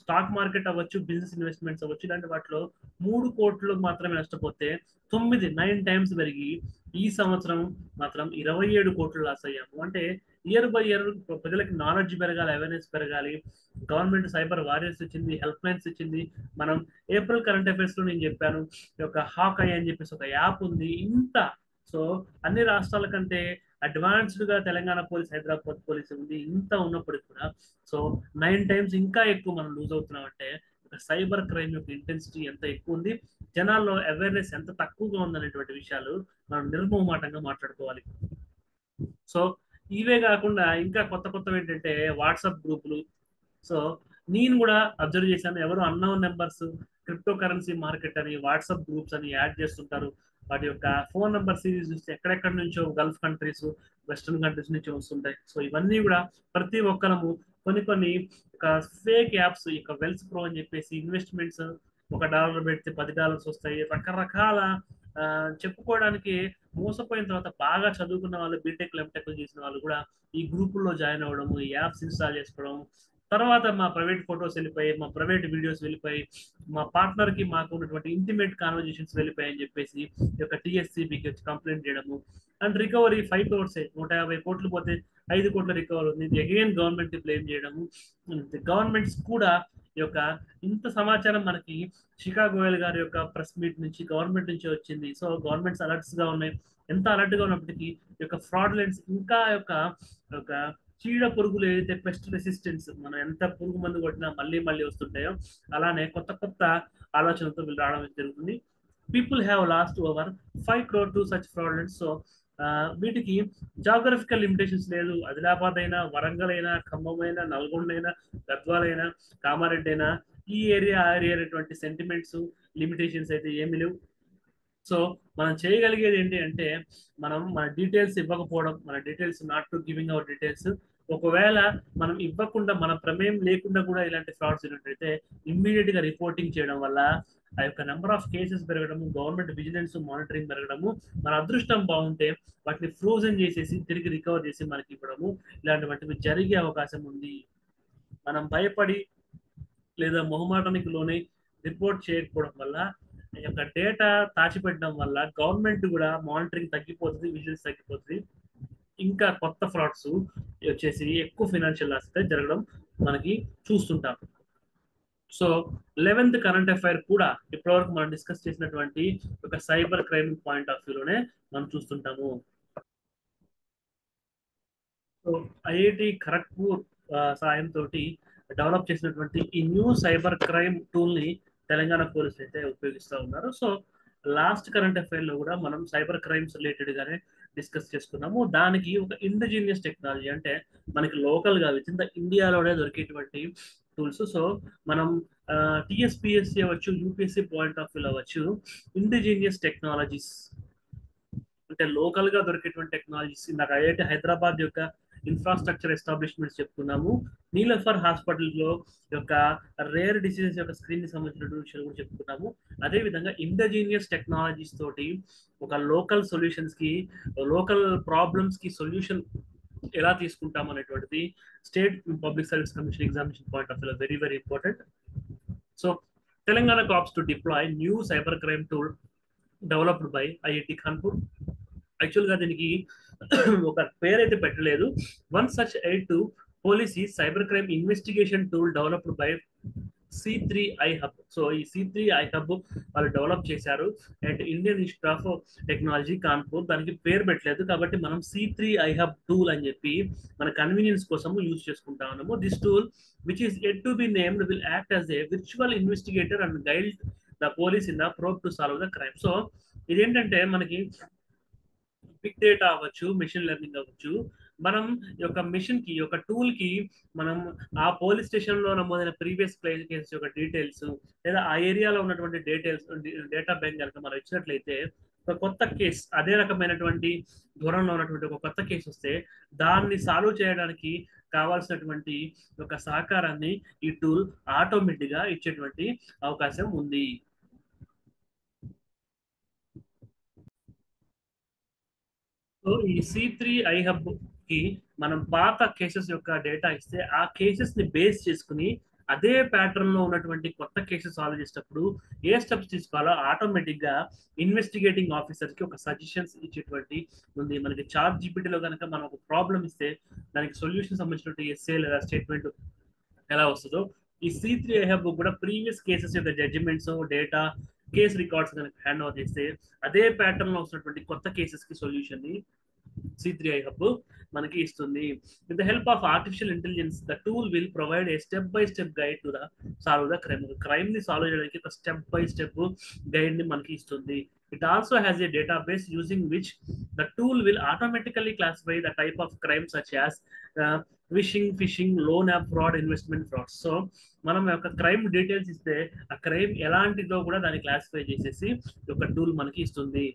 స్టాక్ మార్కెట్ అవ్వచ్చు, బిజినెస్ ఇన్వెస్ట్మెంట్స్ అవ్వచ్చు, ఇలాంటి వాటిలో 3 కోట్లు మాత్రమే నష్టపోతే 9 టైమ్స్ పెరిగి ఈ సంవత్సరం మాత్రం 27 కోట్లు లాస్ అయ్యాము. అంటే ఇయర్ బై ఇయర్ ప్రజలకి నాలెడ్జ్ పెరగాలి, అవేర్నెస్ పెరగాలి, గవర్నమెంట్ సైబర్ వారియర్స్ ఇచ్చింది, హెల్ప్ లైన్స్ ఇచ్చింది. మనం ఏప్రిల్ కరెంట్ అఫైర్స్ లో నేను చెప్పాను ఈ యొక్క హాక్ ఐ అని చెప్పేసి ఒక యాప్ ఉంది. ఇంత సో అన్ని రాష్ట్రాల కంటే అడ్వాన్స్డ్ గా తెలంగాణ పోలీస్, హైదరాబాద్ పోలీస్ ఉంది. ఇంత ఉన్నప్పటికీ కూడా సో 9 టైమ్స్ ఇంకా ఎక్కువ మనం లూజ్ అవుతున్నాం. అంటే సైబర్ క్రైమ్ యొక్క ఇంటెన్సిటీ ఎంత ఎక్కువ ఉంది, జనాల్లో అవేర్నెస్ ఎంత తక్కువగా ఉందనేటువంటి విషయాలు మనం నిర్మోహమాటంగా మాట్లాడుకోవాలి. సో ఇవే కాకుండా ఇంకా కొత్తవి ఏంటంటే వాట్సాప్ గ్రూపులు. సో నేను కూడా అబ్జర్వ్ చేశాను, ఎవరు unknown numbers crypto currency market అని వాట్సాప్ గ్రూప్స్ అని యాడ్ చేస్తుంటారు. వాటి యొక్క ఫోన్ నెంబర్ సిరీస్ చూస్తే ఎక్కడెక్కడి నుంచో గల్ఫ్ కంట్రీస్, వెస్టర్న్ కంట్రీస్ నుంచి వస్తుంటాయి. సో ఇవన్నీ కూడా ప్రతి ఒక్కరము కొన్ని ఒక ఫేక్ యాప్స్, ఇక వెల్స్ ప్రో అని చెప్పేసి ఇన్వెస్ట్మెంట్స్ $1 పెడితే $10 వస్తాయి, రకరకాల చెప్పుకోవడానికి మోసపోయిన తర్వాత బాగా చదువుకున్న వాళ్ళు బీటెక్ ఎంటెక్ చేసిన వాళ్ళు కూడా ఈ గ్రూపుల్లో జాయిన్ అవ్వడము, ఈ యాప్స్ ఇన్స్టాల్ చేసుకోవడం, తర్వాత మా ప్రైవేట్ ఫొటోస్ వెళ్ళిపోయి, మా ప్రైవేట్ వీడియోస్ వెళ్ళిపోయి, మా పార్ట్నర్ కి మాకు ఉన్నటువంటి ఇంటిమేట్ కాన్వర్జేషన్స్ వెళ్ళిపోయి అని చెప్పేసి ఈ యొక్క టీఎస్సీబీకి వచ్చి కంప్లైంట్ చేయడము. అండ్ రికవరీ 5 crores, 150 కోట్లు పోతే 5 కోట్ల రికవర్ ఉంది. ఇది అగైన్ గవర్నమెంట్ బ్లేమ్ చేయడము. గవర్నమెంట్స్ కూడా ఈ యొక్క ఇంత సమాచారం మనకి షికాగోయల్ గారి యొక్క ప్రెస్ మీట్ నుంచి గవర్నమెంట్ నుంచి వచ్చింది. సో గవర్నమెంట్స్ అలర్ట్స్ గా ఉన్నాయి. ఎంత అలర్ట్ గా ఉన్నప్పటికీ ఈ యొక్క ఫ్రాడ్లెన్స్ ఇంకా యొక్క చీడ పురుగులు ఏదైతే పెస్ట్ రెసిస్టెన్స్, మనం ఎంత పురుగు మందు కొట్టినా మళ్ళీ మళ్ళీ వస్తుంటాయో అలానే కొత్త కొత్త ఆలోచనలతో వీళ్ళు రావడం జరుగుతుంది. People have lost over 5 crore to such fraudulence. So వీటికి జాగ్రఫికల్ లిమిటేషన్స్ లేదు. ఆదిలాబాద్ అయినా, వరంగల్ అయినా, ఖమ్మం అయినా, నల్గొండ అయినా, గద్వాల్ అయినా, కామారెడ్డి అయినా, ఈ ఏరియా ఆ ఏరియా అనేటువంటి సెంటిమెంట్స్ లిమిటేషన్స్ అయితే ఏమి లేవు. సో మనం చేయగలిగేది ఏంటి అంటే మనం మన డీటెయిల్స్ ఇవ్వకపోవడం, మన details not to giving hour details. ఒకవేళ మనం ఇవ్వకుండా మన ప్రమేయం లేకుండా కూడా ఇలాంటి ఫ్రాడ్స్ ఉన్నట్టయితే ఇమ్మీడియట్ గా రిపోర్టింగ్ చేయడం వల్ల ఆ యొక్క నెంబర్ ఆఫ్ కేసెస్ పెరగడము, గవర్నమెంట్ విజిలెన్స్ మానిటరింగ్ పెరగడము, మన అదృష్టం బాగుంటే వాటిని ఫ్రోజన్ చేసేసి తిరిగి రికవర్ చేసి మనకి ఇవ్వడము, ఇలాంటివి జరిగే అవకాశం ఉంది. మనం భయపడి లేదా మొహమాటానికి లోనే రిపోర్ట్ చేయకపోవడం వల్ల ఈ యొక్క డేటా దాచిపెట్టడం వల్ల గవర్నమెంట్ కూడా మానిటరింగ్ తగ్గిపోతుంది, విజిలెన్స్ తగ్గిపోతుంది. ఇంకా కొత్త ఫ్రాడ్స్ వచ్చేసి ఎక్కువ ఫైనాన్షియల్ లాస్ అయితే జరగడం మనకి చూస్తుంటాం. సో 11th కరెంట్ అఫైర్ కూడా ఇప్పటివరకు మనం డిస్కస్ చేసినటువంటి ఒక సైబర్ క్రైమ్ పాయింట్ ఆఫ్ వ్యూలోనే మనం చూస్తుంటాము. సో ఐఐటి ఖరగ్పూర్ సాయంతో డెవలప్ చేసినటువంటి ఈ న్యూ సైబర్ క్రైమ్ టూల్ ని తెలంగాణ పోలీసులు అయితే ఉపయోగిస్తూ ఉన్నారు. సో లాస్ట్ కరెంట్ అఫైర్ లో కూడా మనం సైబర్ క్రైమ్స్ రిలేటెడ్ గానే డిస్కస్ చేసుకున్నాము. దానికి ఒక ఇండిజినియస్ టెక్నాలజీ, అంటే మనకి లోకల్ గా విత్ ఇన్ ద ఇండియాలోనే దొరికేటువంటి టూల్స్. సో మనం టిఎస్పిఎస్సి అవ్వచ్చు, యూపీఎస్సి పాయింట్ ఆఫ్ వ్యూ అవ్వచ్చు, ఇండిజినియస్ టెక్నాలజీస్ అంటే లోకల్ గా దొరికేటువంటి టెక్నాలజీస్. ఇందాక ఐఐటి హైదరాబాద్ యొక్క ఇన్ఫ్రాస్ట్రక్చర్ ఎస్టాబ్లిష్మెంట్స్ చెప్పుకున్నాము. నీలఫర్ హాస్పిటల్ లో యొక్క రేర్ డిసీజెస్ యొక్క స్క్రీన్ కి సంబంధించిన విషయాలు కూడా చెప్పుకున్నాము. అదే విధంగా ఇండజీనియస్ టెక్నాలజీస్ తోటి ఒక లోకల్ సొల్యూషన్స్ కి, లోకల్ ప్రాబ్లమ్స్ కి సొల్యూషన్ ఎలా తీసుకుంటాం అనేటువంటిది state public service commission examination point of view very very important. So Telangana cops to deploy new cyber crime tool developed by IIT Kanpur. Actual గా దీనికి ఒక పేరైతే పెట్టలేదు. One such aid to police cyber crime investigation tool developed by C3I hub. So ఈ C3I hub వాళ్ళు develop చేశారు and Indian Institute of Technology Kanpur. దానికి పేరు పెట్టలేదు కాబట్టి మనం C3I హబ్ టూల్ అని చెప్పి మన కన్వీనియన్స్ కోసం యూజ్ చేసుకుంటా ఉన్నాము. This tool which is yet to be named will act as a virtual investigator and guide the police in the probe to solve the crime. So ఇదేంటంటే మనకి big data అవ్వచ్చు, machine learning అవ్వచ్చు, మనం ఈ యొక్క machine కి, ఒక tool కి మనం ఆ పోలీస్ స్టేషన్ లో నమోదైన ప్రీవియస్ కేసెస్ యొక్క డీటెయిల్స్ లేదా ఆ ఏరియాలో ఉన్నటువంటి డేటా బ్యాంక్ కనుక మనం ఇచ్చినట్లయితే ఒక కొత్త కేసు, అదే రకమైనటువంటి దూరంలో ఉన్నటువంటి ఒక కొత్త కేసు వస్తే దాన్ని సాల్వ్ చేయడానికి కావాల్సినటువంటి ఒక సహకారాన్ని ఈ టూల్ ఆటోమేటిక్ గా ఇచ్చేటువంటి అవకాశం ఉంది. సో ఈ C3I హబ్ కి మనం పాత కేసెస్ యొక్క డేటా ఇస్తే ఆ కేసెస్ ని బేస్ చేసుకుని అదే ప్యాటర్న్ లో ఉన్నటువంటి కొత్త కేసెస్ సాల్వ్ చేసేటప్పుడు ఏ స్టెప్స్ తీసుకోవాలో ఆటోమేటిక్ గా ఇన్వెస్టిగేటింగ్ ఆఫీసర్ కి ఒక సజెషన్స్ ఇచ్చేటువంటి ఉంది. మనకి చాట్ జీపీటీలో కనుక మనం ఒక ప్రాబ్లం ఇస్తే దానికి సొల్యూషన్ సంబంధించినటువంటి ఎస్ఏ లేదా స్టేట్మెంట్ ఎలా వస్తుందో ఈ C3I హబ్ కూడా ప్రీవియస్ కేసెస్ యొక్క జడ్జిమెంట్స్, డేటా, కేస్ రికార్డ్స్ కనుక హ్యాండ్ ఓవర్ చేస్తే అదే ప్యాటర్న్ లో వస్తున్నటువంటి కొత్త కేసెస్ కి సొల్యూషన్ ని C3I హబ్ మనకి ఇస్తుంది. With the help of artificial intelligence the tool will provide a step by step guide to the solve the crime. Crime ని సాల్వ్ చేయడానికి ఒక స్టెప్ బై స్టెప్ గైడ్ ని మనకి ఇస్తుంది. It also has a database using which the tool will automatically classify the type of crime such as wishing, fishing, loan app fraud, investment fraud. So మనం యొక్క crime details ఇస్తే ఆ crime ఎలాంటిదో కూడా దాన్ని క్లాసిఫై చేసేసి ఒక టూల్ మనకి ఇస్తుంది.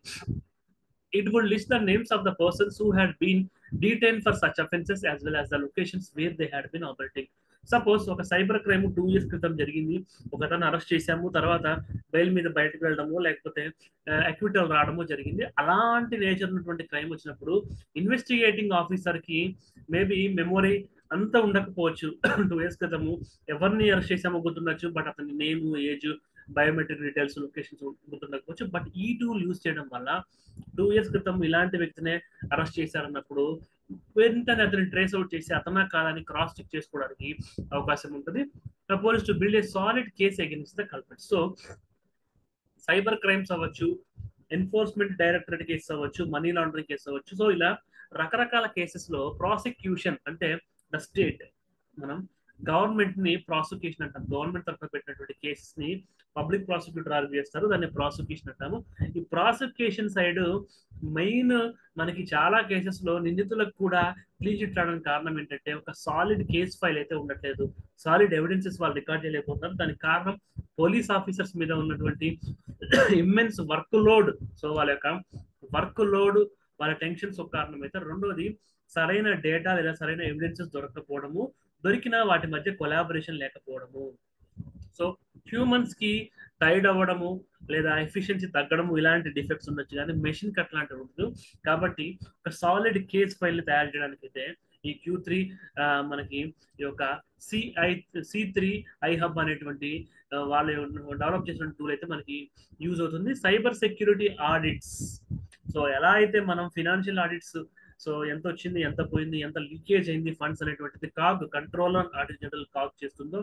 It would list the names of the persons who had been detained for such offences as well as the locations where they had been operating. Suppose ఒక సైబర్ క్రైమ్ 2 years క్రితం జరిగింది, ఒక అతను arrest చేశాము, తర్వాత bail మీద బయటకు వెళ్ళడము లేకపోతే అక్విటల్ రావడము జరిగింది. అలాంటి నేచర్ ఉన్నటువంటి క్రైమ్ వచ్చినప్పుడు ఇన్వెస్టిగేటింగ్ ఆఫీసర్ కి మేబీ మెమొరీ అంత ఉండకపోవచ్చు. 2 years క్రితము ఎవరిని అరెస్ట్ చేసామో గుర్తుండొచ్చు, బట్ అతని name, age, biometric details, locations గుర్తుండకపోవచ్చు. బట్ ఈ టూల్ యూజ్ చేయడం వల్ల 2 years క్రితం ఇలాంటి వ్యక్తినే అరెస్ట్ చేశారన్నప్పుడు వెంటనే అతన్ని ట్రేస్ అవుట్ చేసి అతనా కాదని క్రాస్ చెక్ చేసుకోవడానికి అవకాశం ఉంటుంది. Police to build a solid case against the culprit. So cyber crimes అవ్వచ్చు, ఎన్ఫోర్స్మెంట్ డైరెక్టరేట్ కేసు అవ్వచ్చు, మనీ లాండరింగ్ కేసు అవ్వచ్చు. సో ఇలా రకరకాల కేసెస్ లో ప్రాసిక్యూషన్ అంటే ద స్టేట్, మనం గవర్నమెంట్ ని ప్రాసిక్యూషన్ అంటాం. గవర్నమెంట్ తరఫున పెట్టినటువంటి కేసెస్ ని పబ్లిక్ ప్రాసిక్యూటర్ ఆర్గ్యూ చేస్తారు, దాన్ని ప్రాసిక్యూషన్ అంటాము. ఈ ప్రాసిక్యూషన్ సైడ్ మెయిన్ మనకి చాలా కేసెస్ లో నిందితులకు కూడా క్లీన్ చిట్ రావడానికి కారణం ఏంటంటే ఒక సాలిడ్ కేస్ ఫైల్ అయితే ఉండట్లేదు, సాలిడ్ ఎవిడెన్సెస్ వాళ్ళు రికార్డ్ చేయలేకపోతున్నారు. దానికి కారణం పోలీస్ ఆఫీసర్స్ మీద ఉన్నటువంటి ఇమ్మెన్స్ వర్క్ లోడ్. సో వాళ్ళ యొక్క వర్క్ లోడ్, వాళ్ళ టెన్షన్స్ ఒక కారణం అయితే, రెండోది సరైన డేటా లేదా సరైన ఎవిడెన్సెస్ దొరకకపోవడము, దొరికిన వాటి మధ్య కొలాబరేషన్ లేకపోవడము. సో హ్యూమన్స్ కి టైర్డ్ అవ్వడము లేదా ఎఫిషియన్సీ తగ్గడము ఇలాంటి డిఫెక్ట్స్ ఉండొచ్చు, కానీ మెషిన్ కి అట్లాంటివి ఉండదు. కాబట్టి ఒక సాలిడ్ కేస్ ఫైల్ ని తయారు చేయడానికి అయితే ఈ Q3 మనకి ఈ యొక్క C3 iHub అనేటువంటి వాళ్ళు డెవలప్ చేసిన టూల్ అయితే మనకి యూజ్ అవుతుంది. సైబర్ సెక్యూరిటీ ఆడిట్స్, సో ఎలా అయితే మనం ఫినాన్షియల్ ఆడిట్స్, సో ఎంత వచ్చింది, ఎంత పోయింది, ఎంత లీకేజ్ అయింది ఫండ్స్ అనేటువంటిది CAG, controller audit general CAG చేస్తుందో,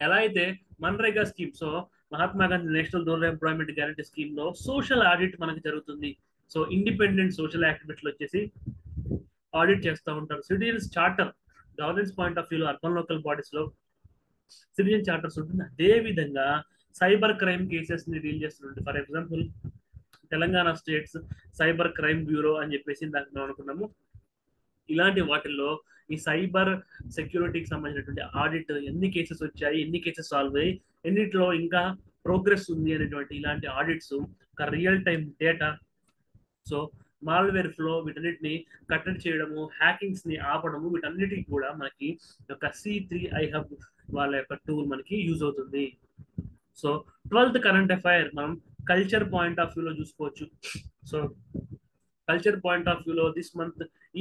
ఎలా అయితే MNREGA scheme, so Mahatma Gandhi national rural employment guarantee scheme లో సోషల్ ఆడిట్ మనకి జరుగుతుంది. సో ఇండిపెండెంట్ సోషల్ యాక్టివిటీలు వచ్చేసి ఆడిట్ చేస్తూ ఉంటారు. Citizens charter governance point of వ్యూలో అర్బన్ లోకల్ బాడీస్ లో సిటిజన్ చార్టర్స్ ఉంటుంది. అదే విధంగా సైబర్ క్రైమ్ కేసెస్ ని డీల్ చేస్తుంటుంది. For example Telangana states cyber crime bureau అని చెప్పేసి దానికి మనం అనుకున్నాము. ఇలాంటి వాటిల్లో ఈ సైబర్ సెక్యూరిటీకి సంబంధించినటువంటి ఆడిట్, ఎన్ని కేసెస్ వచ్చాయి, ఎన్ని కేసెస్ సాల్వ్ అయ్యి, ఎన్నిట్లో ఇంకా ప్రోగ్రెస్ ఉంది అనేటువంటి ఇలాంటి ఆడిట్స్, ఒక real time data, so malware flow, వీటన్నిటిని కట్టడి చేయడము, హ్యాకింగ్స్ ని ఆపడము, వీటన్నిటికి కూడా మనకి ఒక C3 iHub వాళ్ళ యొక్క టూల్ మనకి యూజ్ అవుతుంది. సో 12th కరెంట్ అఫైర్ మనం కల్చర్ పాయింట్ ఆఫ్ వ్యూలో చూసుకోవచ్చు. సో కల్చర్ పాయింట్ ఆఫ్ వ్యూలో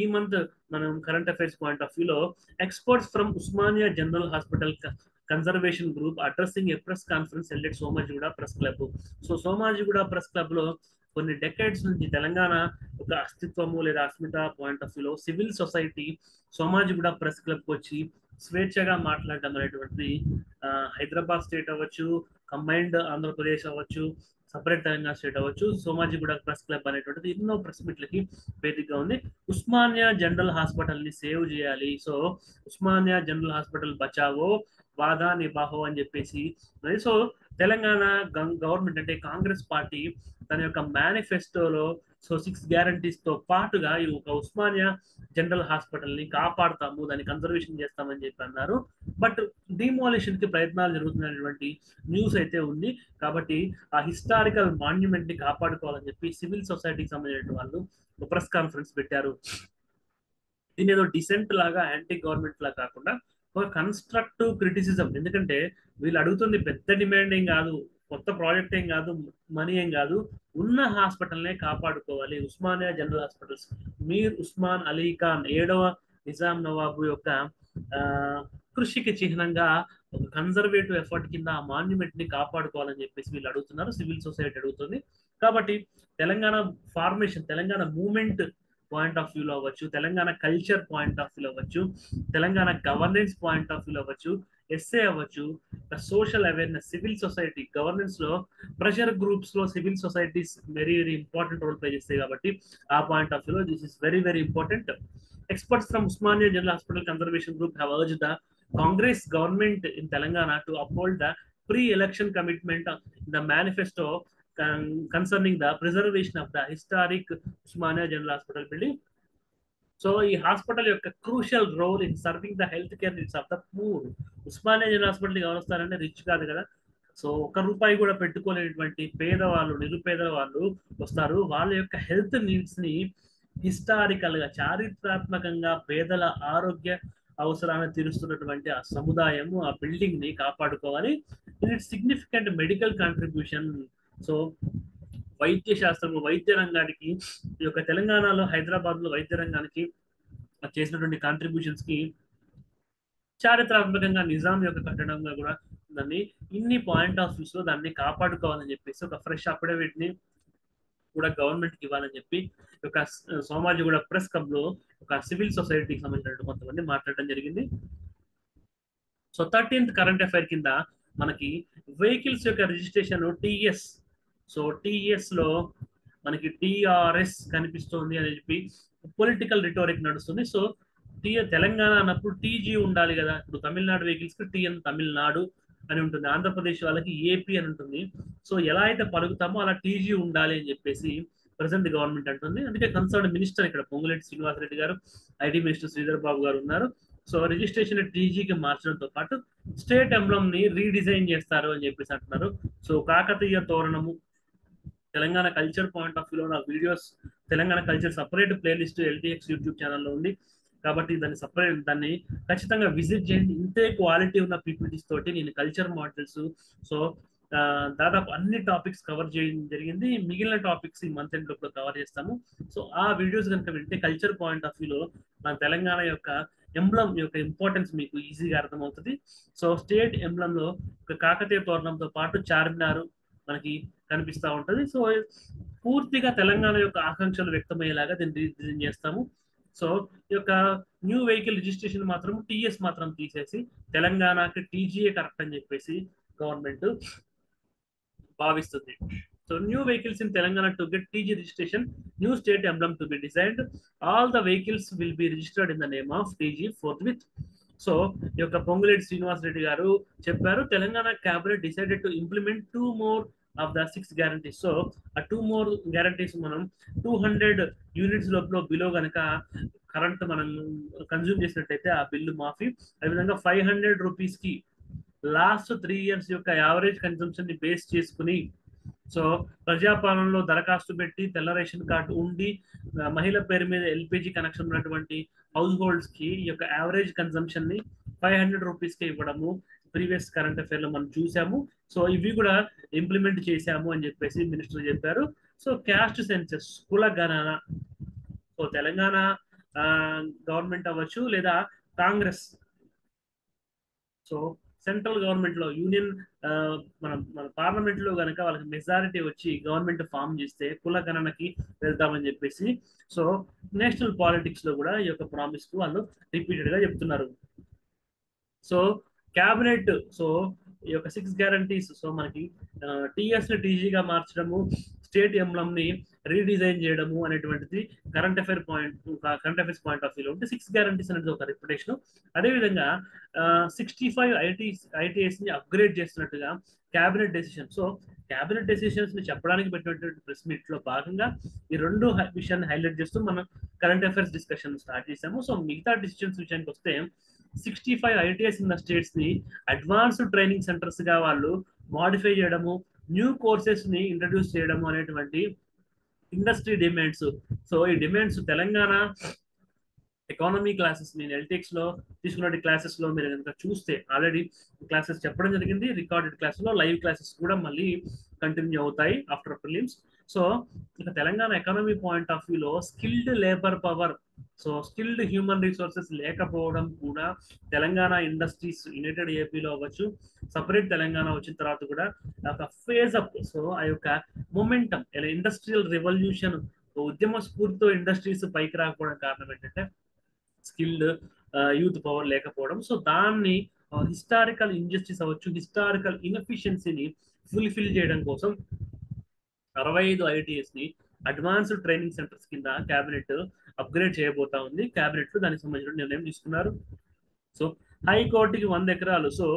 ఈ మంత్ మనం కరెంట్ అఫైర్స్ పాయింట్ ఆఫ్ వ్యూలో experts from Osmania general hospital conservation group addressing A press conference held at Somajiguda press club. So Somajiguda press club లో కొన్ని decades నుంచి తెలంగాణ ఒక అస్తిత్వము లేదా అస్మిత పాయింట్ ఆఫ్ వ్యూలో సివిల్ సొసైటీ సోమాజిగూడ ప్రెస్ క్లబ్కి వచ్చి స్వేచ్ఛగా మాట్లాడటం అనేటువంటిది, హైదరాబాద్ స్టేట్ అవ్వచ్చు, కంబైన్డ్ ఆంధ్రప్రదేశ్ అవ్వచ్చు, సపరేట్ తెలంగాణ స్టేట్ అవ్వచ్చు, సోమాజిగూడ ప్రెస్ క్లబ్ అనేటువంటిది ఎన్నో ప్రెస్ మీట్లకి వేదికగా ఉంది. ఉస్మానియా జనరల్ హాస్పిటల్ ని సేవ్ చేయాలి, సో ఉస్మానియా జనరల్ హాస్పిటల్ బచావో వాదా నిబాహో అని చెప్పేసి. సో తెలంగాణ గవర్నమెంట్ అంటే కాంగ్రెస్ పార్టీ తన యొక్క మేనిఫెస్టోలో సో 6 గ్యారంటీస్ తో పాటుగా ఈ ఒక ఉస్మానియా జనరల్ హాస్పిటల్ ని కాపాడుతాము, దాన్ని కన్జర్వేషన్ చేస్తామని చెప్పి అన్నారు. బట్ డిమాలిషన్ కి ప్రయత్నాలు జరుగుతున్నటువంటి న్యూస్ అయితే ఉంది. కాబట్టి ఆ హిస్టారికల్ మాన్యుమెంట్ ని కాపాడుకోవాలని చెప్పి సివిల్ సొసైటీకి సంబంధించిన వాళ్ళు ప్రెస్ కాన్ఫరెన్స్ పెట్టారు. దీని ఏదో డిసెంట్ లాగా యాంటీ గవర్నమెంట్ లాగా కాకుండా ఒక కన్స్ట్రక్టివ్ క్రిటిసిజం, ఎందుకంటే వీళ్ళు అడుగుతుంది పెద్ద డిమాండ్ ఏం కాదు, కొత్త ప్రాజెక్ట్ ఏం కాదు, మనీ ఏం కాదు, ఉన్న హాస్పిటల్నే కాపాడుకోవాలి. ఉస్మానియా జనరల్ హాస్పిటల్స్ మీర్ ఉస్మాన్ అలీ ఖాన్ 7వ నిజాం నవాబు యొక్క కృషికి చిహ్నంగా ఒక కన్జర్వేటివ్ ఎఫర్ట్ కింద ఆ మాన్యుమెంట్ ని కాపాడుకోవాలని చెప్పేసి వీళ్ళు అడుగుతున్నారు, సివిల్ సొసైటీ అడుగుతుంది. కాబట్టి Telangana formation, Telangana movement point of వ్యూలో అవ్వచ్చు, తెలంగాణ కల్చర్ పాయింట్ ఆఫ్ వ్యూలో అవ్వచ్చు, తెలంగాణ గవర్నెన్స్ పాయింట్ ఆఫ్ వ్యూలో అవ్వచ్చు, ఎస్ఏ అవ్వచ్చు, social awareness, civil society governance లో ప్రెషర్ గ్రూప్స్ లో civil societies very very important role play చేస్తాయి. కాబట్టి ఆ పాయింట్ ఆఫ్ వ్యూలో this is very very important. Experts from Usmania General Hospital Conservation Group have urged the Congress government in Telangana to uphold the pre-election commitment in the manifesto concerning the preservation of the historic Usmania General Hospital building. So, ఈ hospital యొక్క crucial role in serving the health care needs of the poor. Osmania general హాస్పిటల్కి ఎవరు వస్తారంటే rich కాదు కదా, so ₹1 కూడా పెట్టుకోలేనటువంటి పేదవాళ్ళు, నిరుపేద వాళ్ళు వస్తారు. వాళ్ళ యొక్క హెల్త్ నీడ్స్ ని హిస్టారికల్ గా, చారిత్రాత్మకంగా పేదల ఆరోగ్య అవసరాన్ని తీరుస్తున్నటువంటి ఆ సముదాయము ఆ బిల్డింగ్ ని కాపాడుకోవాలి. It's significant medical contribution. So వైద్య శాస్త్రము, వైద్య రంగానికి, ఈ యొక్క తెలంగాణలో హైదరాబాద్ లో వైద్య రంగానికి చేసినటువంటి కాంట్రిబ్యూషన్స్ కి చారిత్రాత్మకంగా నిజాం యొక్క కట్టడంగా కూడా దాన్ని ఇన్ని పాయింట్ ఆఫ్ వ్యూస్ లో దాన్ని కాపాడుకోవాలని చెప్పేసి ఒక ఫ్రెష్ అఫిడవిట్ ని కూడా గవర్నమెంట్ కి ఇవ్వాలని చెప్పి ఒక సోమాజిగూడ ప్రెస్ క్లబ్ లో ఒక సివిల్ సొసైటీకి సంబంధించిన కొంతమంది మాట్లాడడం జరిగింది. సో 13th కరెంట్ అఫైర్ కింద మనకి వెహికల్స్ యొక్క రిజిస్ట్రేషన్ టిఎస్. సో టిఎస్ లో మనకి టిఆర్ఎస్ కనిపిస్తుంది అని చెప్పి పొలిటికల్ రిటోరిక్ నడుస్తుంది. సో తెలంగాణ అన్నప్పుడు టీజీ ఉండాలి కదా. ఇప్పుడు తమిళనాడు వెహికల్స్ కి టిఎన్ తమిళనాడు అని ఉంటుంది, ఆంధ్రప్రదేశ్ వాళ్ళకి ఏపీ అని ఉంటుంది. సో ఎలా అయితే పలుకుతామో అలా టీజీ ఉండాలి అని చెప్పేసి ప్రెసెంట్ గవర్నమెంట్ అంటుంది. అందుకే కన్సర్న్ మినిస్టర్ ఇక్కడ పొంగులేటి శ్రీనివాసరెడ్డి గారు, ఐటీ మినిస్టర్ శ్రీధర్ బాబు గారు ఉన్నారు. సో రిజిస్ట్రేషన్ టీజీకి మార్చడంతో పాటు స్టేట్ ఎంబ్లమ్ ని రీడిజైన్ చేస్తారు అని చెప్పేసి అంటున్నారు. సో కాకతీయ తోరణము, తెలంగాణ కల్చర్ పాయింట్ ఆఫ్ వ్యూలో నా videos, Telangana culture separate playlist LTX YouTube ఛానల్లో ఉంది కాబట్టి దాన్ని ఖచ్చితంగా విజిట్ చేయండి. ఇంతే క్వాలిటీ ఉన్న పీపీటీస్ తోటి నేను కల్చర్ మోడల్స్, సో దాదాపు అన్ని టాపిక్స్ కవర్ చేయడం జరిగింది. మిగిలిన టాపిక్స్ ఈ మంత్ ఎండ్ లోపల కవర్ చేస్తాము. సో ఆ వీడియోస్ కనుక వింటే కల్చర్ పాయింట్ ఆఫ్ వ్యూలో మన తెలంగాణ యొక్క ఎంబ్లమ్ యొక్క ఇంపార్టెన్స్ మీకు ఈజీగా అర్థమవుతుంది. సో స్టేట్ ఎంబ్లమ్ లో ఒక కాకతీయ తోరణంతో పాటు చార్మినార్ మనకి కనిపిస్తూ ఉంటుంది. సో పూర్తిగా తెలంగాణ యొక్క ఆకాంక్షలు వ్యక్తమయ్యేలాగా దీన్ని డిజైన్ చేస్తాము. సో ఈ యొక్క న్యూ వెహికల్ రిజిస్ట్రేషన్ మాత్రం టీఎస్ మాత్రం తీసేసి తెలంగాణకి టీజీఏ కరెక్ట్ అని చెప్పేసి గవర్నమెంట్ భావిస్తుంది. So new vehicles in Telangana to get TG registration, new state emblem to be designed, all the vehicles will be registered in the name of TG fourth with. So ఈ యొక్క పొంగులేటి శ్రీనివాసరెడ్డి గారు చెప్పారు, Telangana cabinet decided to implement 2 more of the 6 guarantees. So ఆ 2 more guarantees మనం 200 units లోపల below కనుక current మనం consume చేసినట్టయితే ఆ బిల్లు మాఫీ. అదేవిధంగా 500 రూపీస్ కి లాస్ట్ 3 years యొక్క యావరేజ్ కన్సంప్షన్ ని బేస్ చేసుకుని, సో ప్రజాపాలనలో దరఖాస్తు పెట్టి తెల్ల రేషన్ కార్డు ఉండి మహిళ పేరు మీద ఎల్పిజి కనెక్షన్ ఉన్నటువంటి హౌస్ హోల్డ్స్ కి ఈ యొక్క యావరేజ్ కన్సంప్షన్ ని 500 రూపీస్ కి ఇవ్వడము ప్రీవియస్ కరెంట్ అఫైర్ లో మనం చూసాము. సో ఇవి కూడా ఇంప్లిమెంట్ చేశాము అని చెప్పేసి మినిస్టర్ చెప్పారు. సో క్యాస్ట్ సెన్సెస్, కుల గణన, సో తెలంగాణ గవర్నమెంట్ అవ్వచ్చు లేదా కాంగ్రెస్, సో సెంట్రల్ గవర్నమెంట్ లో యూనియన్ మన పార్లమెంట్ లో కనుక వాళ్ళకి మెజారిటీ వచ్చి గవర్నమెంట్ ఫామ్ చేస్తే కుల గణనకి వెళ్తామని చెప్పేసి, సో నేషనల్ పాలిటిక్స్ లో కూడా ఈ యొక్క ప్రామిస్ కు వాళ్ళు రిపీటెడ్ గా చెప్తున్నారు. సో క్యాబినెట్, సో ఈ యొక్క 6 guarantees, సో మనకి టీఎస్ ని టీజీగా మార్చడము, స్టేట్ ఎంబ్లమ్ ని రీడిజైన్ చేయడము అనేటువంటిది కరెంట్ అఫైర్స్ పాయింట్ ఆఫ్ వ్యూలో ఉంటే 6 guarantees అనేది ఒక రిప్యుటేషన్. అదేవిధంగా 65 ఐటీఎస్ ని అప్గ్రేడ్ చేస్తున్నట్టుగా cabinet decision. So cabinet decisions ని చెప్పడానికి పెట్టినటువంటి ప్రెస్ మీట్ లో భాగంగా ఈ రెండు విషయాన్ని హైలైట్ చేస్తూ మనం కరెంట్ అఫైర్స్ డిస్కషన్ స్టార్ట్ చేసాము. సో మిగతా డిసిషన్స్ విషయానికి వస్తే 65 ఐటీఎస్ ఉన్న స్టేట్స్ ని అడ్వాన్స్డ్ ట్రైనింగ్ సెంటర్స్ గా వాళ్ళు మాడిఫై చేయడము, న్యూ కోర్సెస్ ని ఇంట్రడ్యూస్ చేయడము అనేటువంటి ఇండస్ట్రీ డిమాండ్స్. సో ఈ డిమాండ్స్ తెలంగాణ ఎకానమీ క్లాసెస్ నేను ఎల్టీఎక్స్ లో తీసుకున్న క్లాసెస్ లో మీరు కనుక చూస్తే ఆల్రెడీ క్లాసెస్ చెప్పడం జరిగింది. రికార్డెడ్ క్లాసెస్ లో లైవ్ క్లాసెస్ కూడా మళ్ళీ కంటిన్యూ అవుతాయి ఆఫ్టర్ ప్రిలిమ్స్. సో ఇక తెలంగాణ ఎకానమీ పాయింట్ ఆఫ్ వ్యూలో skilled labour power, so skilled human resources లేకపోవడం కూడా తెలంగాణ ఇండస్ట్రీస్ యునైటెడ్ ఏపీలో అవ్వచ్చు, సపరేట్ తెలంగాణ వచ్చిన తర్వాత కూడా ఒక ఫేజ్ అప్, సో ఆ యొక్క మొమెంటం ఇండస్ట్రియల్ రెవల్యూషన్ ఉద్యమ స్ఫూర్తితో ఇండస్ట్రీస్ పైకి రాకపోవడం కారణం ఏంటంటే స్కిల్డ్ యూత్ పవర్ లేకపోవడం. సో దాన్ని హిస్టారికల్ ఇంజస్టిస్ అవ్వచ్చు, హిస్టారికల్ ఇన్ఎఫిషియన్సీని ఫుల్ఫిల్ చేయడం కోసం 65 ఐటీఎస్ ని అడ్వాన్స్డ్ ట్రైనింగ్ సెంటర్స్ కింద క్యాబినెట్ అప్గ్రేడ్ చేయబోతా ఉంది. క్యాబినెట్ లో దానికి సంబంధించిన నిర్ణయం తీసుకున్నారు. సో హైకోర్టుకి 100 ఎకరాలు, so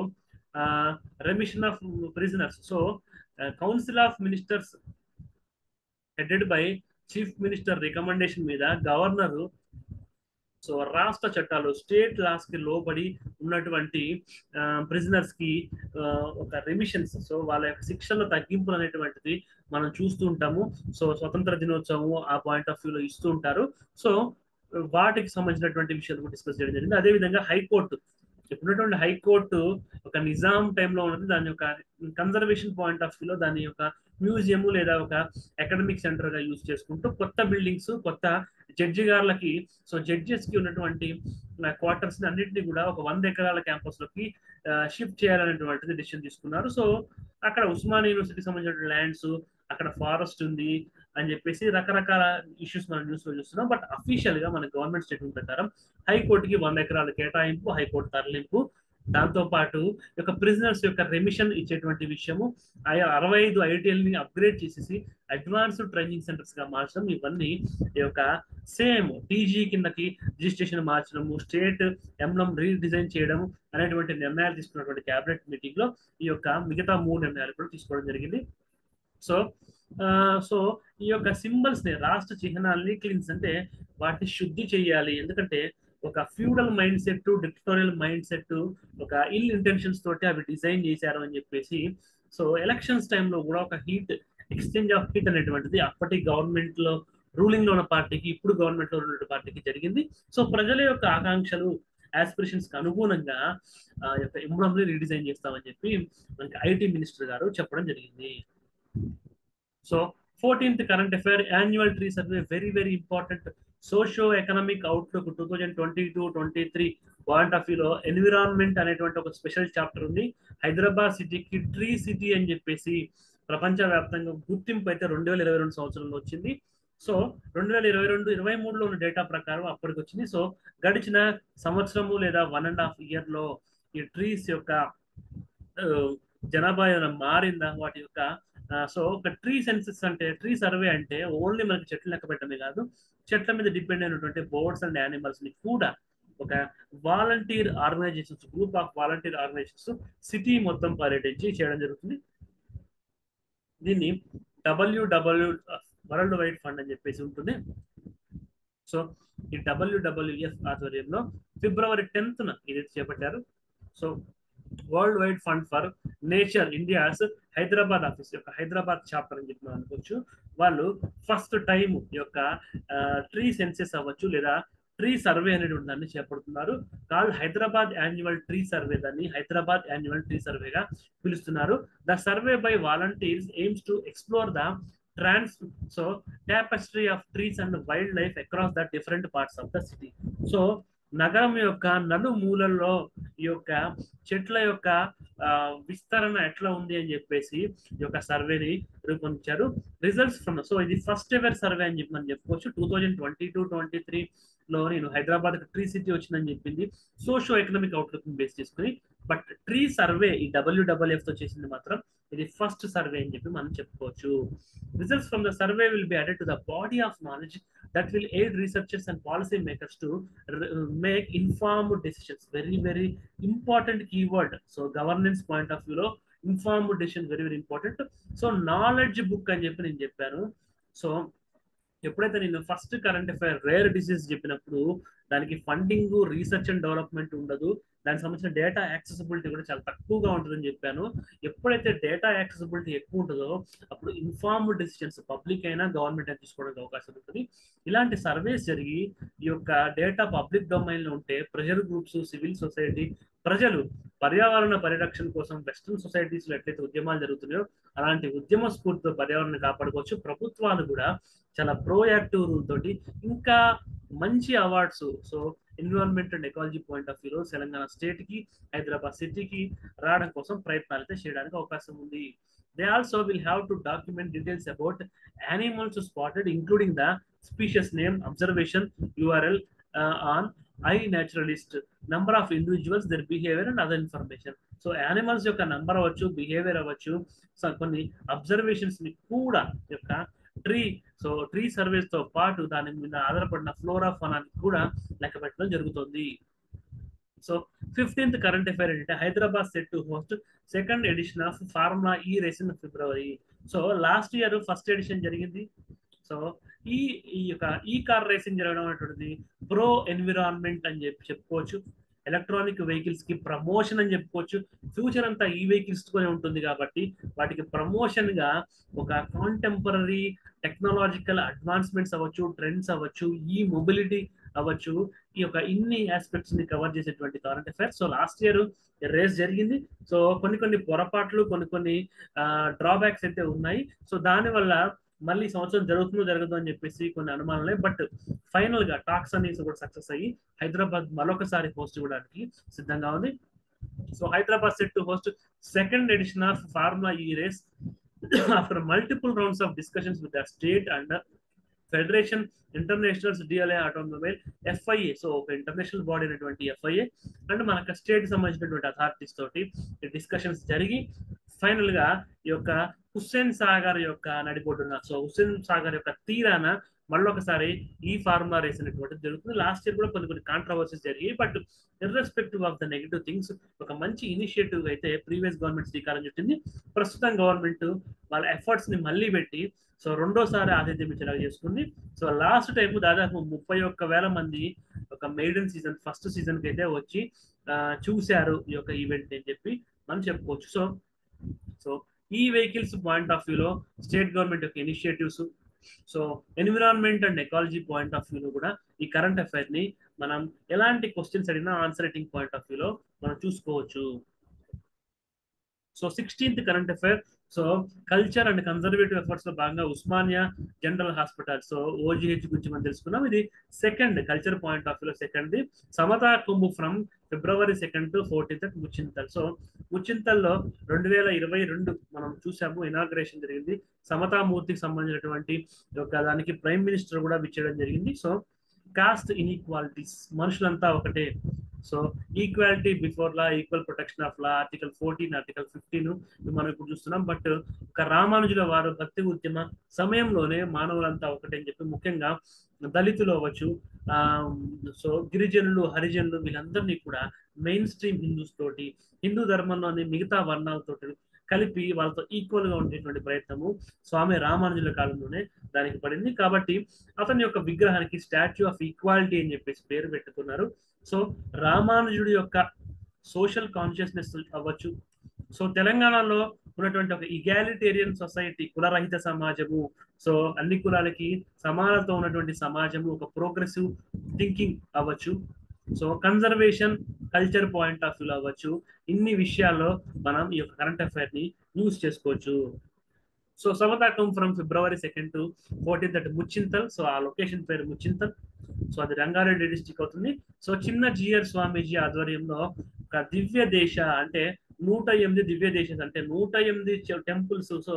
remission of prisoners, so council of ministers headed by chief minister recommendation మీద గవర్నర్, సో రాష్ట్ర చట్టాలు స్టేట్ లాస్ కి లోబడి ఉన్నటువంటి ప్రిజనర్స్ కి ఒక రెమిషన్స్, సో వాళ్ళ యొక్క శిక్షల తగ్గింపులు అనేటువంటిది మనం చూస్తూ ఉంటాము. సో స్వతంత్ర దినోత్సవం ఆ పాయింట్ ఆఫ్ వ్యూలో ఇస్తూ ఉంటారు. సో వాటికి సంబంధించినటువంటి విషయాలు డిస్కస్ చేయడం జరిగింది. అదేవిధంగా హైకోర్టు, ఇప్పుడున్నటువంటి హైకోర్టు ఒక నిజాం టైంలో ఉన్నది. దాని యొక్క కన్జర్వేషన్ పాయింట్ ఆఫ్ వ్యూలో దాని యొక్క మ్యూజియం లేదా ఒక అకాడమిక్ సెంటర్ గా యూజ్ చేసుకుంటూ కొత్త బిల్డింగ్స్, కొత్త జడ్జి గారులకి, సో జడ్జెస్ కి ఉన్నటువంటి క్వార్టర్స్ అన్నింటినీ కూడా ఒక 100 ఎకరాల క్యాంపస్ లోకి షిఫ్ట్ చేయాలనేటువంటిది డిసిషన్ తీసుకున్నారు. సో అక్కడ ఉస్మానియా యూనివర్సిటీకి సంబంధించిన ల్యాండ్స్, అక్కడ ఫారెస్ట్ ఉంది అని చెప్పేసి రకరకాల ఇష్యూస్ మనం న్యూస్ లో చూస్తున్నాం. బట్ అఫీషియల్ గా మన గవర్నమెంట్ స్టేట్మెంట్ ప్రకారం హైకోర్టుకి 100 ఎకరాల కేటాయింపు, హైకోర్టు తరలింపు, దాంతో పాటు యొక్క ప్రిజనర్స్ యొక్క రెమిషన్ ఇచ్చేటువంటి విషయము, 65 ఐటీఎల్ని అప్గ్రేడ్ చేసేసి అడ్వాన్స్డ్ ట్రైనింగ్ సెంటర్స్ గా మార్చడం, ఇవన్నీ ఈ యొక్క సేమ్ టీజీ కిందకి రిజిస్ట్రేషన్ మార్చడము, స్టేట్ ఎంబ్లం రీడిజైన్ చేయడం అనేటువంటి నిర్ణయాలు తీసుకున్నటువంటి క్యాబినెట్ మీటింగ్ లో ఈ యొక్క మిగతా 3 నిర్ణయాలు కూడా తీసుకోవడం జరిగింది. సో ఈ యొక్క సింబల్స్ ని, రాష్ట్ర చిహ్నాలని క్లీన్స్ అంటే వాటిని శుద్ధి చేయాలి. ఎందుకంటే ఒక feudal mind set, dictatorial mind set, ఒక ఇల్ ఇంటెన్షన్స్ తోటి అవి డిజైన్ చేశారు అని చెప్పేసి, సో ఎలక్షన్స్ టైంలో కూడా ఒక హీట్, ఎక్స్చేంజ్ ఆఫ్ హీట్ అనేటువంటిది అప్పటి గవర్నమెంట్ లో రూలింగ్ లో ఉన్న పార్టీకి, ఇప్పుడు గవర్నమెంట్ లో ఉన్న పార్టీకి జరిగింది. సో ప్రజల యొక్క ఆకాంక్షలు, ఆస్పిరేషన్స్ కి అనుగుణంగా యొక్క ఎంబ్లమ్ని రీడిజైన్ చేస్తామని చెప్పి మనకి ఐటీ మినిస్టర్ గారు చెప్పడం జరిగింది. So 14th current affair, annual tree survey, very very important. Socio economic outlook 2022-23 point of వ్యూలో ఎన్విరాన్మెంట్ అనేటువంటి ఒక స్పెషల్ చాప్టర్ ఉంది. హైదరాబాద్ సిటీకి ట్రీ సిటీ అని చెప్పేసి ప్రపంచవ్యాప్తంగా గుర్తింపు అయితే 2022 సంవత్సరంలో వచ్చింది. సో 2022-23లో ఉన్న డేటా ప్రకారం అప్పటికి వచ్చింది. సో గడిచిన సంవత్సరము లేదా 1.5 year లో ఈ ట్రీస్ యొక్క జనాభా ఏమైనా మారిందా, వాటి యొక్క సో ఒక ట్రీ సెన్సెస్ అంటే, ట్రీ సర్వే అంటే ఓన్లీ మనకి చెట్లు లెక్క పెట్టడమే కాదు, చెట్ల మీద డిపెండ్ అయినటువంటి బర్డ్స్ అండ్ యానిమల్స్ ని కూడా ఒక volunteer organizations, group of volunteer organizations city మొత్తం పర్యటించి చేయడం జరుగుతుంది. దీన్ని WWF వరల్డ్ వైడ్ ఫండ్ అని చెప్పేసి ఉంటుంది. సో ఈ WWF ఆధ్వర్యంలో February 10th ఇది చేపట్టారు. So world wide fund for nature India's Hyderabad office యొక్క హైదరాబాద్ చాప్టర్ అని చెప్పి మనం అనుకోవచ్చు. వాళ్ళు ఫస్ట్ టైం ఈ యొక్క ట్రీ సెన్సెస్ అవ్వచ్చు లేదా ట్రీ సర్వే అనేటువంటి దాన్ని చేపడుతున్నారు. Call Hyderabad annual tree survey, దాన్ని హైదరాబాద్ యాన్యువల్ ట్రీ సర్వేగా పిలుస్తున్నారు. The survey by volunteers AIIMS to explore the tapestry of trees and wildlife across the different parts of the city. So నగరం యొక్క నలుమూలల్లో ఈ యొక్క చెట్ల యొక్క విస్తరణ ఎట్లా ఉంది అని చెప్పేసి ఈ యొక్క సర్వేని రూపొందించారు. రిజల్ట్స్ ఫ్రమ్, సో ఇది ఫస్ట్ ఎవర్ సర్వే అని చెప్పి మనం చెప్పుకోవచ్చు. 2022-23 లో నేను హైదరాబాద్ ట్రీ సిటీ వచ్చిందని చెప్పింది సోషో ఎకనామిక్ అవుట్లుక్ బేస్ చేసుకుని. బట్ ట్రీ సర్వే ఈ WWF తో చేసింది మాత్రం ఇది ఫస్ట్ సర్వే అని చెప్పి మనం చెప్పుకోవచ్చు. Results from the survey will be added to the body of knowledge that will aid researchers and policy makers to make informed decisions. Very very important keyword. So governance point of view lo informed decision very very important. So knowledge book అని చెప్పి నేను చెప్పాను. So ఎప్పుడైతే నేను first current affair rare disease చెప్పినప్పుడు దానికి funding, research and development ఉండదు, దానికి సంబంధించిన డేటా యాక్సెసిబిలిటీ కూడా చాలా తక్కువగా ఉంటుందని చెప్పాను. ఎప్పుడైతే డేటా యాక్సెసిబిలిటీ ఎక్కువ ఉంటుందో అప్పుడు ఇన్ఫార్మ్డ్ డిసిషన్స్ పబ్లిక్ అయినా గవర్నమెంట్ అయినా తీసుకోవడానికి అవకాశం ఉంటుంది. ఇలాంటి సర్వేస్ జరిగి ఈ యొక్క డేటా పబ్లిక్ డొమైన్ లో ఉంటే ప్రెజర్ గ్రూప్స్, సివిల్ సొసైటీ, ప్రజలు పర్యావరణ పరిరక్షణ కోసం వెస్ట్రన్ సొసైటీస్ లో ఎట్లయితే ఉద్యమాలు జరుగుతున్నాయో అలాంటి ఉద్యమ స్ఫూర్తితో పర్యావరణ కాపాడుకోవచ్చు. ప్రభుత్వాలు కూడా చాలా ప్రోయాక్టివ్ రూల్ తోటి ఇంకా మంచి awards, so environment and ecology point of వ్యూలో తెలంగాణ స్టేట్ కి, హైదరాబాద్ సిటీకి రావడం కోసం ప్రయత్నాలు అయితే చేయడానికి అవకాశం ఉంది. They also will have to document details about animals spotted, including the species name, observation, URL on iNaturalist, number of individuals, their behavior and other information. So animals యొక్క నంబర్ అవ్వచ్చు, బిహేవియర్ అవ్వచ్చు, సో కొన్ని observations ని కూడా యొక్క tree surveys తో పాటు దాని మీద ఆధారపడిన ఫ్లోరా ఫనాన్ని కూడా లెక్క పెట్టడం జరుగుతుంది. సో 15th కరెంట్ అఫైర్ ఏంటంటే Hyderabad set to host second edition of formula E race in February. So last year first edition జరిగింది. సో ఈ యొక్క ఈ కార్ రేసింగ్ జరగడం అనేటువంటిది ప్రో ఎన్విరాన్మెంట్ అని చెప్పుకోవచ్చు. ఎలక్ట్రానిక్ వెహికల్స్ కి ప్రమోషన్ అని చెప్పుకోవచ్చు. ఫ్యూచర్ అంతా ఈ వెహికల్స్ తోనే ఉంటుంది కాబట్టి వాటికి ప్రమోషన్ గా ఒక కాంటెంపరీ టెక్నాలజికల్ అడ్వాన్స్మెంట్స్ అవ్వచ్చు, ట్రెండ్స్ అవ్వచ్చు, ఈ మొబిలిటీ అవ్వచ్చు, ఈ యొక్క ఇన్ని ఆస్పెక్ట్స్ ని కవర్ చేసేటువంటి current affairs. So last year race జరిగింది. సో కొన్ని పొరపాట్లు, కొన్ని డ్రాబ్యాక్స్ అయితే ఉన్నాయి. సో దాని వల్ల మళ్ళీ సంవత్సరం జరుగుతుందో జరగదు అని చెప్పేసి కొన్ని అనుమానాలే. బట్ ఫైనల్ గా టాక్స్ అనేసి కూడా సక్సెస్ అయ్యి హైదరాబాద్ మరొకసారి హోస్ట్ ఇవ్వడానికి సిద్ధంగా ఉంది. So Hyderabad set to host second edition of formula E race after multiple rounds of discussions with the state and federation internationale DLA automobile FIA. So ఒక ఇంటర్నేషనల్ బాడీ అయినటువంటి ఎఫ్ఐఏ అండ్ మనకు state సంబంధించినటువంటి authorities తోటి డిస్కషన్స్ జరిగి final గా ఈ యొక్క హుస్సేన్ సాగర్ యొక్క నడిబొడ్డున, సో హుస్సేన్ సాగర్ యొక్క తీరాన మళ్ళొకసారి ఈ ఫార్ములా రేస్ అనేటువంటిది జరుగుతుంది. లాస్ట్ ఇయర్ కూడా కొన్ని కాంట్రవర్సీస్ జరిగాయి. But irrespective of the negative things ఒక మంచి ఇనిషియేటివ్ అయితే ప్రీవియస్ గవర్నమెంట్ శ్రీకారం చుట్టింది. ప్రస్తుతం గవర్నమెంట్ వాళ్ళ ఎఫర్ట్స్ ని మళ్ళీ పెట్టి సో రెండోసారి ఆతిథ్యం ఇచ్చేలాగా చేసుకుంది. సో లాస్ట్ టైం దాదాపు 31,000 మంది ఒక మెయిడన్ సీజన్ ఫస్ట్ సీజన్ కి అయితే వచ్చి చూశారు ఈ యొక్క ఈవెంట్ అని చెప్పి మనం చెప్పుకోవచ్చు. సో ఈ వెహికల్స్ పాయింట్ ఆఫ్ వ్యూలో స్టేట్ గవర్నమెంట్ యొక్క initiatives, so environment and ecology point of వ్యూలో కూడా ఈ కరెంట్ అఫైర్ ని మనం ఎలాంటి క్వశ్చన్స్ అడిగినా ఆన్సర్ రైటింగ్ పాయింట్ ఆఫ్ వ్యూలో మనం చూసుకోవచ్చు. So 16th current affair. So culture and conservative efforts లో భాగంగా Osmania general hospital, so OGH గురించి మనం తెలుసుకున్నాం. ఇది సెకండ్ కల్చర్ పాయింట్ ఆఫ్ వ్యూలో second Samatha Kumbh from February 2nd to 14th at Muchintal. So ముచ్చింతల్లో 2022 మనం చూసాము, ఇనాగ్రేషన్ జరిగింది. సమతామూర్తికి సంబంధించినటువంటి దానికి ప్రైమ్ మినిస్టర్ కూడా విచ్చేయడం జరిగింది. సో కాస్ట్ ఇన్ఈక్వాలిటీస్, మనుషులంతా ఒకటే, so equality before law, equal protection of law, article 14, article 15 మనం ఇప్పుడు చూస్తున్నాం. బట్ ఒక రామానుజుల వారు భక్తి ఉద్యమ సమయంలోనే మానవులంతా ఒకటే అని చెప్పి ముఖ్యంగా దళితులు అవ్వచ్చు, సో గిరిజనులు, హరిజనులు వీళ్ళందరినీ కూడా మెయిన్ స్ట్రీమ్ హిందూస్ తోటి, హిందూ ధర్మంలోని మిగతా వర్ణాలతో కలిపి వాళ్ళతో ఈక్వల్ గా ఉండేటువంటి ప్రయత్నము స్వామి రామానుజుల కాలంలోనే దానికి పడింది. కాబట్టి అతని యొక్క విగ్రహానికి స్టాచ్యూ ఆఫ్ ఈక్వాలిటీ అని చెప్పేసి పేరు పెట్టుకున్నారు. సో రామానుజుడి యొక్క సోషల్ కాన్షియస్నెస్ అవ్వచ్చు, సో తెలంగాణలో ఉన్నటువంటి ఒక ఈగాలిటేరియన్ సొసైటీ, కులరహిత సమాజము, సో అన్ని కులాలకి సమానత ఉన్నటువంటి సమాజము, ఒక ప్రోగ్రెసివ్ థింకింగ్ అవ్వచ్చు, so conservation culture point of వ్యూలో అవ్వచ్చు, ఇన్ని విషయాల్లో మనం ఈ యొక్క కరెంట్ అఫైర్ ని యూజ్ చేసుకోవచ్చు. సో సమతాకం from February 2nd to 14th at Muchintal. So ఆ లొకేషన్ పేరు ముచ్చింతల్. సో అది రంగారెడ్డి డిస్ట్రిక్ట్ అవుతుంది. సో చిన్న జిఆర్ స్వామీజీ ఆధ్వర్యంలో ఒక దివ్య దేశ అంటే 108 దివ్య దేశాలు అంటే 108 టెంపుల్స్. సో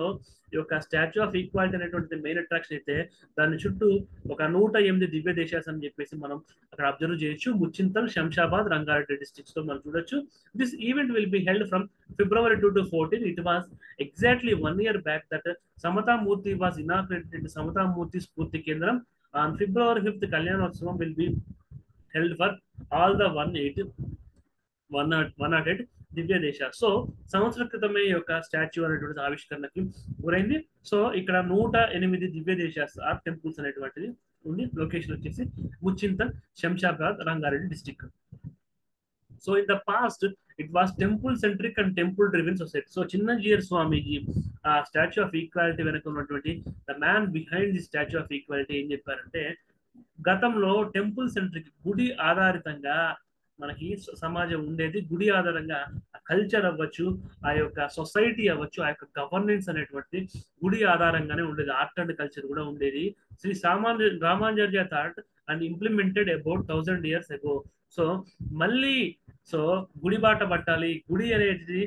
ఈ యొక్క స్టాచ్యూ ఆఫ్ ఈక్వాలిటీ అనేటువంటి మెయిన్ అట్రాక్షన్ అయితే దాని చుట్టూ ఒక 108 దివ్య దేశాస్ అని చెప్పేసి మనం అక్కడ అబ్జర్వ్ చేయొచ్చు. ముచ్చింతల్, శంషాబాద్, రంగారెడ్డి డిస్ట్రిక్ట్స్ లో మనం చూడొచ్చు. This event will be held from February 2 to 14. It was exactly 1 year back that Samata Murthy was inaugurated in Samata Murthy Spurti Kendram. On February 5th, Kalyanotsavam will be held for all the 108 దివ్య దేశ. So సంవత్సర క్రితమే ఈ యొక్క statue అనేటువంటి ఆవిష్కరణకి గురైంది. So ఇక్కడ 108 దివ్య దేశాస్ are temples అనేటువంటిది ఉంది. లొకేషన్ వచ్చేసి Muchintal, Shamshabad, Rangareddy district. So in the past it was temple centric and temple driven society. So Chinna Jeeyar Swamiji ఆ స్టాచ్యూ ఆఫ్ ఈక్వాలిటీ వెనక ఉన్నటువంటి the man behind the statue of equality ఏం చెప్పారంటే, గతంలో టెంపుల్ సెంట్రిక్ గుడి ఆధారితంగా మనకి సమాజం ఉండేది. గుడి ఆధారంగా కల్చర్ అవ్వచ్చు, ఆ యొక్క సొసైటీ అవ్వచ్చు, ఆ యొక్క గవర్నెన్స్ అనేటువంటి గుడి ఆధారంగానే ఉండేది. ఆర్ట్ అండ్ కల్చర్ కూడా ఉండేది. Shri Ramanujacharya thought and implemented about 1000 years ago. So మళ్ళీ సో గుడి బాట పట్టాలి, గుడి అనేది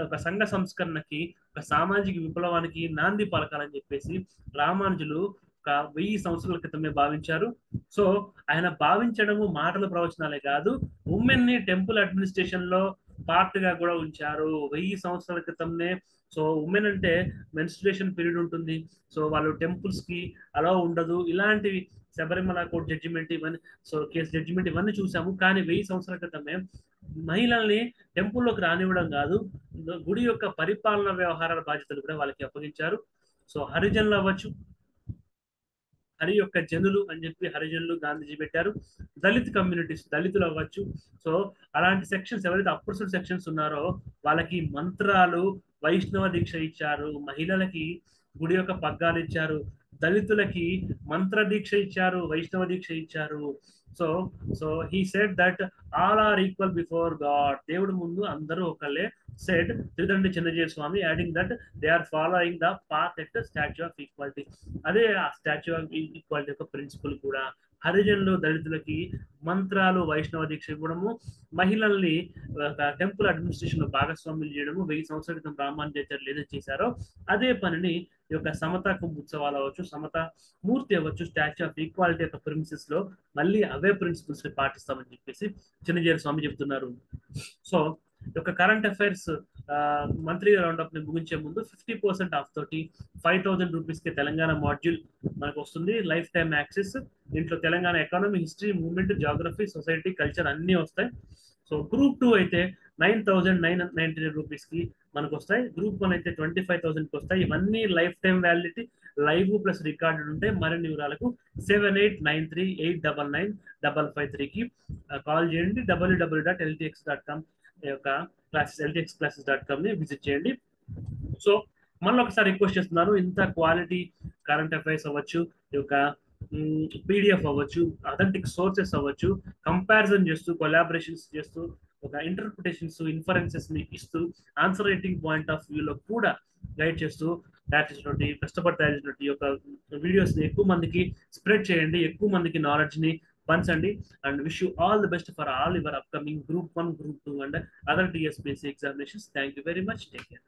ఒక సంఘ సంస్కరణకి, ఒక సామాజిక విప్లవానికి నాంది పలకాలని చెప్పేసి రామానుజులు ఒక 1000 సంవత్సరాల క్రితమే భావించారు. సో ఆయన భావించడము మాటల ప్రవచనాలే కాదు, ఉమెన్ ని టెంపుల్ అడ్మినిస్ట్రేషన్ లో పార్ట్ గా కూడా ఉంచారు 1000 సంవత్సరాల క్రితంనే. సో ఉమెన్ అంటే మెన్స్ట్రుయేషన్ పీరియడ్ ఉంటుంది, సో వాళ్ళు టెంపుల్స్ కి అలా ఉండదు, ఇలాంటివి శబరిమల కోర్టు జడ్జిమెంట్ ఇవన్నీ, సో కేసు జడ్జిమెంట్ ఇవన్నీ చూసాము. కానీ 1000 సంవత్సరాల క్రితమే మహిళల్ని టెంపుల్లోకి రానివ్వడం కాదు, గుడి యొక్క పరిపాలన వ్యవహారాల బాధ్యతలు కూడా వాళ్ళకి అప్పగించారు. సో హరిజనులు అవ్వచ్చు, హరి యొక్క జనులు అని చెప్పి హరిజనులు గాంధీజీ పెట్టారు. దళిత్ కమ్యూనిటీస్, దళితులు అవ్వచ్చు. సో అలాంటి సెక్షన్స్ ఎవరైతే అప్రూవ్డ్ సెక్షన్స్ ఉన్నారో వాళ్ళకి మంత్రాలు, వైష్ణవ దీక్ష ఇచ్చారు. మహిళలకి గుడి యొక్క పగ్గాలు ఇచ్చారు. దళితులకి మంత్ర దీక్ష ఇచ్చారు, వైష్ణవ దీక్ష ఇచ్చారు. So so he said that all are equal before god, దేవుడు ముందు అందరూ ఒకళ్ళే. Said Tridandi Chinna Jeeyar Swami, adding that they are following the path at statue of equality. అదే ఆ స్టాచ్యూ ఆఫ్ ఈక్వాలిటీ యొక్క ప్రిన్సిపల్ కూడా. హరిజనులు దళితులకి మంత్రాలు వైష్ణవ దీక్ష ఇవ్వడము, మహిళల్ని టెంపుల్ అడ్మినిస్ట్రేషన్ లో భాగస్వాములు చేయడము, 1000 సంవత్సరాల క్రితం రామానుజాచార్యులు ఏదైతే చేశారో అదే పనిని ఈ యొక్క సమతా కుంభ ఉత్సవాలు అవ్వచ్చు, సమతా మూర్తి అవ్వచ్చు, స్టాచ్యూ ఆఫ్ ఈక్వాలిటీ యొక్క ప్రిన్సిపల్స్ లో మళ్ళీ అవే ప్రిన్సిపల్స్ ని పాటిస్తామని చెప్పేసి చిన్నజీవి స్వామి చెప్తున్నారు. సో యొక్క కరెంట్ అఫైర్స్ మంత్లీ రౌండప్ ని ముగించే ముందు 50% ఆఫ్ తోటి 5000 రూపీస్ కి తెలంగాణ మాడ్యూల్ మనకు వస్తుంది, లైఫ్ టైమ్ యాక్సెస్. దీంట్లో Telangana economy, history, movement, geography, society, culture అన్నీ వస్తాయి. సో గ్రూప్ 2 అయితే 9999 రూపీస్ కి మనకు వస్తాయి. గ్రూప్ 1 అయితే 25,000 కి వస్తాయి. ఇవన్నీ life time validity, live plus recorded ఉంటాయి. మరిన్ని వివరాలకు 7893899553 కి కాల్ చేయండి. www.ltx.com యొక్క క్లాసెస్, ltxclasses.com ని విజిట్ చేయండి. సో మళ్ళీ ఒకసారి రిక్వెస్ట్ చేస్తున్నాను, ఇంత క్వాలిటీ కరెంట్ అఫైర్స్ అవ్వచ్చు, ఈ యొక్క పీడిఎఫ్ అవ్వచ్చు, అథెంటిక్ సోర్సెస్ అవ్వచ్చు, కంపారిజన్ చేస్తూ, కొలాబరేషన్స్ చేస్తూ, ఒక ఇంటర్ప్రిటేషన్స్, ఇన్ఫరెన్సెస్ ని ఇస్తూ, ఆన్సర్ రైటింగ్ పాయింట్ ఆఫ్ వ్యూలో కూడా గైడ్ చేస్తూ తయారు చేసినటువంటి, కష్టపడి తయారు చేసినటువంటి యొక్క వీడియోస్ ని ఎక్కువ మందికి స్ప్రెడ్ చేయండి, ఎక్కువ మందికి నాలెడ్జ్ ని పంచండి. And wish you all the best for all your upcoming group 1, group 2 and other TSPSC examinations. Thank you very much. Take care.